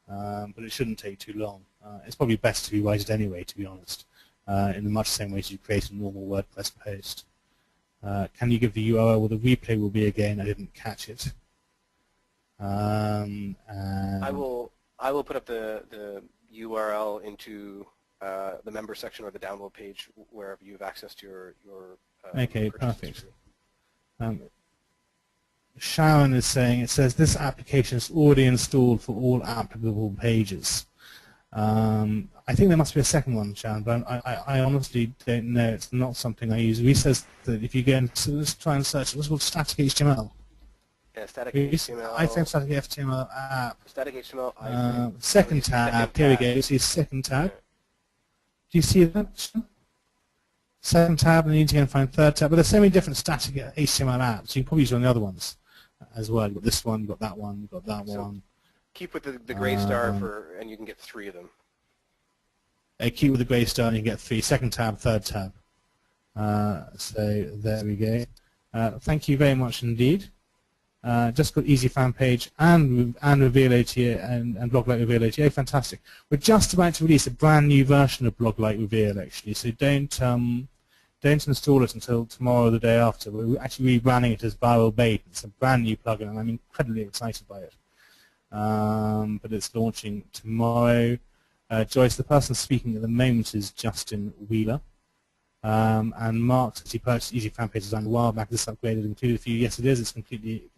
But it shouldn't take too long. It's probably best to rewrite it anyway, to be honest, in the much same way as you create a normal WordPress post. Can you give the URL where the replay will be again? I didn't catch it. I will put up the URL into the member section or the download page wherever you have access to your okay, perfect. Sharon is saying, it says this application is already installed for all applicable pages. I think there must be a second one, Sharon, but I honestly don't know. It's not something I use. Reese says that if you go into, let's try and search, what's called static HTML. Yeah, static HTML. iFrame static HTML app. Static HTML. iFrame. Second tab. Here we go. You see second tab. Do you see that? Second tab, and then you need to go and find third tab. But there's so many different static HTML apps. You can probably use on the other ones as well. You've got this one, you've got that one, you've got that one. Keep with the gray star and you can get 3 of them. Keep with the gray star and you can get 3. Second tab, third tab. So there we go. Thank you very much indeed. Just got Easy Fan Page and Reveal OTA and Blog Light Reveal OTA. Fantastic. We're just about to release a brand new version of Blog Light Reveal actually, so don't install it until tomorrow or the day after. We're actually rebranding it as Viral Bait. It's a brand new plugin and I'm incredibly excited by it. But it's launching tomorrow. Joyce, the person speaking at the moment is Justin Wheeler. And Mark says he purchased Easy Fan Page Design a while back. This upgraded included for you. Yes, it is. It's completely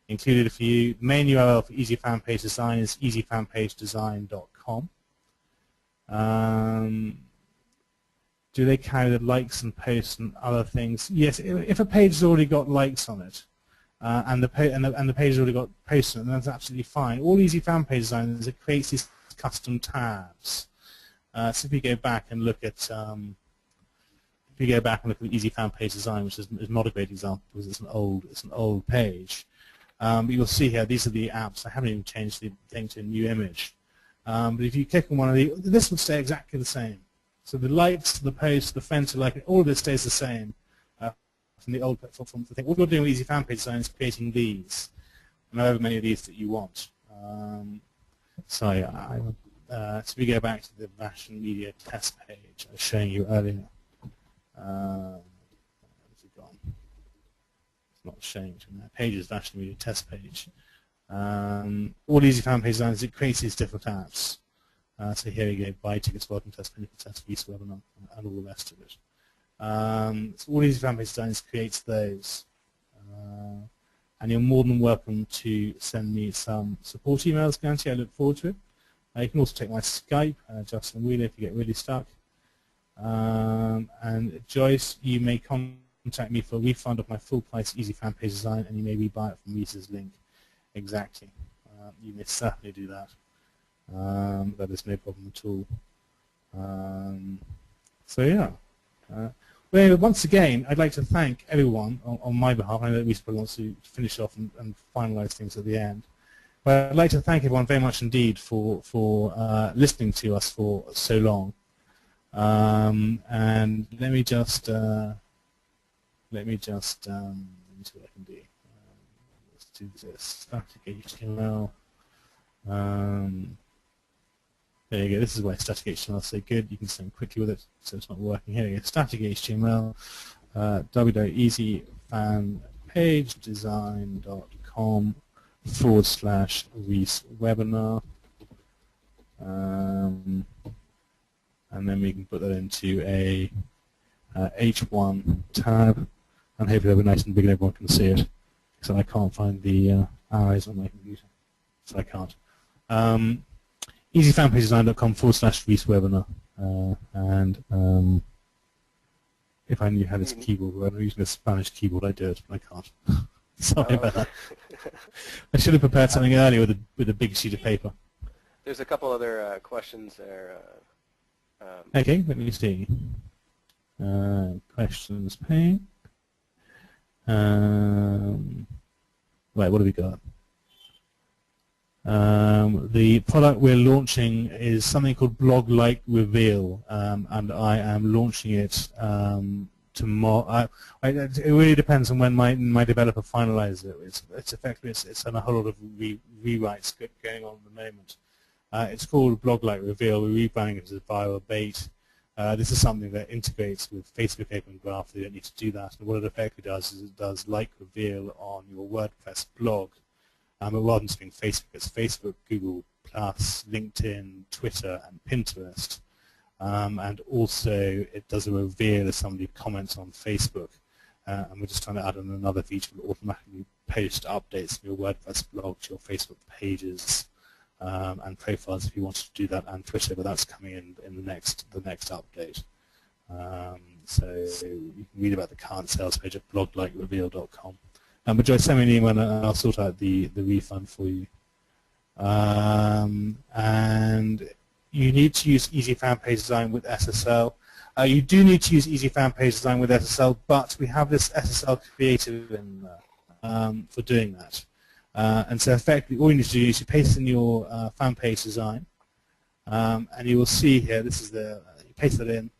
included for you. Main URL for Easy Fan Page Design is easyfanpagedesign.com. Do they carry the likes and posts and other things? Yes, if a page has already got likes on it, and the page has already got posts on it, then that's absolutely fine. All Easy Fan Page Design is it creates these custom tabs. So if you go back and look at the Easy Fan Page Design, which is not a great example because it's an old page, but you'll see here these are the apps. I haven't even changed the thing to a new image. But if you click on one of these, this would stay exactly the same. So the likes, the posts, the friends who like it, all of this stays the same from the old from the thing. What you're doing with Easy Fan Page Design is creating these, and however many of these that you want. So we go back to the Fashion Media test page I was showing you earlier. Where's it gone? It's not showing to me. That page is Fashion Media test page. All Easy Fan Page Design is it creates these different apps. So here we go, buy tickets, welcome test, clinical test, Reese webinar, and all the rest of it. So all Easy Fan Page Design creates those. And you're more than welcome to send me some support emails, Ganti. I look forward to it. You can also take my Skype, Justin Wheeler, if you get really stuck. And Joyce, you may contact me for a refund of my full price Easy Fan Page Design, and you may rebuy it from Reese's link. Exactly. You may certainly do that. That is no problem at all. So yeah. Well, once again, I'd like to thank everyone on my behalf. I know that Reese probably wants to finish off and finalise things at the end. But I'd like to thank everyone very much indeed for listening to us for so long. And let me just see what I can do. Let's do this. Static HTML. There you go. This is why static HTML is so good. You can send quickly with it, so it's not working. Here we go. Static HTML. www.easyfanpagedesign.com/Reese webinar. And then we can put that into a H1 tab, and hopefully that'll be nice and big and everyone can see it. So I can't find the arrows on my computer, so I can't. easyfanpagedesign.com/Reese webinar. And if I knew how this keyboard worked, I'm using a Spanish keyboard, I'd do it, but I can't. Sorry about that. I should have prepared something earlier with a big sheet of paper. There's a couple other questions there. Okay, let me see. Questions pane. Right, what have we got? The product we're launching is something called Blog Like Reveal, and I am launching it tomorrow. It really depends on when my developer finalizes it. It's effectively it's on a whole lot of rewrites going on at the moment. It's called Blog Like Reveal. We're rebranding it as a viral bait. This is something that integrates with Facebook Open Graph. You don't need to do that. And what it effectively does is it does like reveal on your WordPress blog. But rather than just being Facebook, it's Facebook, Google+, LinkedIn, Twitter, and Pinterest. And also it does a reveal if somebody comments on Facebook. And we're just trying to add in another feature that automatically post updates from your WordPress blog to your Facebook pages. And profiles if you wanted to do that, and Twitter, but that's coming in the next update. So you can read about the current sales page at bloglikereveal.com. But Joyce, send me an email and I'll sort out the refund for you. And you need to use Easy Fan Page Design with SSL. You do need to use Easy Fan Page Design with SSL, but we have this SSL creative in for doing that. And so effectively all you need to do is you paste in your fan page design, and you will see here, this is you paste that in,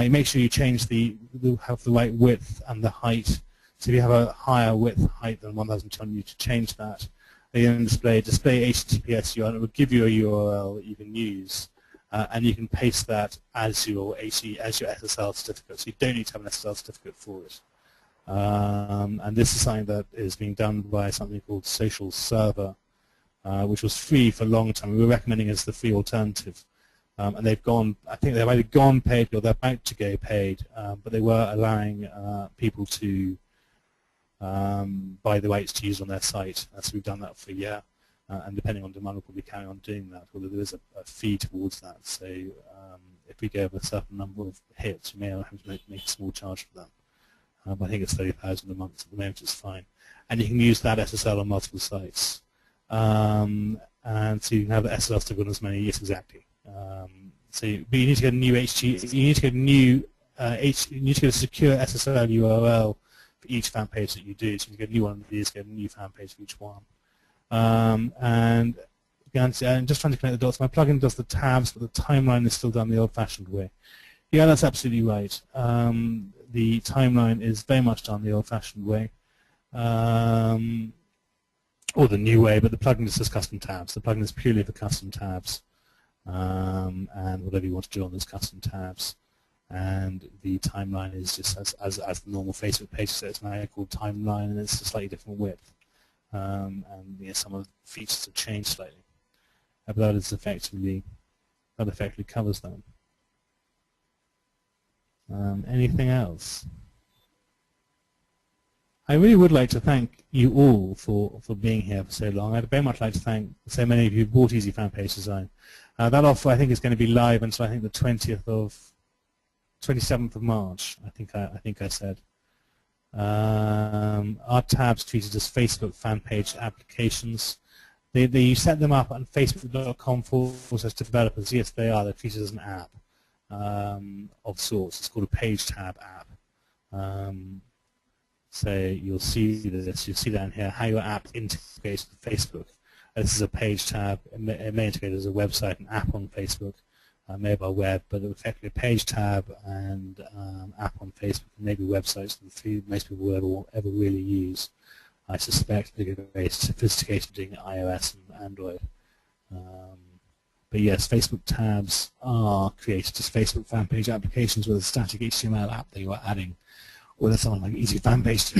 you make sure you change have the right width and the height. So if you have a higher height than 1,200, you need to change that. You then display HTTPS URL, and it will give you a URL that you can use, and you can paste that as your SSL certificate. So you don't need to have an SSL certificate for it. And this is something that is being done by something called Social Server, which was free for a long time. We were recommending it as the free alternative. And they've gone, I think they've either gone paid or they're about to go paid, but they were allowing people to buy the rights to use on their site. So we've done that for a year. and depending on demand, we'll probably carry on doing that, although there is a fee towards that. So if we go over a certain number of hits, you may have to make a small charge for that. But I think it's 30,000 a month at the moment. It's fine, and you can use that SSL on multiple sites, and so you can have the SSL stick on as many. Yes, exactly. But you need to get a new HT. You need to get a new you need to get a secure SSL URL for each fan page that you do. So you get a new one of these, get a new fan page for each one. And just trying to connect the dots. My plugin does the tabs, but the timeline is still done the old-fashioned way. Yeah, that's absolutely right. The timeline is very much done the old-fashioned way, or the new way, but the plugin just says custom tabs. The plugin is purely for custom tabs, and whatever you want to do on those custom tabs. And the timeline is just as the normal Facebook page, so it's now called timeline, and it's a slightly different width. And some of the features have changed slightly. But that effectively covers them. Anything else? I really would like to thank you all for being here for so long. I'd very much like to thank so many of you who bought Easy Fan Page Design. That offer, I think, is going to be live until I think the 27th of March. I think I said. Our tabs treated as Facebook fan page applications. You set them up on facebook.com/developers. Yes, they are. They're treated as an app of sorts. It's called a page tab app. So you'll see this. You'll see down here how your app integrates with Facebook. This is a page tab. It may integrate as a website, an app on Facebook. Mobile web, but effectively a page tab and app on Facebook, and maybe websites are the three most people will ever really use. I suspect they're very sophisticated doing iOS and Android. But yes, Facebook tabs are created as Facebook fan page applications with a static HTML app that you are adding, whether something like Easy Fan Page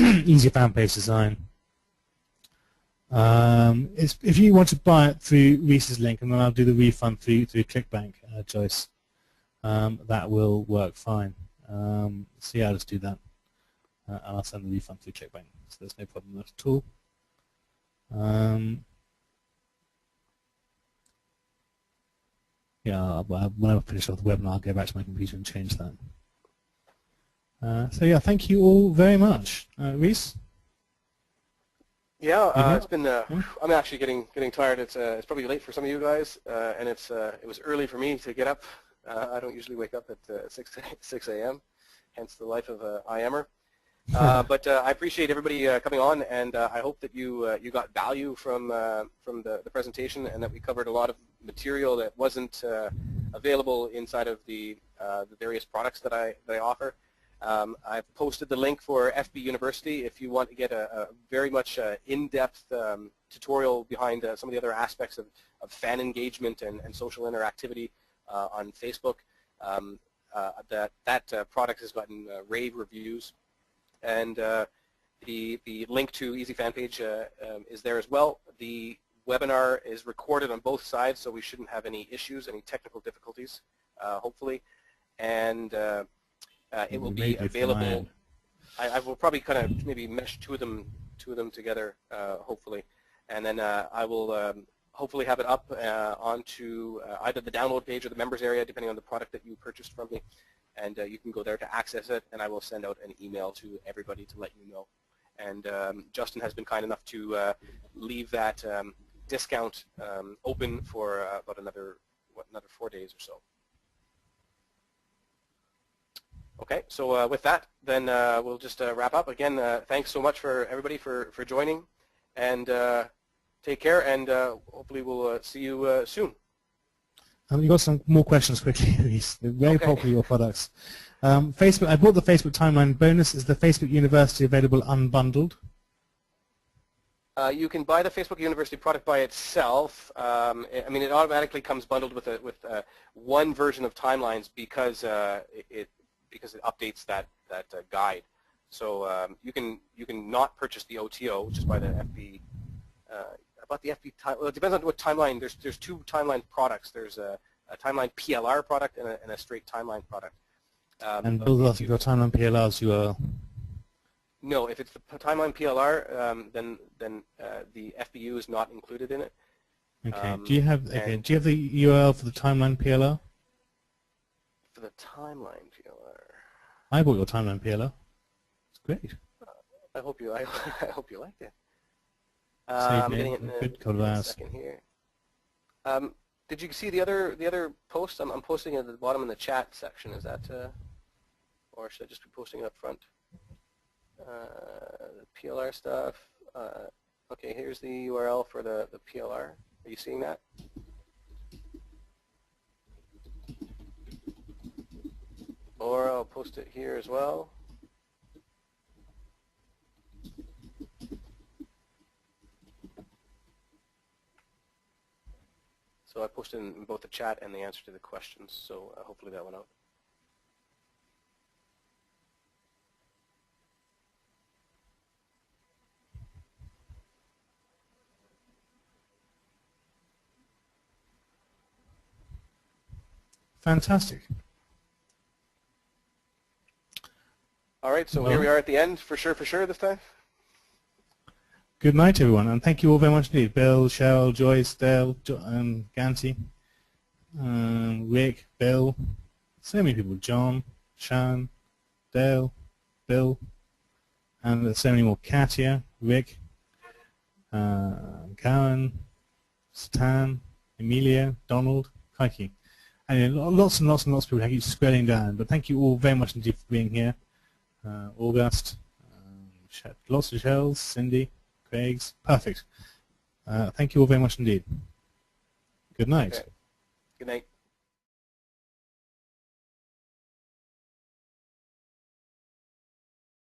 Design. If you want to buy it through Reese's link, and then I'll do the refund through ClickBank, Joyce, that will work fine. So yeah, let's do that. And I'll send the refund through ClickBank, so there's no problem with that at all. Yeah, when I finish off the webinar, I'll go back to my computer and change that. So yeah, thank you all very much. Reese? Yeah, it's been. I'm actually getting tired. It's probably late for some of you guys, and it was early for me to get up. I don't usually wake up at 6 a.m. Hence the life of a IMer. But I appreciate everybody coming on, and I hope that you got value from the presentation, and that we covered a lot of material that wasn't available inside of the various products that I offer. I've posted the link for FB University if you want to get a very much in-depth tutorial behind some of the other aspects of fan engagement and social interactivity on Facebook. That product has gotten rave reviews, and the link to Easy Fan Page is there as well. The webinar is recorded on both sides, so we shouldn't have any issues, any technical difficulties, hopefully. And it will be available. I will probably kind of maybe mesh two of them together, hopefully, and then I will hopefully have it up onto either the download page or the members area, depending on the product that you purchased from me, and you can go there to access it, and I will send out an email to everybody to let you know. And Justin has been kind enough to leave that discount open for about another 4 days or so. Okay, so with that, then we'll just wrap up. Again, thanks so much for everybody for joining, and take care, and hopefully we'll see you soon. You've got some more questions quickly, Reese. They're very popular, your products. Facebook. I bought the Facebook Timeline bonus. Is the Facebook University available unbundled? You can buy the Facebook University product by itself. I mean, it automatically comes bundled with one version of Timelines because it updates that guide. So you can not purchase the OTO, just buy the FB. About the FB, well, it depends on what timeline. There's two timeline products. There's a timeline PLR product and a straight timeline product. And both of your timeline PLRs you are. No, if it's the timeline PLR, then the FBU is not included in it. Okay. Do you have the URL for the timeline PLR? For the timeline PLR. I bought your timeline PLR. It's great. I hope you I hope you liked it. Save I'm name. getting it in a second here. Did you see the other post? I'm posting it at the bottom in the chat section. Is that or should I just be posting it up front? The PLR stuff. Okay, here's the URL for the PLR. Are you seeing that? Or I'll post it here as well. So I posted in both the chat and the answer to the questions, so hopefully that went out. Fantastic. All right, so here we are at the end, for sure this time. Good night, everyone, and thank you all very much indeed. Bill, Cheryl, Joyce, Dale, Ganti, Rick, Bill, so many people, John, Sean, Dale, Bill, and there's so many more, Katia, Rick, Karen, Stan, Emilio, Donald, Kaiki. And lots and lots and lots of people. I keep scrolling down, but thank you all very much indeed for being here. August, lots of shells, Cindy, Craig's, perfect. Thank you all very much indeed. Good night. Okay. Good night.